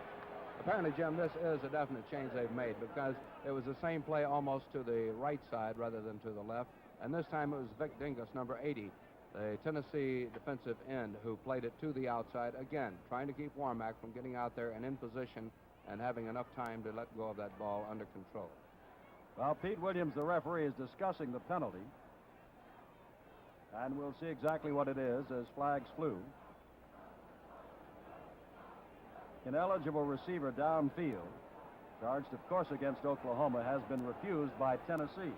Apparently, Jim, this is a definite change they've made because it was the same play almost to the right side rather than to the left, and this time it was Vic Dingus, number 80, the Tennessee defensive end, who played it to the outside, again, trying to keep Womack from getting out there and in position and having enough time to let go of that ball under control. Well, Pete Williams, the referee, is discussing the penalty. And we'll see exactly what it is as flags flew. Ineligible receiver downfield, charged, of course, against Oklahoma, has been refused by Tennessee.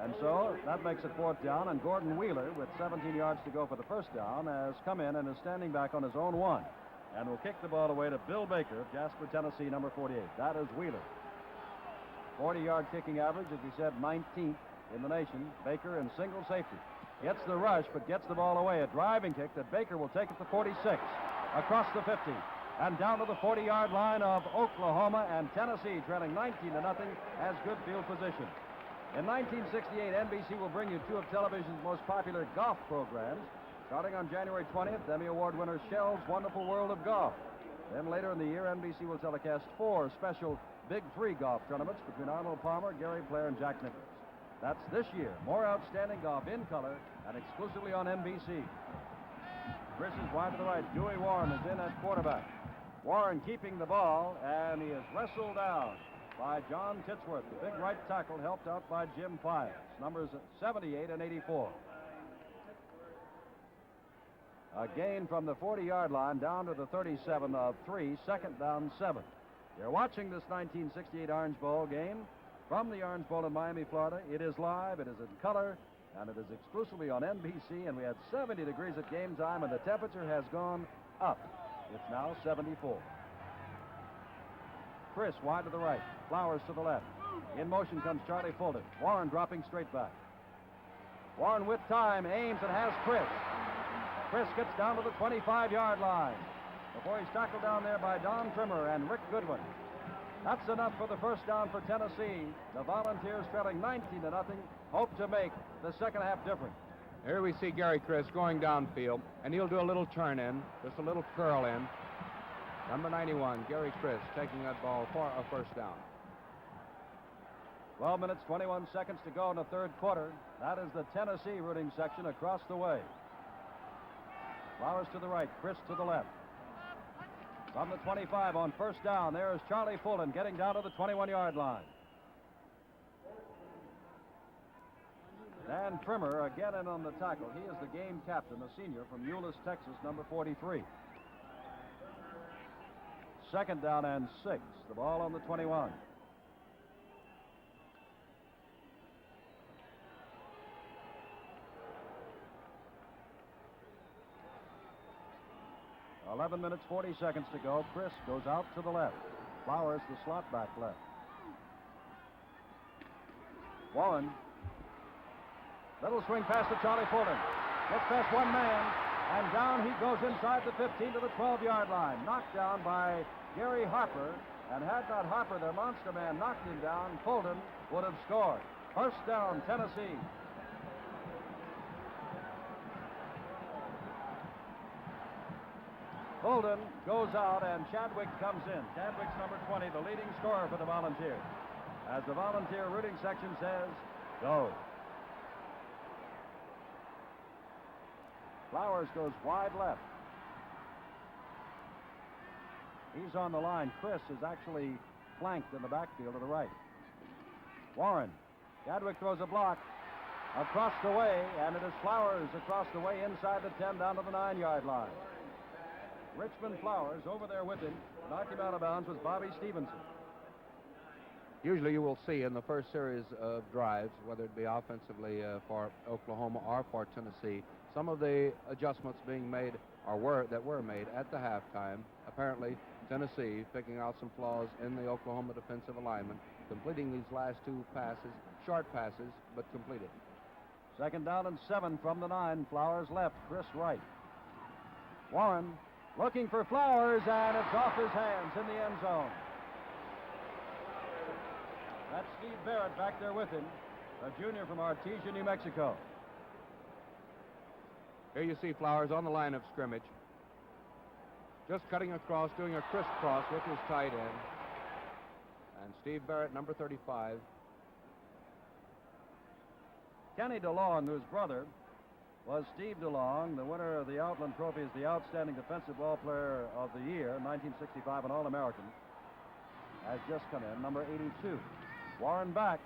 And so that makes it 4th down, and Gordon Wheeler, with 17 yards to go for the first down, has come in and is standing back on his own 1. And will kick the ball away to Bill Baker of Jasper, Tennessee, number 48. That is Wheeler. 40-yard kicking average, as we said, 19th in the nation. Baker in single safety. Gets the rush, but gets the ball away. A driving kick that Baker will take at the 46, across the 50, and down to the 40-yard line of Oklahoma, and Tennessee, trailing 19-0, has good field position. In 1968, NBC will bring you 2 of television's most popular golf programs. Starting on January 20th, Emmy Award winner Shell's Wonderful World of Golf. Then later in the year, NBC will telecast 4 special Big 3 golf tournaments between Arnold Palmer, Gary Player, and Jack Nicklaus. That's this year. More outstanding golf in color and exclusively on NBC. Chris is wide to the right. Dewey Warren is in at quarterback. Warren keeping the ball, and he is wrestled down by John Titsworth, the big right tackle, helped out by Jim Pius. Numbers 78 and 84. A gain from the 40-yard line down to the 37 of 3, second down 7. You're watching this 1968 Orange Bowl game from the Orange Bowl in Miami, Florida. It is live, it is in color, and it is exclusively on NBC, and we had 70 degrees at game time, and the temperature has gone up. It's now 74. Chris wide to the right, Flowers to the left. In motion comes Charlie Fulton. Warren dropping straight back. Warren with time, aims and has Chris. Chris gets down to the 25-yard line before he's tackled down there by Don Trimmer and Rick Goodwin. That's enough for the first down for Tennessee. The Volunteers trailing 19-0, hope to make the second half different. Here we see Gary Chris going downfield, and he'll do a little turn in, just a little curl in. Number 91, Gary Chris, taking that ball for a first down. 12 minutes, 21 seconds to go in the third quarter. That is the Tennessee rooting section across the way. Flowers to the right, Chris to the left. From the 25 on first down, there is Charlie Fulton getting down to the 21-yard line. Dan Trimmer again in on the tackle. He is the game captain, a senior from Euless, Texas, number 43. Second down and 6. The ball on the 21. $11 minutes, 40 seconds to go. Chris goes out to the left. Flowers, the slot back left. Warren. Little swing pass to Charlie Fulton. Gets past one man, and down he goes inside the 15 to the 12-yard line. Knocked down by Gary Harper, and had not Harper, their monster man, knocked him down, Fulton would have scored. First down, Tennessee. Fulton goes out, and Chadwick comes in. Chadwick's number 20, the leading scorer for the Volunteers. As the Volunteer rooting section says, go. Flowers goes wide left. He's on the line. Chris is actually flanked in the backfield to the right. Warren. Chadwick throws a block across the way, and it is Flowers across the way inside the 10 down to the 9-yard line. Richmond Flowers over there with him. Knocked him out of bounds was Bobby Stevenson. Usually you will see in the first series of drives, whether it be offensively for Oklahoma or for Tennessee, some of the adjustments being made that were made at the halftime. Apparently, Tennessee picking out some flaws in the Oklahoma defensive alignment, completing these last two passes, short passes, but completed. Second down and 7 from the 9. Flowers left, Chris right. Warren looking for Flowers, and it's off his hands in the end zone. That's Steve Barrett back there with him, a junior from Artesia, New Mexico. Here you see Flowers on the line of scrimmage, just cutting across, doing a crisscross with his tight end. And Steve Barrett, number 35. Kenny DeLong, whose brother was Steve DeLong, the winner of the Outland Trophy as the Outstanding Defensive Ball Player of the Year, 1965, an All-American, has just come in, number 82. Warren back.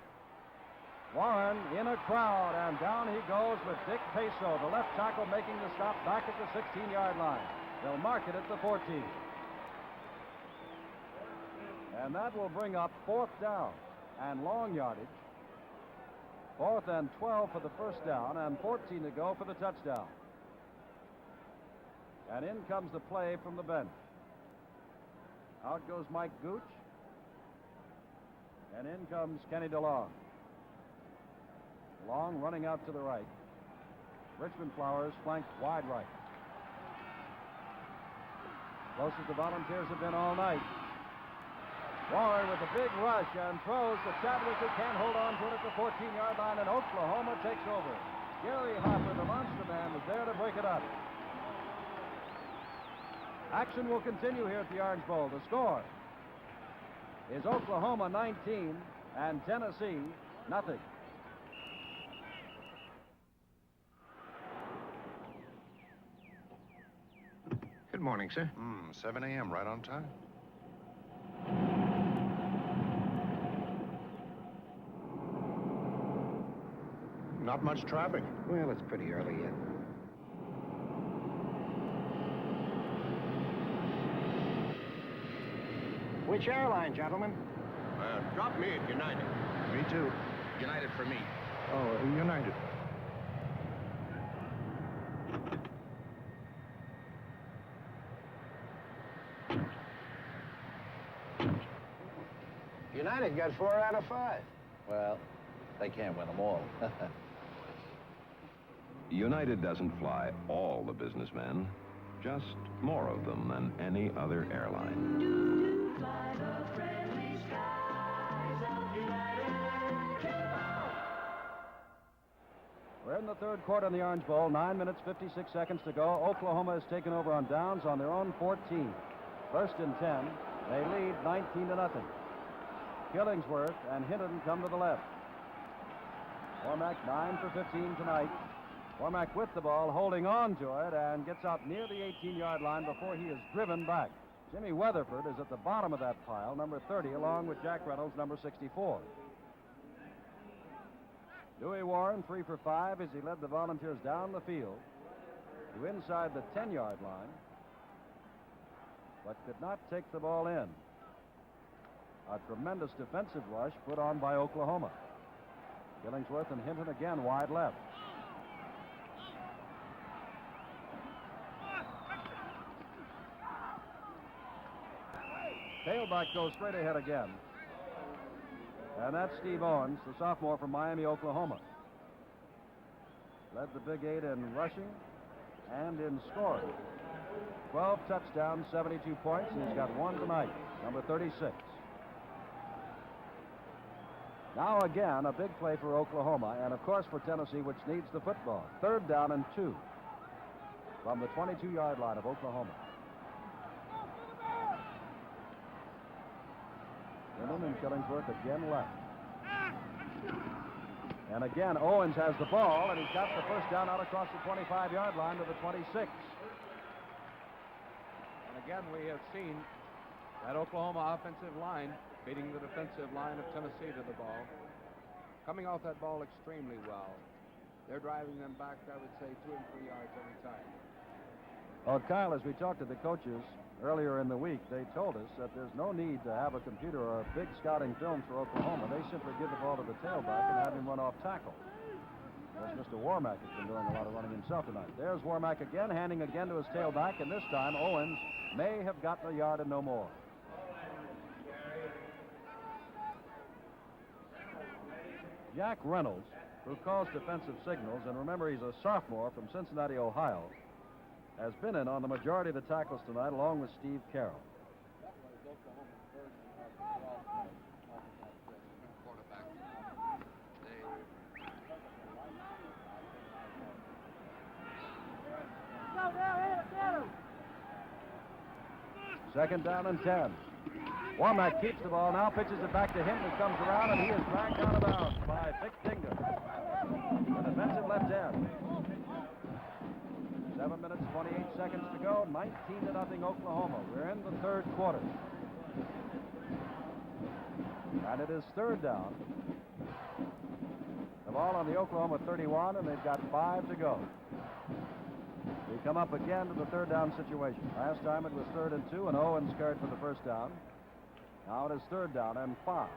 Warren in a crowd, and down he goes with Dick Peso, the left tackle, making the stop back at the 16-yard line. They'll mark it at the 14. And that will bring up fourth down and long yardage. Fourth and 12 for the first down, and 14 to go for the touchdown. And in comes the play from the bench. Out goes Mike Gooch. And in comes Kenny DeLong. Long running out to the right. Richmond Flowers flanked wide right. Closest the Volunteers have been all night. Warren with a big rush and throws to Chadwick, who can't hold on to it at the 14-yard line, and Oklahoma takes over. Gary Harper, the monster man, was there to break it up. Action will continue here at the Orange Bowl. The score is Oklahoma 19 and Tennessee nothing. Good morning, sir. 7 a.m., right on time. Not much traffic. Well, it's pretty early yet. Which airline, gentlemen? Drop me at United. Me too. United for me. Oh, United. United got 4 out of 5. Well, they can't win them all. United doesn't fly all the businessmen, just more of them than any other airline. We're in the third quarter in the Orange Bowl. 9 minutes, 56 seconds to go. Oklahoma has taken over on downs on their own 14. First and 10. They lead 19-0. Killingsworth and Hinton come to the left. Warmack 9 for 15 tonight. Warmack with the ball, holding on to it, and gets out near the 18-yard line before he is driven back. Jimmy Weatherford is at the bottom of that pile, number 30, along with Jack Reynolds, number 64. Dewey Warren 3 for 5 as he led the Volunteers down the field to inside the 10-yard line, but could not take the ball in. A tremendous defensive rush put on by Oklahoma. Killingsworth and Hinton again wide left. Tailback goes straight ahead again. And that's Steve Owens, the sophomore from Miami, Oklahoma. Led the Big Eight in rushing and in scoring. 12 touchdowns, 72 points, and he's got one tonight, number 36. Now again, a big play for Oklahoma, and of course for Tennessee, which needs the football. 3rd down and 2 from the 22-yard line of Oklahoma. Hinton and Killingsworth again left. And again, Owens has the ball, and he's got the first down out across the 25-yard line to the 26. And again, we have seen that Oklahoma offensive line beating the defensive line of Tennessee to the ball. Coming off that ball extremely well. They're driving them back, I would say, 2 and 3 yards every time. Well, Kyle, as we talked to the coaches earlier in the week, they told us that there's no need to have a computer or a big scouting film for Oklahoma. They simply give the ball to the tailback and have him run off tackle. As Mr. Warmack has been doing a lot of running himself tonight. There's Warmack again, handing again to his tailback, and this time Owens may have gotten a yard and no more. Jack Reynolds, who calls defensive signals, and remember he's a sophomore from Cincinnati, Ohio, has been in on the majority of the tackles tonight, along with Steve Carroll. Second down and 10. Warmack keeps the ball, now pitches it back to him, who comes around, and he is dragged out of bounds by Vic Tinga. The defensive left end. 7 minutes, 28 seconds to go, 19-0 Oklahoma. We're in the third quarter. And it is 3rd down. The ball on the Oklahoma 31, and they've got 5 to go. We come up again to the 3rd down situation. Last time it was 3rd and 2, and Owens carried for the first down. Now it is 3rd down and 5.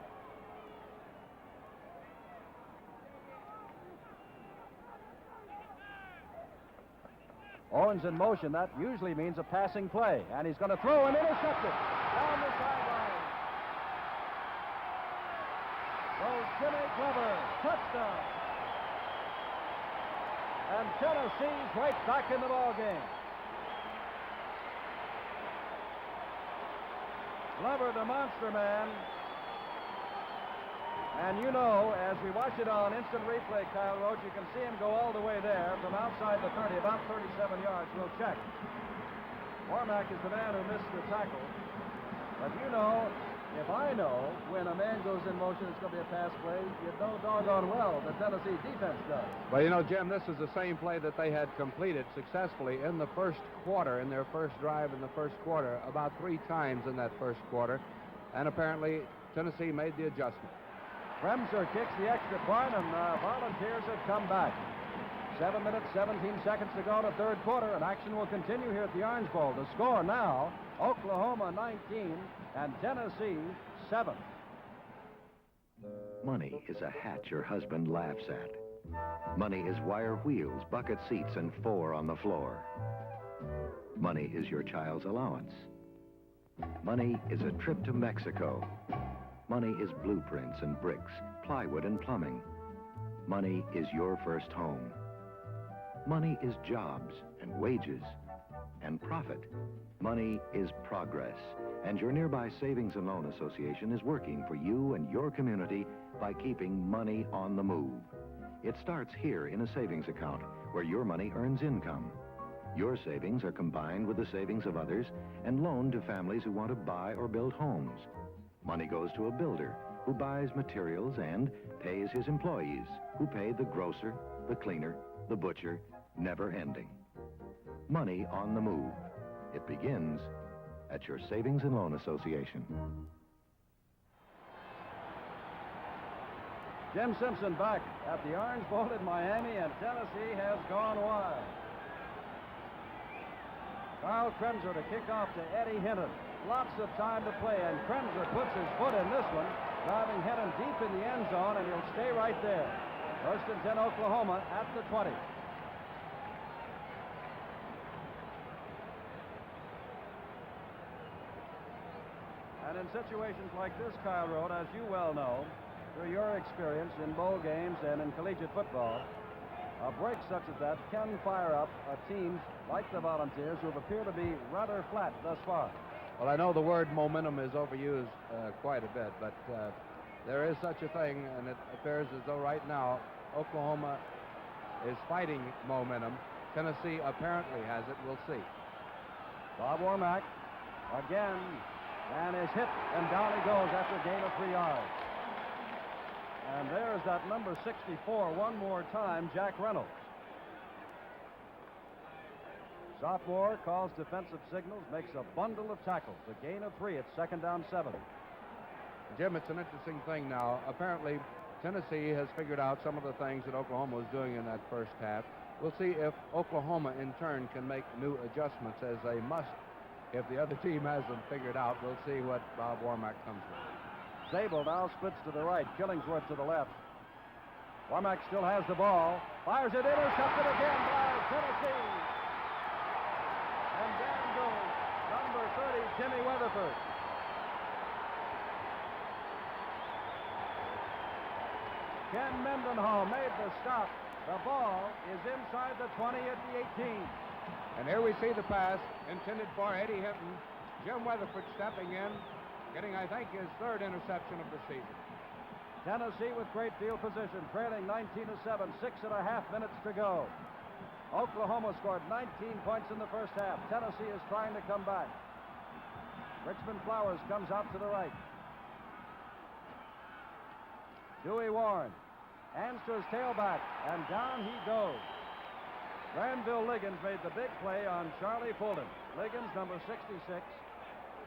Owens in motion. That usually means a passing play. And he's going to throw and intercept it down the sideline. Goes Jimmy Glover. Touchdown. And Tennessee's right back in the ball game. Glover, the monster man. And you know, as we watch it on instant replay, Kyle Roach, you can see him go all the way there from outside the 30, about 37 yards. We'll check. Warmack is the man who missed the tackle. But you know, if I know when a man goes in motion, it's going to be a pass play, you know doggone well the Tennessee defense does. Well, you know, Jim, this is the same play that they had completed successfully in the first quarter, in their first drive in the first quarter, about 3 times in that first quarter. And apparently, Tennessee made the adjustment. Bremser kicks the extra point, and Volunteers have come back. 7 minutes, 17 seconds to go to third quarter, and action will continue here at the Orange Bowl. The score now, Oklahoma 19 and Tennessee 7. Money is a hat your husband laughs at. Money is wire wheels, bucket seats, and 4 on the floor. Money is your child's allowance. Money is a trip to Mexico. Money is blueprints and bricks, plywood and plumbing. Money is your first home. Money is jobs and wages and profit. Money is progress, and your nearby Savings and Loan Association is working for you and your community by keeping money on the move. It starts here in a savings account where your money earns income. Your savings are combined with the savings of others and loaned to families who want to buy or build homes. Money goes to a builder who buys materials and pays his employees, who pay the grocer, the cleaner, the butcher, never ending. Money on the move. It begins at your Savings and Loan Association. Jim Simpson back at the Orange Bowl in Miami, and Tennessee has gone wild. Carl Kremser to kick off to Eddie Hinton. Lots of time to play, and Kremser puts his foot in this one, driving Hinton deep in the end zone, and he'll stay right there. First and 10 Oklahoma at the 20. And in situations like this, Kyle Rote, as you well know, through your experience in bowl games and in collegiate football, a break such as that can fire up teams like the Volunteers, who appear to be rather flat thus far. Well, I know the word momentum is overused quite a bit, but there is such a thing, and it appears as though right now Oklahoma is fighting momentum. Tennessee apparently has it. We'll see. Bob Womack again, and is hit, and down he goes after a gain of 3 yards. And there's that number 64 one more time, Jack Reynolds. Sophomore calls defensive signals, makes a bundle of tackles. A gain of 3. It's second down 7. Jim, it's an interesting thing now. Apparently, Tennessee has figured out some of the things that Oklahoma was doing in that first half. We'll see if Oklahoma, in turn, can make new adjustments, as they must. If the other team has them figured out, we'll see what Bob Womack comes with. Zabel now splits to the right, Killingsworth to the left. Womack still has the ball, fires it, intercepted again by Tennessee. And down goes number 30, Jimmy Weatherford. Ken Mendenhall made the stop. The ball is inside the 20 at the 18. And here we see the pass intended for Eddie Hinton. Jim Weatherford stepping in, getting, I think, his 3rd interception of the season. Tennessee with great field position, trailing 19-7, 6.5 minutes to go. Oklahoma scored 19 points in the first half. Tennessee is trying to come back. Richmond Flowers comes out to the right. Dewey Warren hands to his tailback, and down he goes. Granville Liggins made the big play on Charlie Fulton. Liggins, number 66,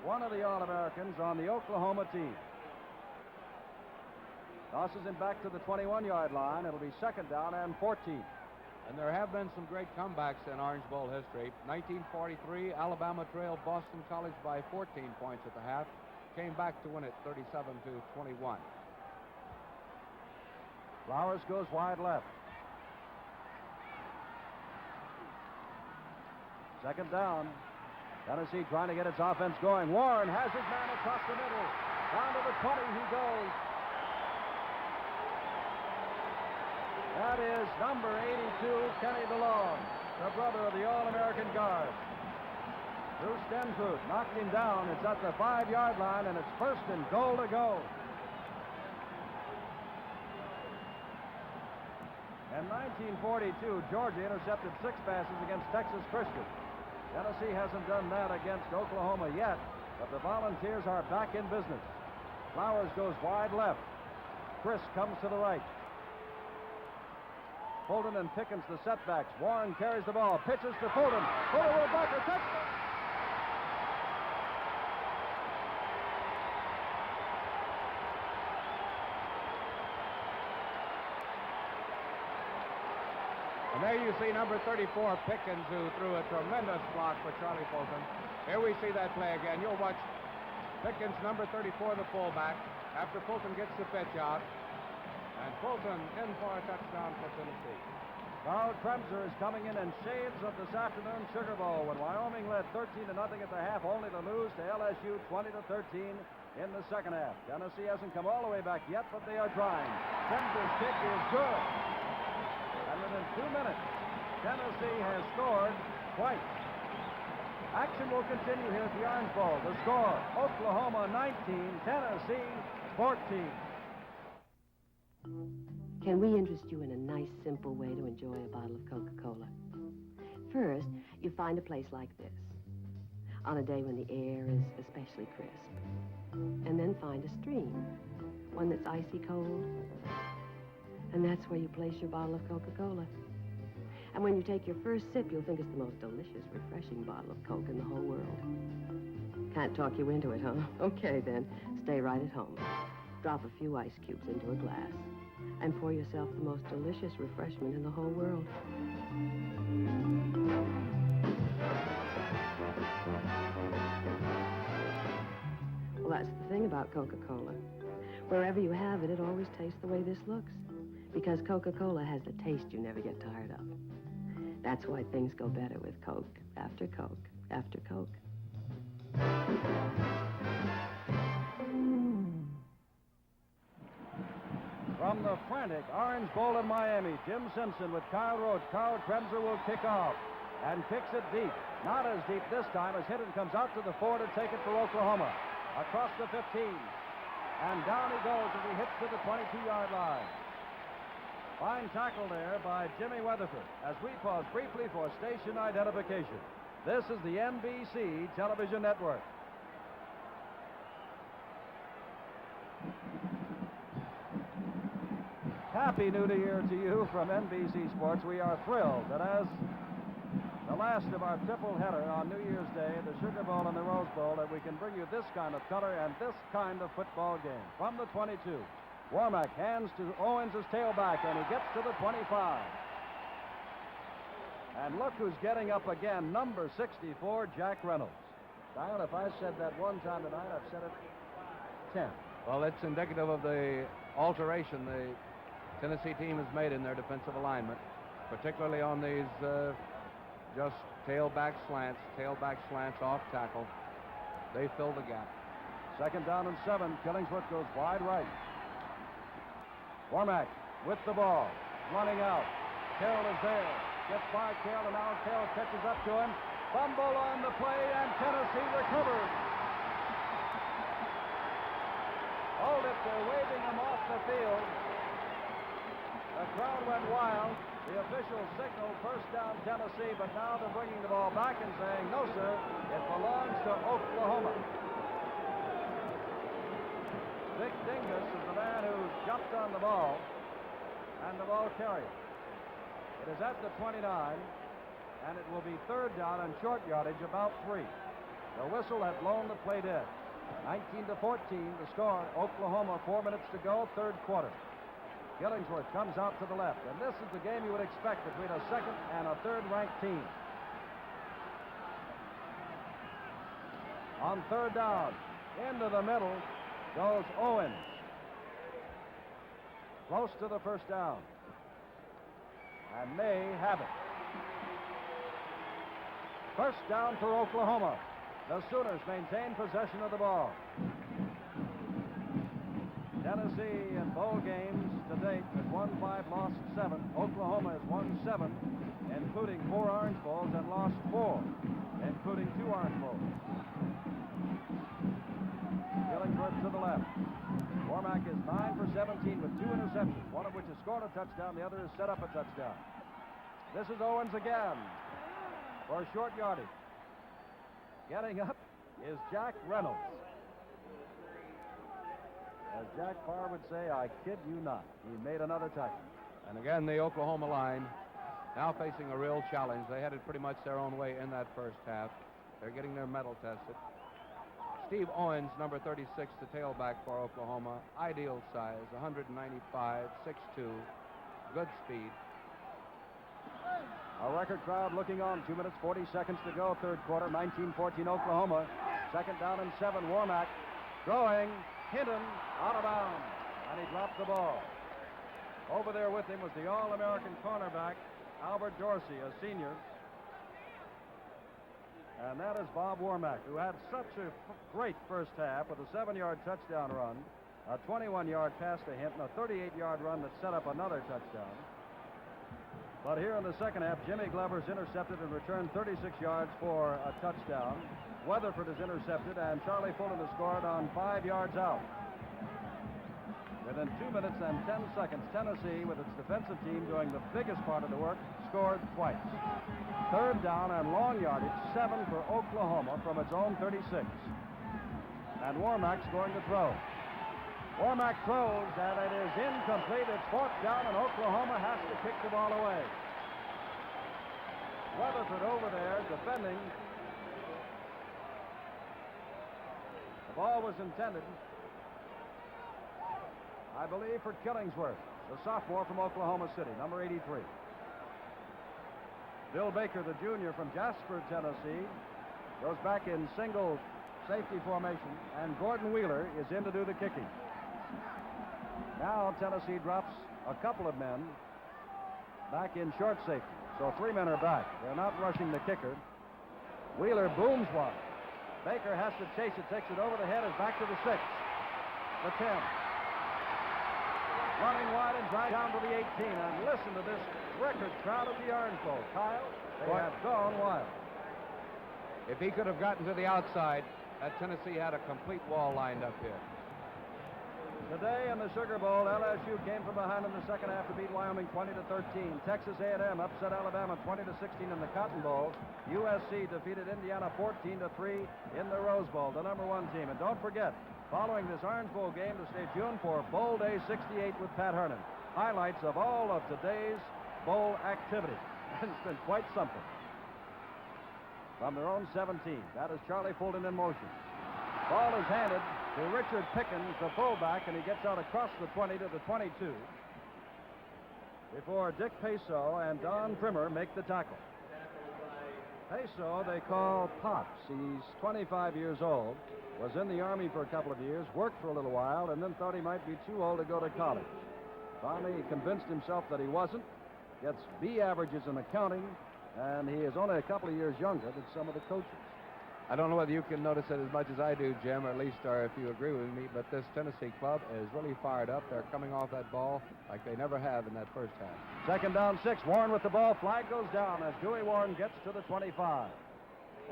one of the All-Americans on the Oklahoma team. Tosses him back to the 21-yard line. It'll be second down and 14. And there have been some great comebacks in Orange Bowl history. 1943, Alabama trailed Boston College by 14 points at the half. Came back to win it 37-21. Flowers goes wide left. Second down. Tennessee trying to get its offense going. Warren has his man across the middle. Down to the 20 he goes. That is number 82, Kenny DeLong, the brother of the All-American guard. Bruce Denfruit knocked him down. It's at the 5-yard line, and it's first and goal to go. In 1942, Georgia intercepted 6 passes against Texas Christian. Tennessee hasn't done that against Oklahoma yet, but the Volunteers are back in business. Flowers goes wide left. Chris comes to the right. Fulton and Pickens the setbacks. Warren carries the ball, pitches to Fulton. Fulton will block a touchdown. And there you see number 34, Pickens, who threw a tremendous block for Charlie Fulton. Here we see that play again. You'll watch Pickens, number 34, the fullback, after Fulton gets the pitch out. And Fulton in for a touchdown for Tennessee. Carl Kremser is coming in shades of this afternoon's Sugar Bowl when Wyoming led 13-0 at the half, only to lose to LSU 20-13 in the second half. Tennessee hasn't come all the way back yet, but they are trying. Kremser's kick is good. And within 2 minutes, Tennessee has scored twice. Action will continue here at the Orange Bowl. The score, Oklahoma 19, Tennessee 14. Can we interest you in a nice, simple way to enjoy a bottle of Coca-Cola? First, you find a place like this, on a day when the air is especially crisp. And then find a stream, one that's icy cold. And that's where you place your bottle of Coca-Cola. And when you take your first sip, you'll think it's the most delicious, refreshing bottle of Coke in the whole world. Can't talk you into it, huh? Okay, then. Stay right at home. Drop a few ice cubes into a glass and pour yourself the most delicious refreshment in the whole world. Well, that's the thing about Coca-Cola. Wherever you have it, it always tastes the way this looks. Because Coca-Cola has the taste you never get tired of. That's why things go better with Coke after Coke after Coke. From the frantic Orange Bowl in Miami, Jim Simpson with Kyle Roach. Carl Kremser will kick off and kicks it deep. Not as deep this time as Hinton comes out to the 4 to take it for Oklahoma. Across the 15. And down he goes as he hits to the 22-yard line. Fine tackle there by Jimmy Weatherford as we pause briefly for station identification. This is the NBC television network. Happy New Year to you from NBC Sports. We are thrilled that as the last of our triple header on New Year's Day, the Sugar Bowl and the Rose Bowl, that we can bring you this kind of color and this kind of football game. From the 22, Warmack hands to Owens as tailback, and he gets to the 25. And look who's getting up again, number 64, Jack Reynolds. Dial, if I said that one time tonight, I've said it 10. Well, it's indicative of the alteration the Tennessee team has made in their defensive alignment, particularly on these just tailback slants off tackle. They fill the gap. 2nd down and 7. Killingsworth goes wide right. Warmack with the ball, running out. Carroll is there. Gets by Carroll, and now Carroll catches up to him. Fumble on the play, and Tennessee recovers. Hold it, they're waving him off the field. The crowd went wild. The officials signaled 1st down Tennessee, but now they're bringing the ball back and saying, no, sir, it belongs to Oklahoma. Vic Dingus is the man who jumped on the ball, and the ball carrier. It is at the 29, and it will be 3rd down and short yardage, about 3. The whistle had blown the play dead. 19-14, the score. Oklahoma, 4 minutes to go, 3rd quarter. Killingsworth comes out to the left, and this is the game you would expect between a 2nd and a 3rd-ranked team. On 3rd down, into the middle goes Owens. Close to the 1st down. And may have it. 1st down for Oklahoma. The Sooners maintain possession of the ball. Tennessee in bowl games to date has won 5, lost 7. Oklahoma has won 7, including 4 Orange Bowls, and lost 4, including 2 Orange Bowls. Killingsworth to the left. Warmack is 9 for 17 with 2 interceptions, one of which has scored a touchdown, the other has set up a touchdown. This is Owens again for a short yardage. Getting up is Jack Reynolds. As Jack Parr would say, I kid you not. He made another tackle. And again, the Oklahoma line now facing a real challenge. They headed pretty much their own way in that 1st half. They're getting their mettle tested. Steve Owens, number 36, the tailback for Oklahoma. Ideal size, 195, 6'2", good speed. A record crowd looking on. 2 minutes, 40 seconds to go, third quarter, 1914 Oklahoma. Second down and 7, Warmack. Throwing, Hinton, out of bounds, and he dropped the ball. Over there with him was the All-American cornerback, Albert Dorsey, a senior. And that is Bob Warmack, who had such a great first half with a 7-yard touchdown run, a 21-yard pass to Hinton, a 38-yard run that set up another touchdown. But here in the second half, Jimmy Glover's intercepted and returned 36 yards for a touchdown. Weatherford is intercepted, and Charlie Fulton has scored on 5 yards out. Within 2 minutes and 10 seconds, Tennessee, with its defensive team doing the biggest part of the work, scored twice. Third down and long yardage, 7 for Oklahoma from its own 36. And Warmack's going to throw. Warmack throws, and it is incomplete. It's fourth down, and Oklahoma has to kick the ball away. Weatherford over there defending. The ball was intended, I believe, for Killingsworth, the sophomore from Oklahoma City, number 83. Bill Baker, the junior from Jasper, Tennessee, goes back in single safety formation, and Gordon Wheeler is in to do the kicking. Now Tennessee drops a couple of men back in short safety. So 3 men are back. They're not rushing the kicker. Wheeler booms one. Baker has to chase it, takes it over the head, is back to the 6. The 10. Running wide and drive down to the 18. And listen to this record crowd at the Orange Bowl. Kyle, they have gone wild. If he could have gotten to the outside, that Tennessee had a complete wall lined up here. Today in the Sugar Bowl, LSU came from behind in the second half to beat Wyoming 20-13. Texas A&M upset Alabama 20-16 in the Cotton Bowl. USC defeated Indiana 14-3 in the Rose Bowl, the number 1 team. And don't forget, following this Orange Bowl game, to stay tuned for Bowl Day 68 with Pat Hernan. Highlights of all of today's bowl activity. And it's been quite something. From their own 17, that is Charlie Fulton in motion. Ball is handed to Richard Pickens, the fullback, and he gets out across the 20 to the 22 before Dick Peso and Don Trimmer make the tackle. Peso they call Pops. He's 25 years old, was in the Army for a couple of years, worked for a little while, and then thought he might be too old to go to college. Finally, he convinced himself that he wasn't, gets B averages in accounting, and he is only a couple of years younger than some of the coaches. I don't know whether you can notice it as much as I do, Jim, or at least if you agree with me, but this Tennessee club is really fired up. They're coming off that ball like they never have in that first half. Second down, 6. Warren with the ball. Flag goes down as Dewey Warren gets to the 25.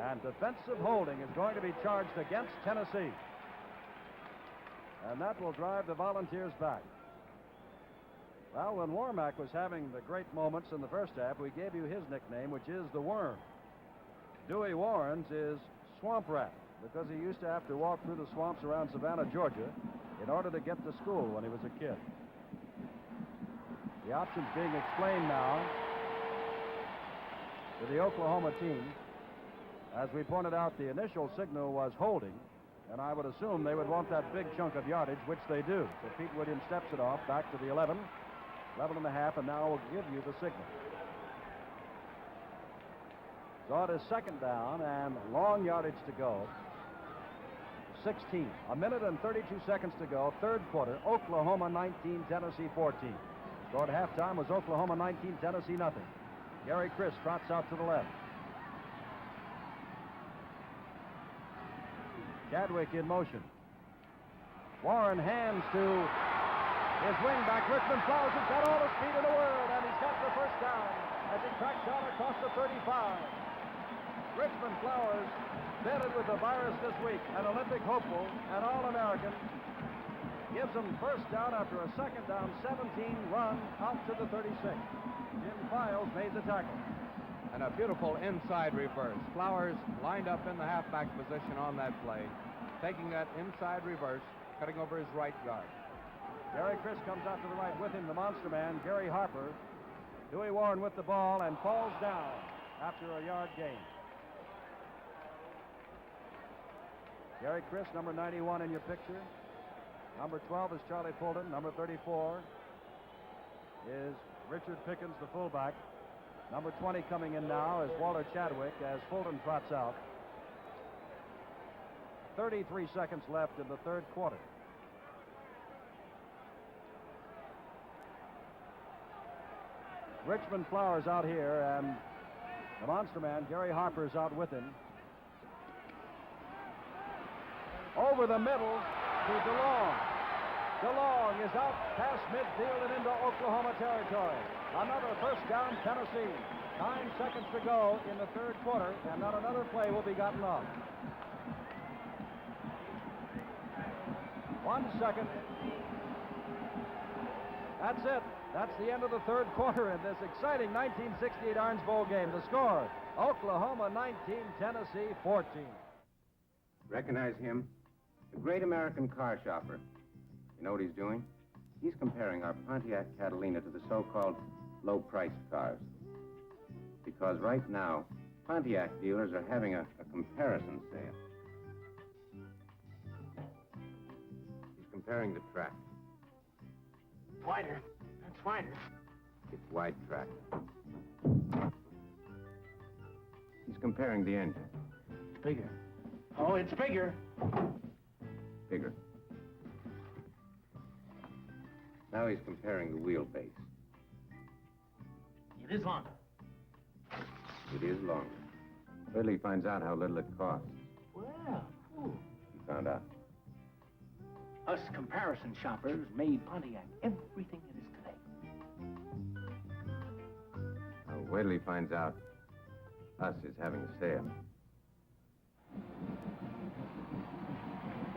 And defensive holding is going to be charged against Tennessee. And that will drive the Volunteers back. Well, when Warmack was having the great moments in the first half, we gave you his nickname, which is the Worm. Dewey Warren's is Swamp Rat, because he used to have to walk through the swamps around Savannah, Georgia, in order to get to school when he was a kid. The options being explained now to the Oklahoma team. As we pointed out, the initial signal was holding, and I would assume they would want that big chunk of yardage, which they do. So Pete Williams steps it off back to the 11, 11 and a half, and now we'll give you the signal. So it is second down and long yardage to go. 16. A minute and 32 seconds to go. Third quarter. Oklahoma 19, Tennessee 14. Score at halftime was Oklahoma 19, Tennessee nothing. Gary Chris trots out to the left. Chadwick in motion. Warren hands to his wingback. Richmond Flowers has got all the speed in the world, and he's got the first down as he tracks down across the 35. Richmond Flowers, fitted with the virus this week, an Olympic hopeful, an All-American, gives him first down after a second down, 17 run out to the 36. Jim Files made the tackle. And a beautiful inside reverse. Flowers lined up in the halfback position on that play, taking that inside reverse, cutting over his right guard. Gary Chris comes out to the right with him, the monster man, Gary Harper. Dewey Warren with the ball and falls down after a yard gain. Gary Chris, number 91 in your picture. Number 12 is Charlie Fulton. Number 34 is Richard Pickens, the fullback. Number 20 coming in now is Walter Chadwick as Fulton trots out. 33 seconds left in the third quarter. Richmond Flowers out here, and the monster man, Gary Harper, is out with him. Over the middle to DeLong. DeLong is out past midfield and into Oklahoma territory. Another first down, Tennessee. 9 seconds to go in the third quarter, and not another play will be gotten off. 1 second. That's it. That's the end of the third quarter in this exciting 1968 Orange Bowl game. The score, Oklahoma 19, Tennessee 14. Recognize him? The great American car shopper. You know what he's doing? He's comparing our Pontiac Catalina to the so-called low-priced cars. Because right now, Pontiac dealers are having a comparison sale. He's comparing the track. Wider. That's wider. It's wide track. He's comparing the engine. It's bigger. Oh, it's bigger. Bigger. Now he's comparing the wheelbase. It is longer. It is longer. Wait till he finds out how little it costs. Well, He found out. us comparison shoppers made Pontiac everything it is today. Now, wait till he finds out us is having a sale.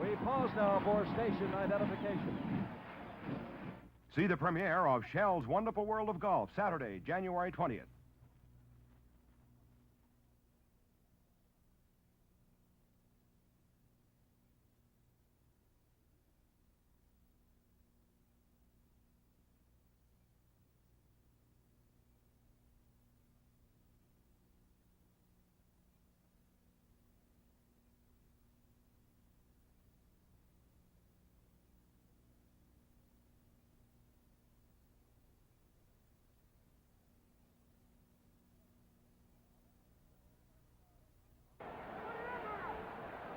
We pause now for station identification. See the premiere of Shell's Wonderful World of Golf, Saturday, January 20th.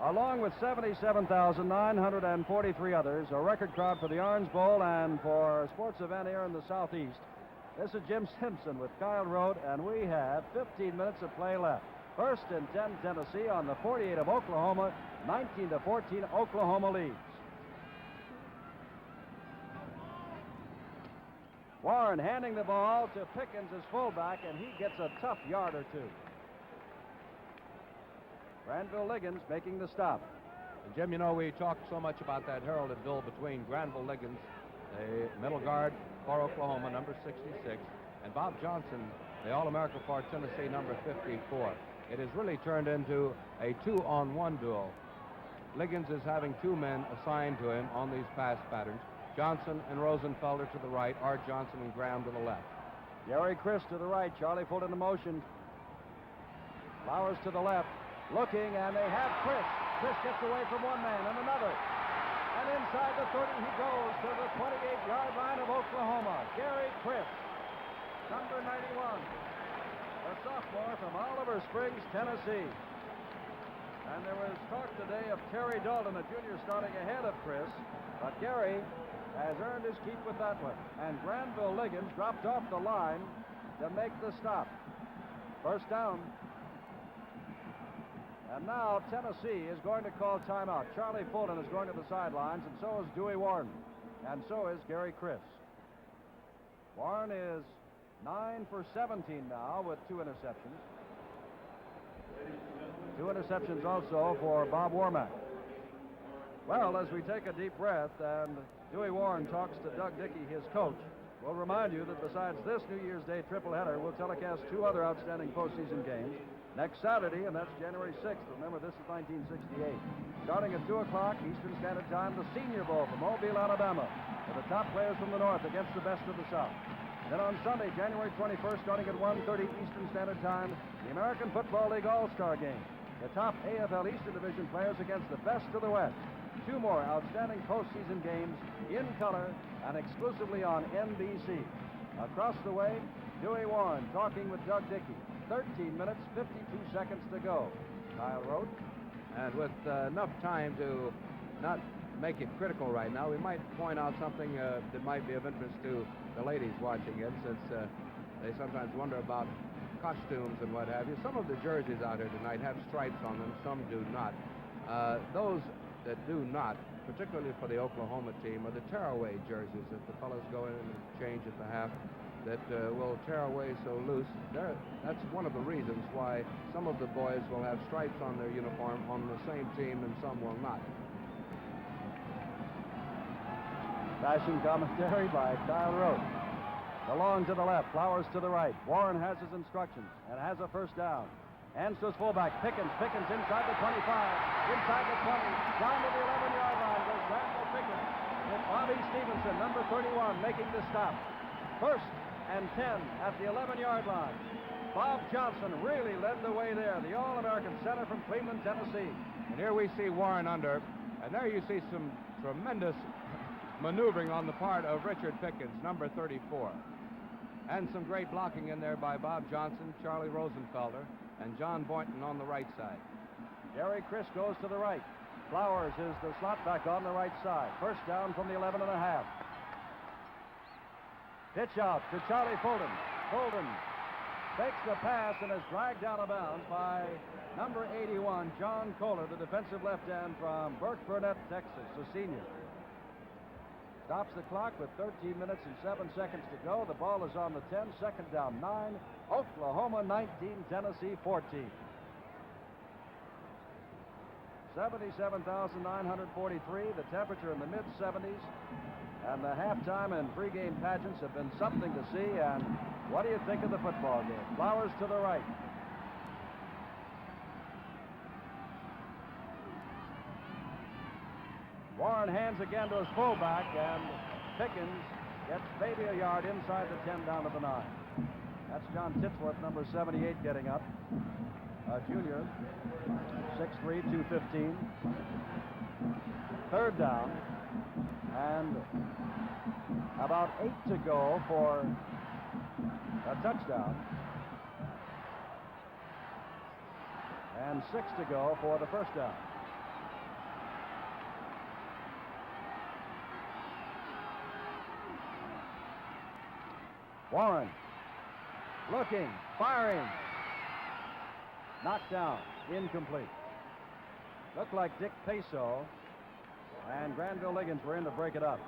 Along with 77,943 others, a record crowd for the Orange Bowl and for a sports event here in the Southeast. This is Jim Simpson with Kyle Road, and we have 15 minutes of play left. First and 10, Tennessee on the 48 of Oklahoma. 19-14, Oklahoma leads. Warren handing the ball to Pickens as fullback, and he gets a tough yard or two. Granville Liggins making the stop. And Jim, you know, we talked so much about that heralded duel between Granville Liggins, the middle guard for Oklahoma, number 66, and Bob Johnson, the All-America for Tennessee, number 54. It has really turned into a 2-on-1 duel. Liggins is having two men assigned to him on these pass patterns. Johnson and Rosenfelder to the right, Art Johnson and Graham to the left. Gary Chris to the right, Charlie Fulton in motion. Flowers to the left. Looking, and they have Chris. Chris gets away from one man and another. And inside the 30, he goes to the 28-yard line of Oklahoma. Gary Chris, number 91. A sophomore from Oliver Springs, Tennessee. And there was talk today of Terry Dalton, a junior, starting ahead of Chris. But Gary has earned his keep with that one. And Granville Liggins dropped off the line to make the stop. First down. And now Tennessee is going to call timeout. Charlie Fulton is going to the sidelines, and so is Dewey Warren. And so is Gary Chris. Warren is 9 for 17 now with 2 interceptions. 2 interceptions also for Bob Warmack. Well, as we take a deep breath and Dewey Warren talks to Doug Dickey, his coach, we'll remind you that besides this New Year's Day tripleheader, we'll telecast 2 other outstanding postseason games. Next Saturday, and that's January 6th. Remember, this is 1968. Starting at 2 o'clock Eastern Standard Time, the Senior Bowl from Mobile, Alabama, with the top players from the North against the best of the South. Then on Sunday, January 21st, starting at 1:30 Eastern Standard Time, the American Football League All-Star Game. The top AFL Eastern Division players against the best of the West. 2 more outstanding postseason games in color and exclusively on NBC. Across the way, Dewey Warren talking with Doug Dickey. 13 minutes, 52 seconds to go. Kyle wrote. And with enough time to not make it critical right now, we might point out something that might be of interest to the ladies watching it, since they sometimes wonder about costumes and what have you. Some of the jerseys out here tonight have stripes on them, some do not. Those that do not, particularly for the Oklahoma team, are the tearaway jerseys that the fellas go in and change at the half that will tear away so loose. That's one of the reasons why some of the boys will have stripes on their uniform on the same team and some will not. Fashion commentary by Kyle Rote. DeLong to the left, Flowers to the right. Warren has his instructions and has a first down. Hands to his fullback, Pickens inside the 25, inside the 20, down to the 11-yard line goes Randall Pickens with Bobby Stevenson, number 31, making the stop. First and 10 at the 11-yard line. Bob Johnson really led the way there, the All-American center from Cleveland, Tennessee. And here we see Warren under, and there you see some tremendous maneuvering on the part of Richard Pickens, number 34. And some great blocking in there by Bob Johnson, Charlie Rosenfelder, and John Boynton on the right side. Gary Chris goes to the right. Flowers is the slot back on the right side. First down from the 11.5. Pitch out to Charlie Fulton. Fulton takes the pass and is dragged out of bounds by number 81, John Kohler, the defensive left end from Burke Burnett, Texas, a senior. Stops the clock with 13 minutes and 7 seconds to go. The ball is on the 10, second down 9. Oklahoma 19, Tennessee 14. 77,943, the temperature in the mid-70s, and the halftime and pregame pageants have been something to see. And what do you think of the football game? Flowers to the right. Warren hands again to his fullback, and Pickens gets maybe a yard inside the 10 down to the 9. That's John Titsworth, number 78, getting up. A junior, 6'3", 215. Third down, and about 8 to go for a touchdown. And 6 to go for the first down. Warren, looking, firing. Knocked down, incomplete. Looked like Dick Peso and Granville Liggins were in to break it up.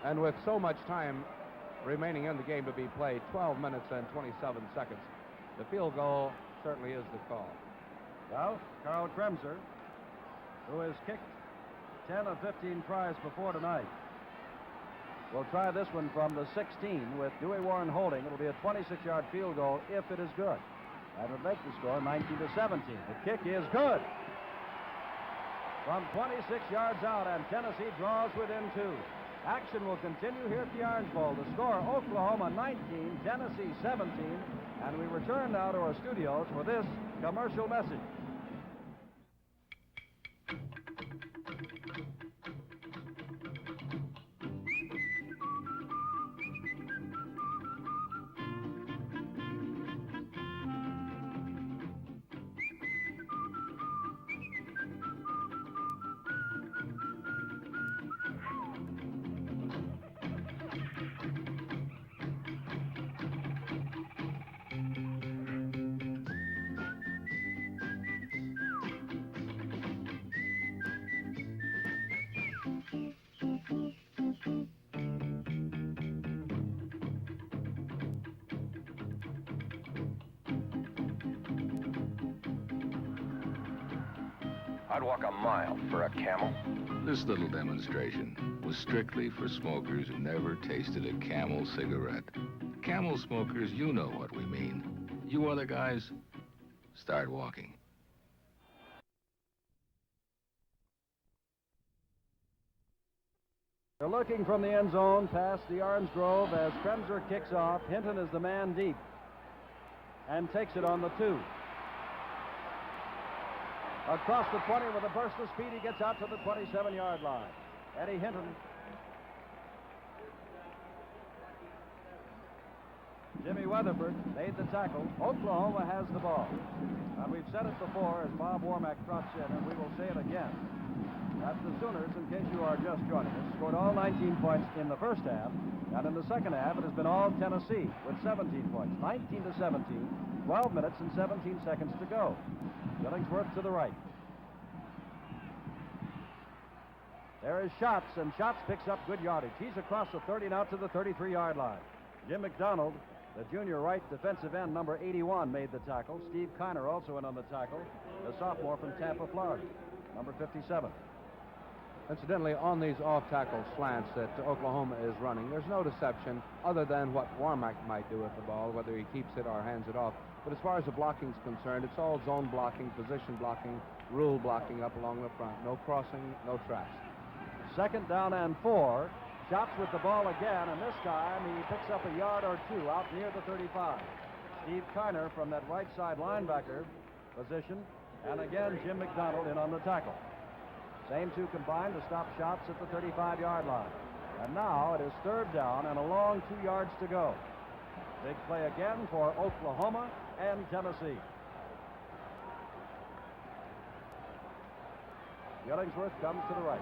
And with so much time remaining in the game to be played, 12 minutes and 27 seconds, the field goal certainly is the call. Well, Carl Kremser, who has kicked 10 of 15 tries before tonight, we'll try this one from the 16 with Dewey Warren holding. It'll be a 26-yard field goal if it is good. That would make the score 19-17. The kick is good. From 26 yards out, and Tennessee draws within 2. Action will continue here at the Orange Bowl. The score, Oklahoma 19, Tennessee 17. And we return now to our studios for this commercial message. I'd walk a mile for a camel. This little demonstration was strictly for smokers who never tasted a Camel cigarette. Camel smokers, you know what we mean. You other guys, start walking. They're looking from the end zone past the Orange Grove as Kremser kicks off. Hinton is the man deep and takes it on the 2. Across the 20 with a burst of speed, he gets out to the 27-yard line. Eddie Hinton Jimmy Weatherford made the tackle. Oklahoma has the ball. And we've said it before as Bob Warmack trots in, and we will say it again, that the Sooners, in case you are just joining us, scored all 19 points in the first half, and in the second half it has been all Tennessee with 17 points, 19-17, 12 minutes and 17 seconds to go. Billingsworth to the right. There is Schatz, and Schatz picks up good yardage. He's across the 30 now to the 33-yard line. Jim McDonald, the junior right defensive end, number 81, made the tackle. Steve Kiner also in on the tackle, a sophomore from Tampa, Florida, number 57. Incidentally, on these off-tackle slants that Oklahoma is running, there's no deception other than what Warmack might do with the ball, whether he keeps it or hands it off. But as far as the blocking is concerned, it's all zone blocking, position blocking, rule blocking up along the front. No crossing, no traps. 2nd down and 4. Schatz with the ball again, and this time he picks up a yard or two out near the 35. Steve Kiner from that right side linebacker position, and again Jim McDonald in on the tackle. Same two combined to stop Schatz at the 35-yard line. And now it is 3rd down and a long 2 yards to go. Big play again for Oklahoma and Tennessee. Billingsworth comes to the right.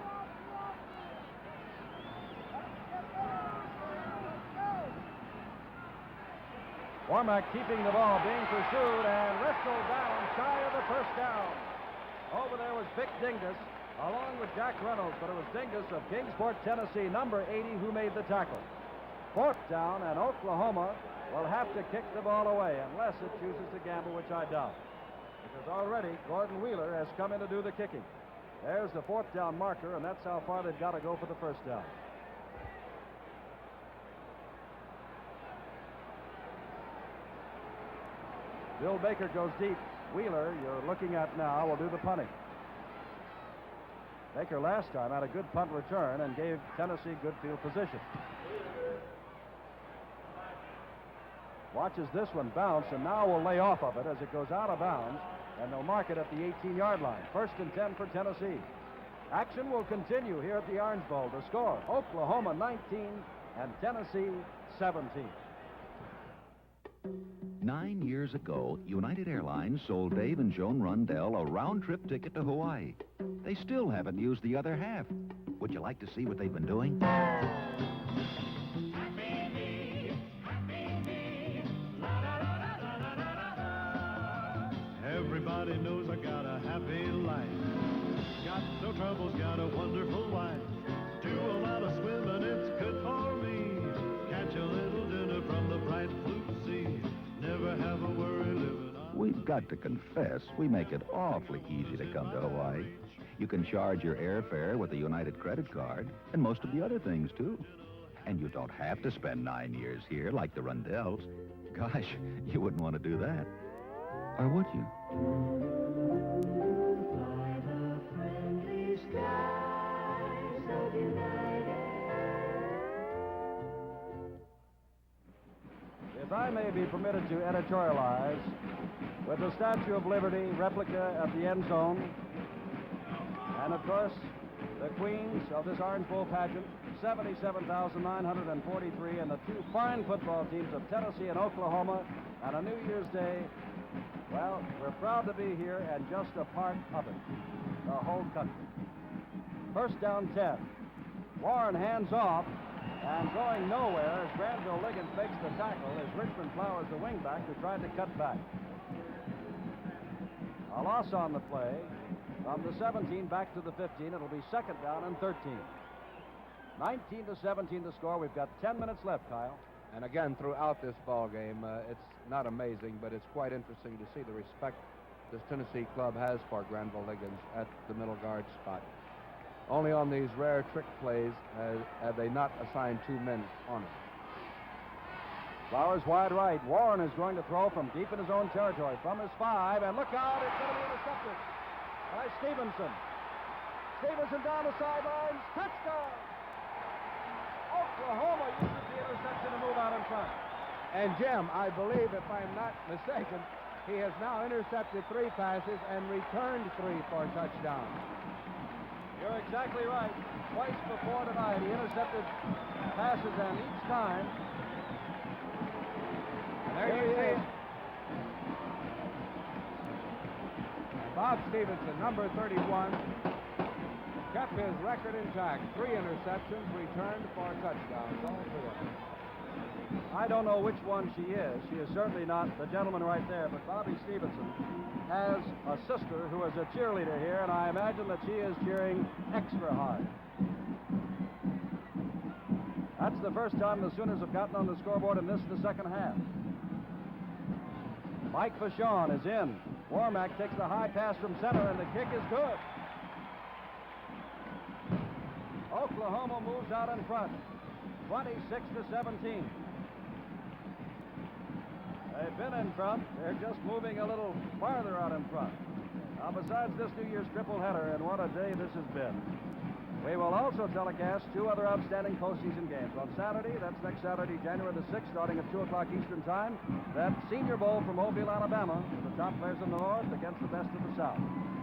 Warmack keeping the ball, being pursued, and wrestled down shy of the first down. Over there was Vic Dingus, along with Jack Reynolds, but it was Dingus of Kingsport, Tennessee, number 80, who made the tackle. 4th down, and Oklahoma will have to kick the ball away unless it chooses to gamble, which I doubt. Because already Gordon Wheeler has come in to do the kicking. There's the 4th down marker, and that's how far they've got to go for the first down. Bill Baker goes deep. Wheeler, you're looking at now, will do the punting. Baker last time had a good punt return and gave Tennessee good field position. Watches this one bounce, and now will lay off of it as it goes out of bounds, and they'll mark it at the 18-yard line. 1st and 10 for Tennessee. Action will continue here at the Orange Bowl. The score, Oklahoma 19 and Tennessee 17. 9 years ago, United Airlines sold Dave and Joan Rundell a round-trip ticket to Hawaii. They still haven't used the other half. Would you like to see what they've been doing? Everybody knows I got a happy life. Got no troubles, got a wonderful wife. Do a lot of swimming, it's good for me. Catch a little dinner from the bright blue sea. Never have a worry living on. We've got to confess, we make it awfully easy to come to Hawaii. You can charge your airfare with a United credit card, and most of the other things, too. And you don't have to spend 9 years here like the Rundells. Gosh, you wouldn't want to do that. Or would you? If I may be permitted to editorialize, with the Statue of Liberty replica at the end zone, and of course, the queens of this Orange Bowl pageant, 77,943, and the two fine football teams of Tennessee and Oklahoma, and a New Year's Day. Well, we're proud to be here and just a part of it, the whole country. 1st down 10. Warren hands off, and going nowhere as Granville Liggins makes the tackle as Richmond Flowers, the wingback, who tried to cut back. A loss on the play. From the 17 back to the 15, it'll be 2nd down and 13. 19-17 the score. We've got 10 minutes left, Kyle. And again, throughout this ball game, it's not amazing, but it's quite interesting to see the respect this Tennessee club has for Granville Liggins at the middle guard spot. Only on these rare trick plays have they not assigned 2 men on it. Flowers wide right. Warren is going to throw from deep in his own territory, from his 5, and look out, it's going to be intercepted by Stevenson. Stevenson down the sidelines, touchdown! Oklahoma uses the interception to move out in front. And Jim, I believe, if I'm not mistaken, he has now intercepted 3 passes and returned 3 for touchdowns. You're exactly right. Twice before tonight, he intercepted passes, and each time There you see it. And Bob Stevenson, number 31, kept his record intact. 3 interceptions, returned for touchdowns, all 3 of them. I don't know which one she is. She is certainly not the gentleman right there, but Bobby Stevenson has a sister who is a cheerleader here, and I imagine that she is cheering extra hard. That's the first time the Sooners have gotten on the scoreboard in this, the second half. Mike Vachon is in. Warmack takes the high pass from center, and the kick is good. Oklahoma moves out in front, 26-17. They've been in front. They're just moving a little farther out in front. Now, besides this New Year's triple header, and what a day this has been, we will also telecast 2 other outstanding postseason games. On Saturday, that's next Saturday, January the 6th, starting at 2 o'clock Eastern Time, that Senior Bowl from Mobile, Alabama, with the top players in the North against the best of the South.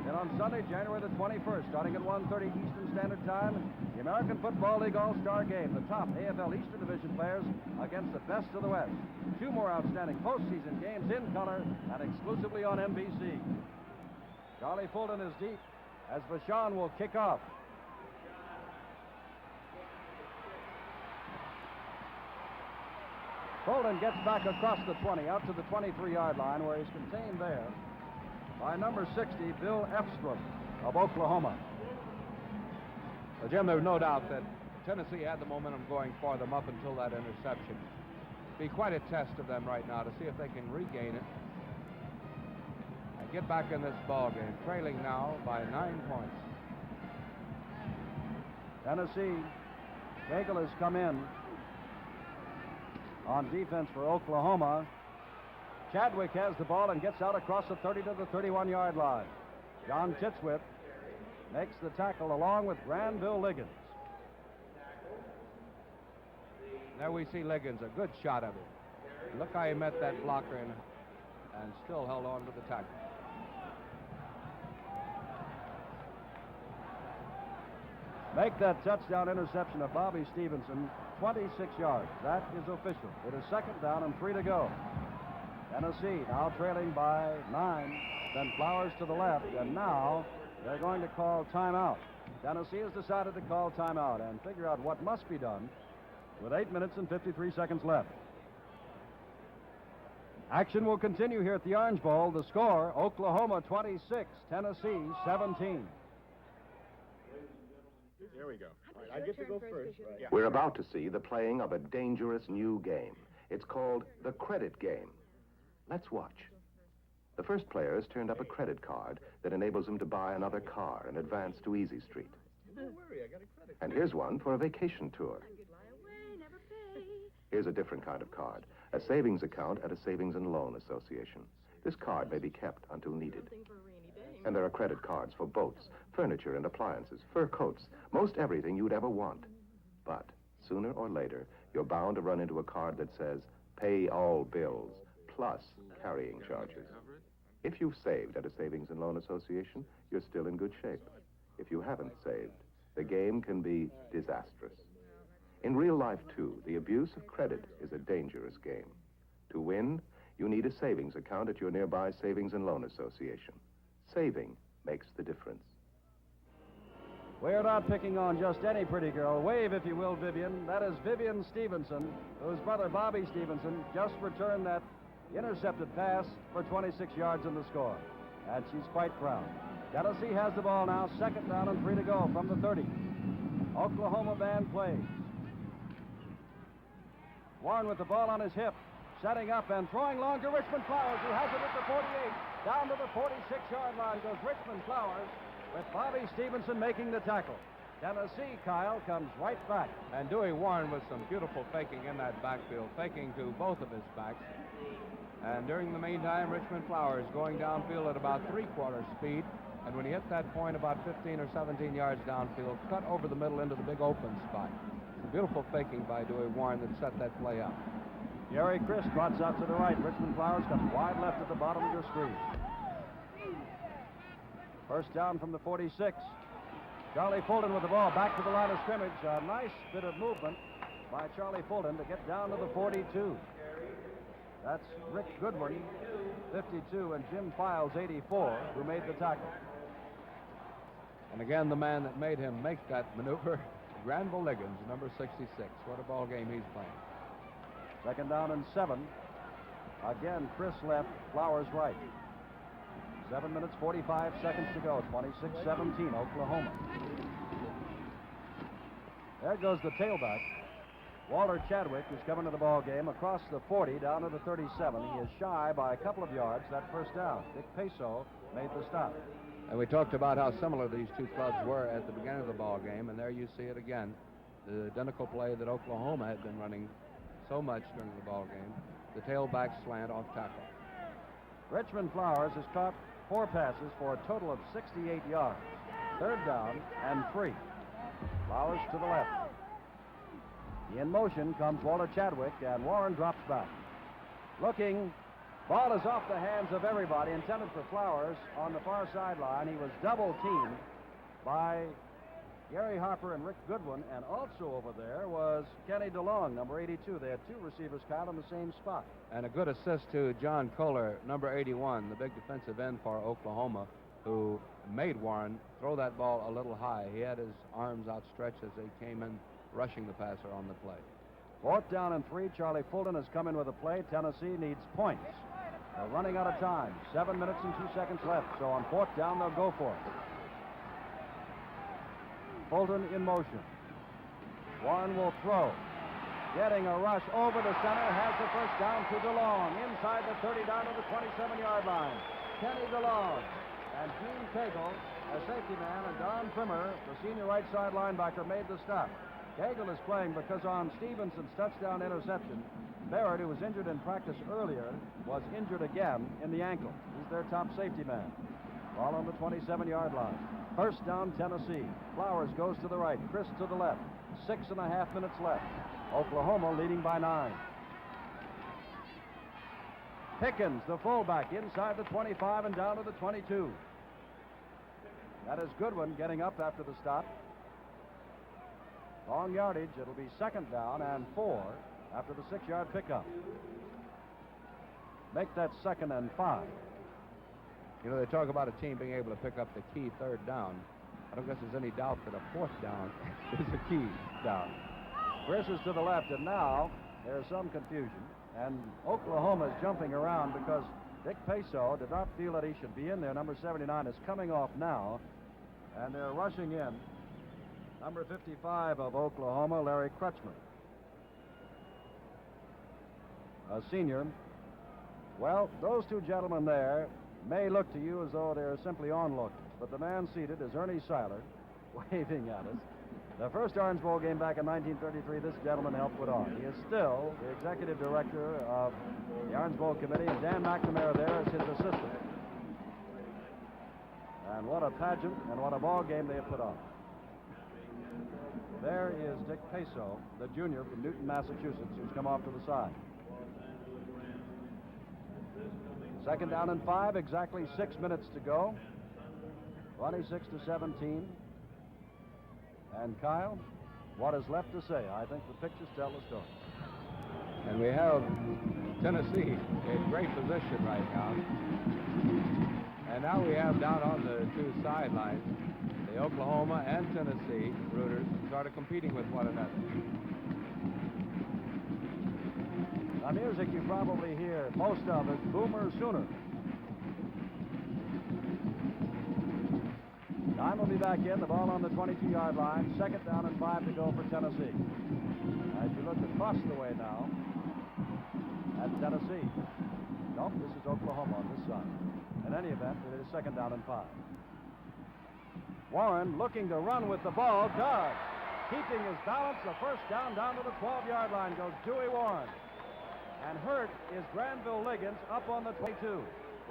Then on Sunday, January the 21st, starting at 1:30 Eastern Standard Time, the American Football League All-Star Game, the top AFL Eastern Division players against the best of the West. 2 more outstanding postseason games in color and exclusively on NBC. Charlie Fulton is deep as Vachon will kick off. Fulton gets back across the 20, out to the 23-yard line, where he's contained there by number 60, Bill Efstrom of Oklahoma. Well, Jim, there's no doubt that Tennessee had the momentum going for them up until that interception. Be quite a test of them right now to see if they can regain it and get back in this ball game, trailing now by 9 points. Tennessee, Cagle has come in on defense for Oklahoma. Chadwick has the ball and gets out across the 30 to the 31-yard line. John Titswip makes the tackle along with Granville Liggins. There we see Liggins, a good shot of it. Look how he met that blocker and still held on to the tackle. Make that touchdown interception of Bobby Stevenson, 26 yards. That is official. It is 2nd down and 3 to go. Tennessee now trailing by 9. Then Flowers to the left, and now they're going to call timeout. Tennessee has decided to call timeout and figure out what must be done with 8 minutes and 53 seconds left. Action will continue here at the Orange Bowl. The score, Oklahoma 26, Tennessee 17. There we go. All right, I get to go first. Yeah. We're about to see the playing of a dangerous new game. It's called the credit game. Let's watch. The first player has turned up a credit card that enables him to buy another car and advance to Easy Street. Don't worry, I got a credit. And here's one for a vacation tour. Here's a different kind of card, a savings account at a savings and loan association. This card may be kept until needed. And there are credit cards for boats, furniture and appliances, fur coats, most everything you'd ever want. But sooner or later, you're bound to run into a card that says, pay all bills, plus carrying charges. If you've saved at a savings and loan association, you're still in good shape. If you haven't saved, the game can be disastrous. In real life, too, the abuse of credit is a dangerous game. To win, you need a savings account at your nearby savings and loan association. Saving makes the difference. We're not picking on just any pretty girl. Wave, if you will, Vivian. That is Vivian Stevenson, whose brother Bobby Stevenson just returned that intercepted pass for 26 yards in the score. And she's quite proud. Tennessee has the ball now, 2nd down and 3 to go from the 30. Oklahoma band plays. Warren with the ball on his hip, setting up and throwing long to Richmond Flowers, who has it at the 48. Down to the 46-yard line goes Richmond Flowers, with Bobby Stevenson making the tackle. Tennessee, Kyle, comes right back. And Dewey Warren with some beautiful faking in that backfield, faking to both of his backs. And during the meantime, Richmond Flowers going downfield at about 3/4 speed. And when he hit that point about 15 or 17 yards downfield, cut over the middle into the big open spot. Beautiful faking by Dewey Warren that set that play up. Gary Christ trots out to the right. Richmond Flowers comes wide left at the bottom of your screen. First down from the 46. Charlie Fulton with the ball back to the line of scrimmage. A nice bit of movement by Charlie Fulton to get down to the 42. That's Rick Goodwin, 52, and Jim Files, 84, who made the tackle. And again, the man that made him make that maneuver, Granville Liggins, number 66. What a ball game he's playing. Second down and 7. Again, Chris left, Flowers right. 7 minutes, 45 seconds to go. 26-17, Oklahoma. There goes the tailback. Walter Chadwick is coming to the ball game across the 40 down to the 37. He is shy by a couple of yards that first down. Dick Peso made the stop. And we talked about how similar these two clubs were at the beginning of the ball game, and there you see it again. The identical play that Oklahoma had been running so much during the ball game. The tailback slant off tackle. Richmond Flowers has caught 4 passes for a total of 68 yards. Third down and 3. Flowers to the left. In motion comes Walter Chadwick, and Warren drops back. Looking, ball is off the hands of everybody, intended for Flowers on the far sideline. He was double-teamed by Gary Harper and Rick Goodwin, and also over there was Kenny DeLong, number 82. They had 2 receivers, Kyle, in the same spot. And a good assist to John Kohler, number 81, the big defensive end for Oklahoma, who made Warren throw that ball a little high. He had his arms outstretched as they came in, rushing the passer on the play. 4th down and 3. Charlie Fulton has come in with a play. Tennessee needs points. They're running out of time. 7 minutes and 2 seconds left. So on 4th down, they'll go for it. Fulton in motion. Warren will throw. Getting a rush over the center. Has the first down to DeLong. Inside the 30 down to the 27-yard line. Kenny DeLong and Gene Cagle, a safety man, and Don Trimmer, the senior right side linebacker, made the stop. Cagle is playing because on Stevenson's touchdown interception, Barrett, who was injured in practice earlier, was injured again in the ankle. He's their top safety man. Ball on the 27-yard line. First down, Tennessee. Flowers goes to the right, Chris to the left. 6.5 minutes left. Oklahoma leading by 9. Pickens, the fullback, inside the 25 and down to the 22. That is Goodwin getting up after the stop. Long yardage. It'll be 2nd down and 4 after the 6-yard pickup. Make that 2nd and 5. You know, they talk about a team being able to pick up the key 3rd down. I don't guess there's any doubt that a 4th down is a key down. Chris is to the left, and now there's some confusion. And Oklahoma is jumping around because Dick Peso did not feel that he should be in there. Number 79 is coming off now, and they're rushing in. Number 55 of Oklahoma, Larry Crutchman, a senior. Well, those two gentlemen there may look to you as though they're simply onlookers, but the man seated is Ernie Seiler, waving at us. The first Orange Bowl game back in 1933, this gentleman helped put on. He is still the executive director of the Orange Bowl Committee, and Dan McNamara there is his assistant. And what a pageant and what a ball game they have put on. There is Dick Peso, the junior from Newton, Massachusetts, who's come off to the side. 2nd down and 5, exactly 6 minutes to go. 26-17. And Kyle, what is left to say? I think the pictures tell the story. And we have Tennessee in great position right now. And now we have down on the 2 sidelines, the Oklahoma and Tennessee rooters started competing with one another. The music you probably hear most of is Boomer Sooner. Time will be back in. The ball on the 22-yard line. 2nd down and 5 to go for Tennessee. As you look across the way now at Tennessee. Nope, this is Oklahoma on this side. In any event, it is 2nd down and 5. Warren looking to run with the ball. Does. Keeping his balance. The first down to the 12-yard line goes Dewey Warren. And hurt is Granville Liggins up on the 22.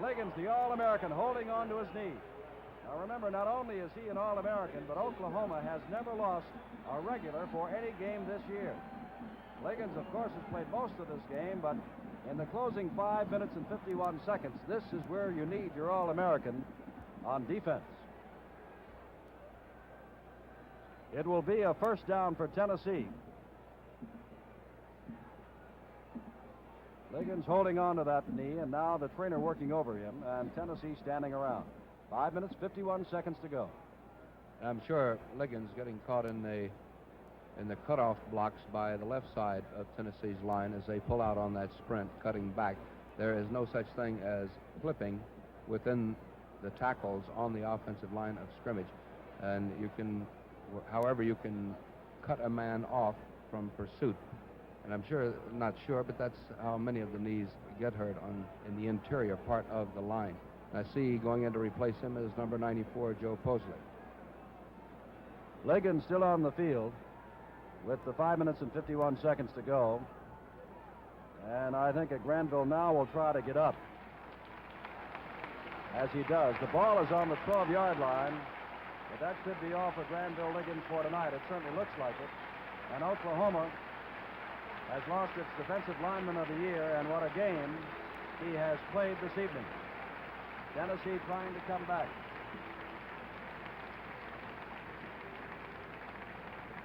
Liggins, the All-American, holding on to his knee. Now remember, not only is he an All-American, but Oklahoma has never lost a regular for any game this year. Liggins, of course, has played most of this game, but in the closing 5 minutes and 51 seconds, this is where you need your All-American on defense. It will be a first down for Tennessee. Liggins holding on to that knee, and now the trainer working over him, and Tennessee standing around. 5 minutes, 51 seconds to go. I'm sure Liggins getting caught in the cutoff blocks by the left side of Tennessee's line as they pull out on that sprint, cutting back. There is no such thing as flipping within the tackles on the offensive line of scrimmage. And you can, however, you can cut a man off from pursuit. And I'm not sure, but that's how many of the knees get hurt in the interior part of the line. And I see going in to replace him is number 94, Joe Posley. Liggins still on the field with the 5 minutes and 51 seconds to go. And I think Granville now will try to get up. As he does. The ball is on the 12-yard line, but that should be all for Granville Liggins for tonight. It certainly looks like it. And Oklahoma has lost its defensive lineman of the year, and what a game he has played this evening. Tennessee trying to come back.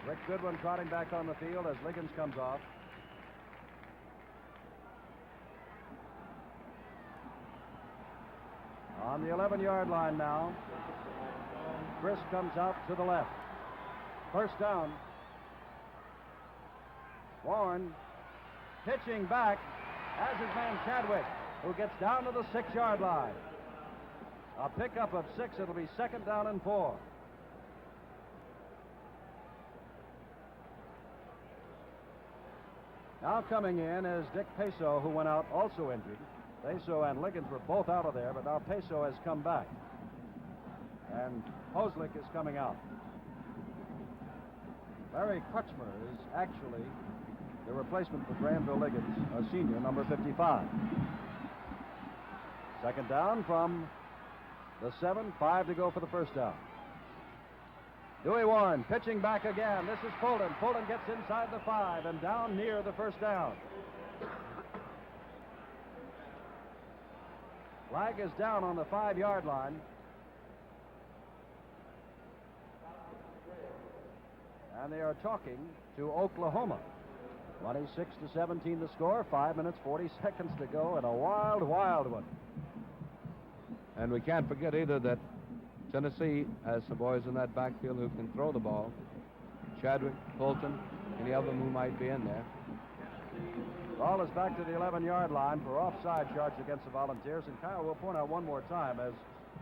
Rick Goodwin trotting back on the field as Liggins comes off. On the 11-yard line now. Chris comes out to the left. First down. Warren pitching back as his man Chadwick, who gets down to the 6-yard line. A pickup of 6. It'll be 2nd down and 4. Now coming in is Dick Peso, who went out also injured. Peso and Liggins were both out of there, but now Peso has come back. And Hoslick is coming out. Larry Krutzmer is actually the replacement for Granville Liggins, a senior, number 55. 2nd down from the 7, 5 to go for the first down. Dewey Warren pitching back again. This is Fulton. Fulton gets inside the 5 and down near the first down. Flag is down on the 5-yard line. And they are talking to Oklahoma. 26-17 the score, 5 minutes, 40 seconds to go, and a wild, wild one. And we can't forget either that Tennessee has some boys in that backfield who can throw the ball. Chadwick, Fulton, any of them who might be in there. Ball is back to the 11-yard line for offside charge against the Volunteers. And Kyle, will point out one more time, as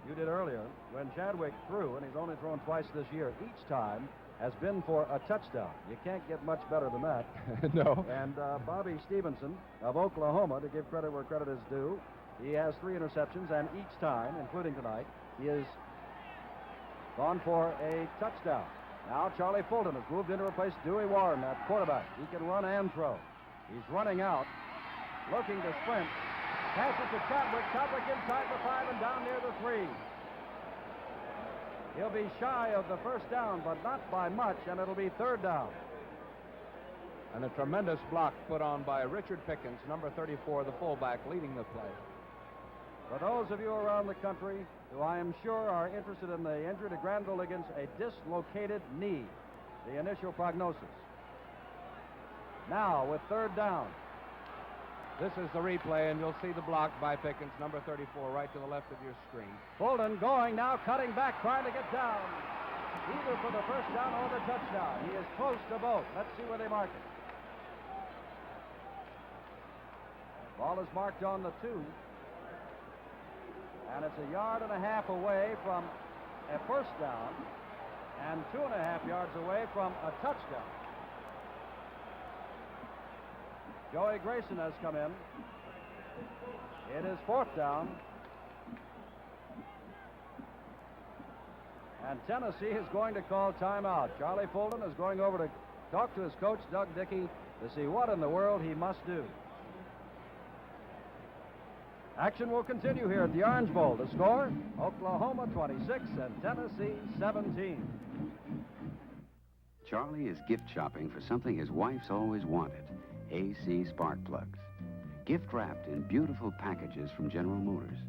you did earlier, when Chadwick threw, and he's only thrown twice this year, each time has been for a touchdown. You can't get much better than that. No. And Bobby Stevenson of Oklahoma, to give credit where credit is due, he has 3 interceptions, and each time, including tonight, he has gone for a touchdown. Now Charlie Fulton has moved in to replace Dewey Warren at quarterback. He can run and throw. He's running out, looking to sprint. Passes to Chadwick. Chadwick inside the 5 and down near the 3. He'll be shy of the first down, but not by much, and it'll be 3rd down. And a tremendous block put on by Richard Pickens, number 34, the fullback, leading the play. For those of you around the country who I am sure are interested in the injury to Granville Liggins, a dislocated knee, the initial prognosis. Now with 3rd down. This is the replay, and you'll see the block by Pickens, number 34, right to the left of your screen. Fulton going now, cutting back, trying to get down, either for the first down or the touchdown. He is close to both. Let's see where they mark it. Ball is marked on the 2. And it's 1.5 yards away from a first down and 2.5 yards away from a touchdown. Joey Grayson has come in. It is 4th down. And Tennessee is going to call timeout. Charlie Fulton is going over to talk to his coach, Doug Dickey, to see what in the world he must do. Action will continue here at the Orange Bowl. The score, Oklahoma 26 and Tennessee 17. Charlie is gift shopping for something his wife's always wanted, AC spark plugs. Gift wrapped in beautiful packages from General Motors.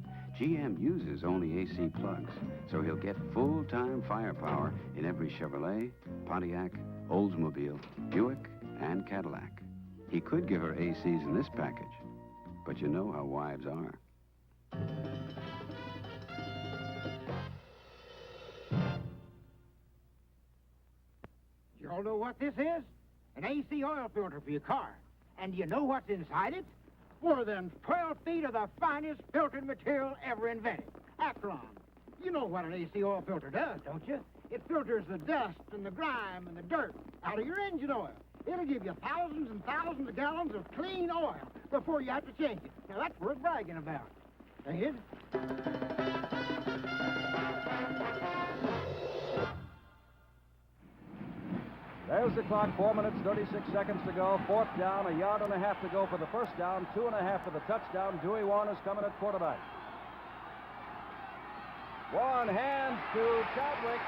GM uses only AC plugs, so he'll get full-time firepower in every Chevrolet, Pontiac, Oldsmobile, Buick, and Cadillac. He could give her ACs in this package, But you know how wives are. You all know what this is? An AC oil filter for your car. And do you know what's inside it? More than 12 feet of the finest filtered material ever invented. Acron. You know what an AC oil filter does, don't you? It filters the dust and the grime and the dirt out of your engine oil. It'll give you thousands and thousands of gallons of clean oil before you have to change it. Now, that's worth bragging about. Ain't it? There's the clock, 4 minutes, 36 seconds to go. Fourth down, a yard and a half to go for the first down, 2.5 for the touchdown. Dewey Warner's coming at quarterback. Warren hands to Chadwick.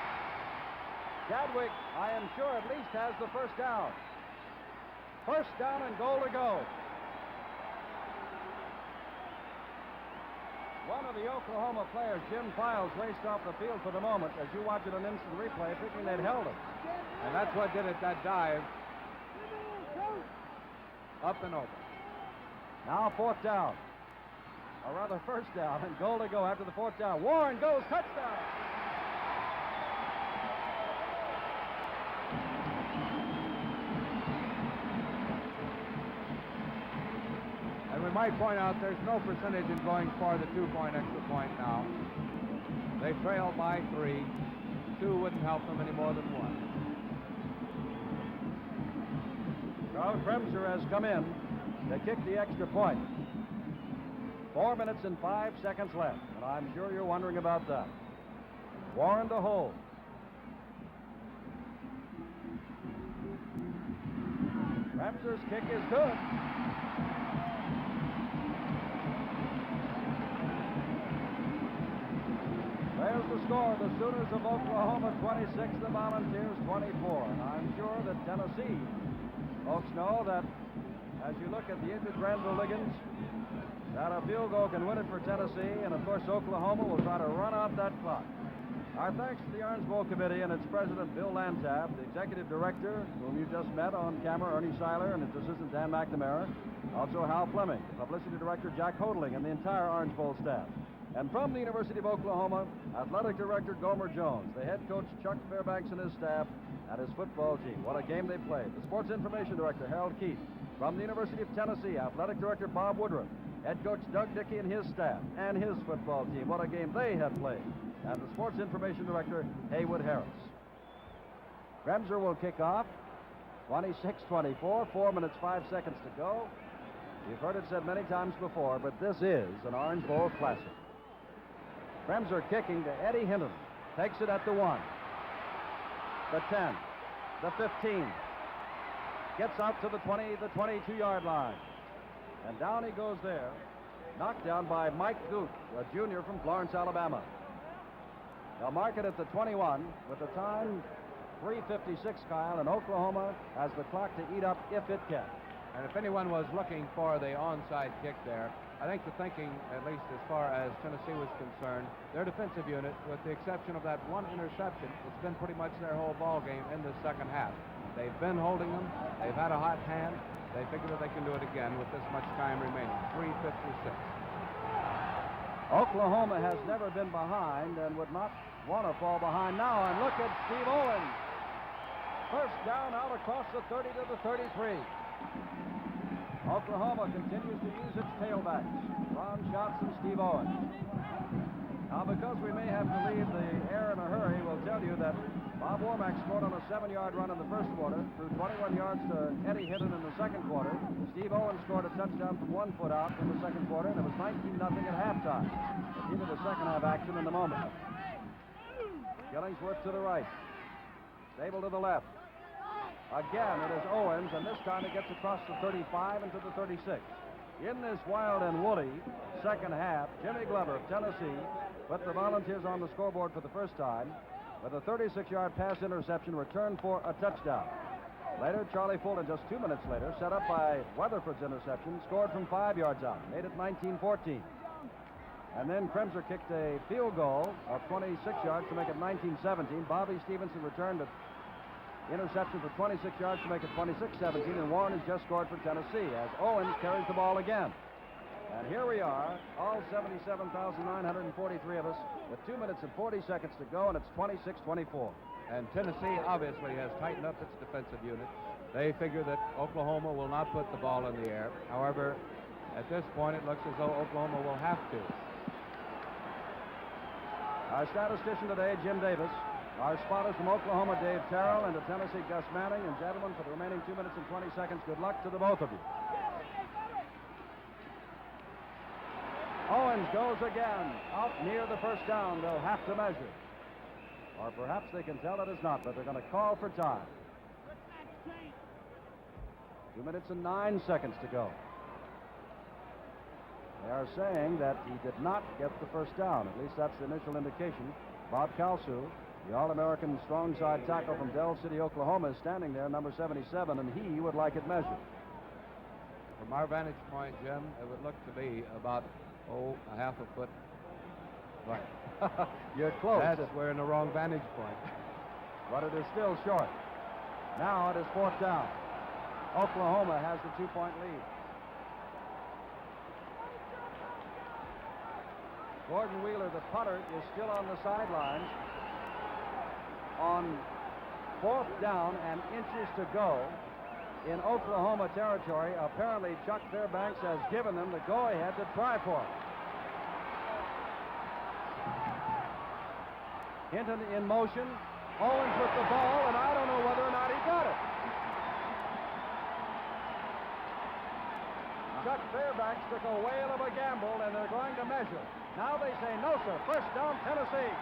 Chadwick, I am sure, at least has the first down. First down and goal to go. One of the Oklahoma players, Jim Files, raced off the field for the moment as you watch it on instant replay, thinking they'd held him. And that's what did it, that dive. Up and over. Now fourth down. Or rather first down and goal to go after the fourth down. Warren goes, touchdown. And we might point out there's no percentage in going for the 2-point extra point now. They trailed by 3. 2 wouldn't help them any more than 1. Charles Kremser has come in to kick the extra point. 4 minutes and 5 seconds left, and I'm sure you're wondering about that. Warren to hold. Kremser's kick is good. There's the score. The Sooners of Oklahoma 26, the Volunteers 24. And I'm sure that Tennessee folks know that as you look at the injured Randall Liggins, that a field goal can win it for Tennessee, and of course Oklahoma will try to run out that clock. Our thanks to the Orange Bowl Committee and its president, Bill Lantab, the executive director, whom you just met on camera, Ernie Seiler, and its assistant, Dan McNamara, also Hal Fleming, the publicity director, Jack Hodling, and the entire Orange Bowl staff. And from the University of Oklahoma, athletic director Gomer Jones, the head coach Chuck Fairbanks and his staff, and his football team. What a game they played. The sports information director, Harold Keith. From the University of Tennessee, athletic director Bob Woodruff, head coach Doug Dickey and his staff, and his football team. What a game they have played. And the sports information director, Haywood Harris. Kremser will kick off. 26-24, 4 minutes, 5 seconds to go. You've heard it said many times before, but this is an Orange Bowl classic. Kremser kicking to Eddie Hinton. Takes it at the 1, the 10, the 15. Gets out to the 20, the 22-yard line. And down he goes there. Knocked down by Mike Goot, a junior from Florence, Alabama. They'll mark it at the 21 with the time 3:56, Kyle, and Oklahoma has the clock to eat up if it can. And if anyone was looking for the onside kick there, I think the thinking, at least as far as Tennessee was concerned, their defensive unit, with the exception of that one interception, it's been pretty much their whole ball game in the second half. They've been holding them. They've had a hot hand. They figure that they can do it again with this much time remaining. 3:56. Oklahoma has never been behind and would not want to fall behind now. And look at Steve Owens. First down out across the 30 to the 33. Oklahoma continues to use its tailbacks, Ron Schatz and Steve Owens. Now, because we may have to leave the air in a hurry, we'll tell you that Bob Womack scored on a 7-yard run in the first quarter, threw 21 yards to Eddie Hinton in the second quarter. Steve Owens scored a touchdown from 1 foot out in the second quarter, and it was 19-0 at halftime. We'll give you the second half action in a moment. Killingsworth to the right. Sable to the left. Again, it is Owens, and this time it gets across the 35 into the 36. In this wild and woolly second half, Jimmy Glover of Tennessee put the Volunteers on the scoreboard for the first time with a 36-yard pass interception returned for a touchdown. Later, Charlie Fulton, just 2 minutes later, set up by Weatherford's interception, scored from 5 yards out, made it 19-14. And then Kremser kicked a field goal of 26 yards to make it 19-17. Bobby Stevenson returned a interception for 26 yards to make it 26-17, and Warren has just scored for Tennessee as Owens carries the ball again. And here we are, all 77,943 of us, with 2 minutes and 40 seconds to go, and it's 26-24. And Tennessee obviously has tightened up its defensive unit. They figure that Oklahoma will not put the ball in the air. However, at this point, it looks as though Oklahoma will have to. Our statistician today, Jim Davis. Our spotters from Oklahoma, Dave Terrell, and to Tennessee, Gus Manning. And gentlemen, for the remaining 2 minutes and 20 seconds, good luck to the both of you. Owens goes again, out near the first down. They'll have to measure. Or perhaps they can tell it is not, but they're going to call for time. 2 minutes and 9 seconds to go. They are saying that he did not get the first down. At least that's the initial indication. Bob Kalsu, the All-American strong side tackle from Del City, Oklahoma, is standing there, number 77, and he would like it measured. From our vantage point, Jim, it would look to be about, a half a foot. Right. You're close. We're in the wrong vantage point. But it is still short. Now it is fourth down. Oklahoma has the 2-point lead. Gordon Wheeler, the punter, is still on the sidelines. On fourth down and inches to go in Oklahoma territory, apparently Chuck Fairbanks has given them the go-ahead to try for it. Hinton in motion. Owens with the ball, and I don't know whether or not he got it. Chuck Fairbanks took a whale of a gamble, and they're going to measure. Now they say, no, sir. First down, Tennessee.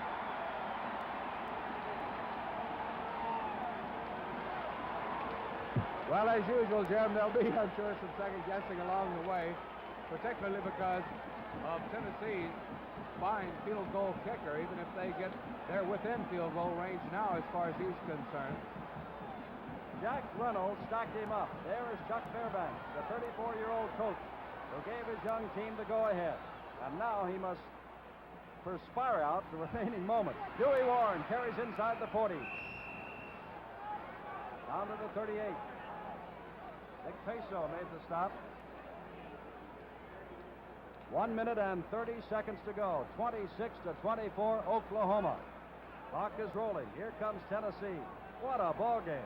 Well, as usual, Jim, there'll be, I'm sure, some second guessing along the way, particularly because of Tennessee's fine field goal kicker, even if they're within field goal range now as far as he's concerned. Jack Reynolds stacked him up. There is Chuck Fairbanks, the 34-year-old coach who gave his young team the go-ahead. And now he must perspire out the remaining moments. Dewey Warren carries inside the 40. Down to the 38. Nick Peso made the stop. 1 minute and 30 seconds to go. 26-24, Oklahoma. Clock is rolling. Here comes Tennessee. What a ball game.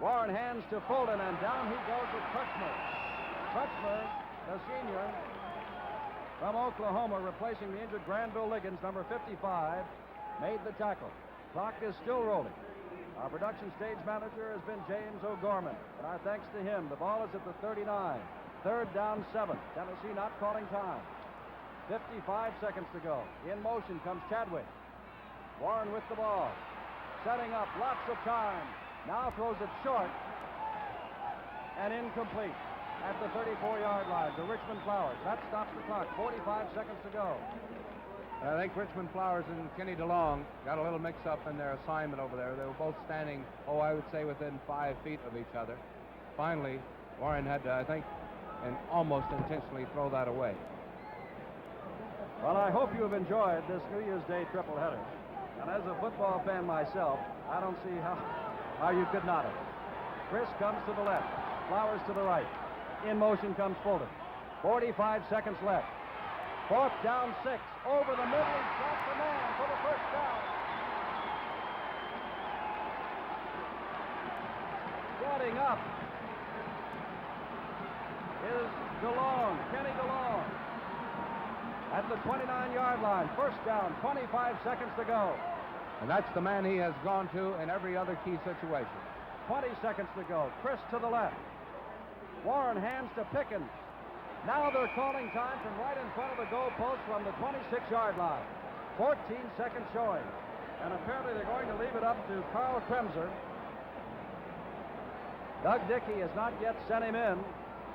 Warren hands to Fulton, and down he goes with Kretschmer. Kretschmer, the senior from Oklahoma, replacing the injured Granville Liggins, number 55, made the tackle. Clock is still rolling. Our production stage manager has been James O'Gorman, and our thanks to him. The ball is at the 39. Third down, 7. Tennessee not calling time. 55 seconds to go. In motion comes Chadwick. Warren with the ball. Setting up, lots of time. Now throws it short and incomplete at the 34-yard line to Richmond Flowers. That stops the clock. 45 seconds to go. I think Richmond Flowers and Kenny DeLong got a little mix-up in their assignment over there. They were both standing, I would say within 5 feet of each other. Finally, Warren had to, I think, and almost intentionally throw that away. Well, I hope you have enjoyed this New Year's Day triple header. And as a football fan myself, I don't see how you could not have. Chris comes to the left. Flowers to the right. In motion comes Fulton. 45 seconds left. Fourth down, 6. Over the middle, he's got the man for the first down. Getting up is DeLong, Kenny DeLong. At the 29-yard line, first down, 25 seconds to go. And that's the man he has gone to in every other key situation. 20 seconds to go. Chris to the left. Warren hands to Pickens. Now they're calling time from right in front of the goalpost from the 26-yard line. 14 seconds showing. And apparently they're going to leave it up to Carl Kremser. Doug Dickey has not yet sent him in.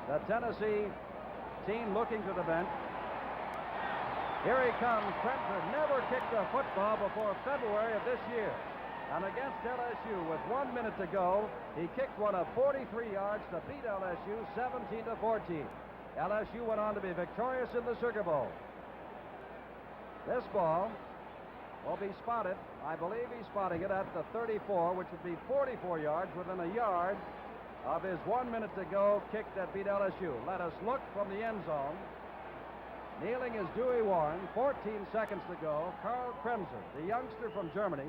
The Tennessee team looking to the bench. Here he comes. Kremser never kicked a football before February of this year. And against LSU, with 1 minute to go, he kicked one of 43 yards to beat LSU 17-14. LSU went on to be victorious in the Sugar Bowl. This ball will be spotted. I believe he's spotting it at the 34, which would be 44 yards within a yard of his 1 minute to go kick that beat LSU. Let us look from the end zone. Kneeling is Dewey Warren, 14 seconds to go. Karl Kremser, the youngster from Germany,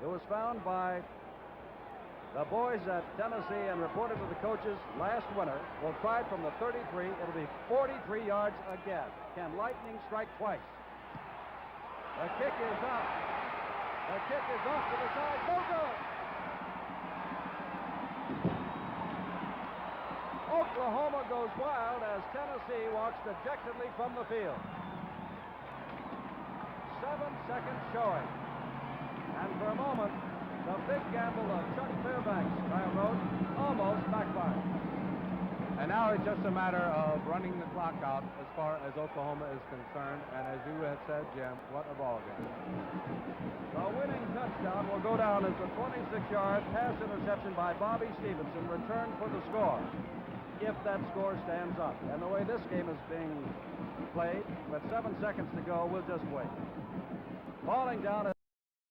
who was found by the boys at Tennessee and reported to the coaches last winter, will try it from the 33. It'll be 43 yards again. Can lightning strike twice? The kick is out. The kick is off to the side. No good. Oklahoma goes wild as Tennessee walks dejectedly from the field. 7 seconds showing. And for a moment, the big gamble of Chuck Fairbanks, Kyle wrote, almost backfired. And now it's just a matter of running the clock out as far as Oklahoma is concerned. And as you have said, Jim, what a ball game. The winning touchdown will go down as a 26-yard pass interception by Bobby Stevenson, returned for the score, if that score stands up. And the way this game is being played, with 7 seconds to go, we'll just wait. Falling down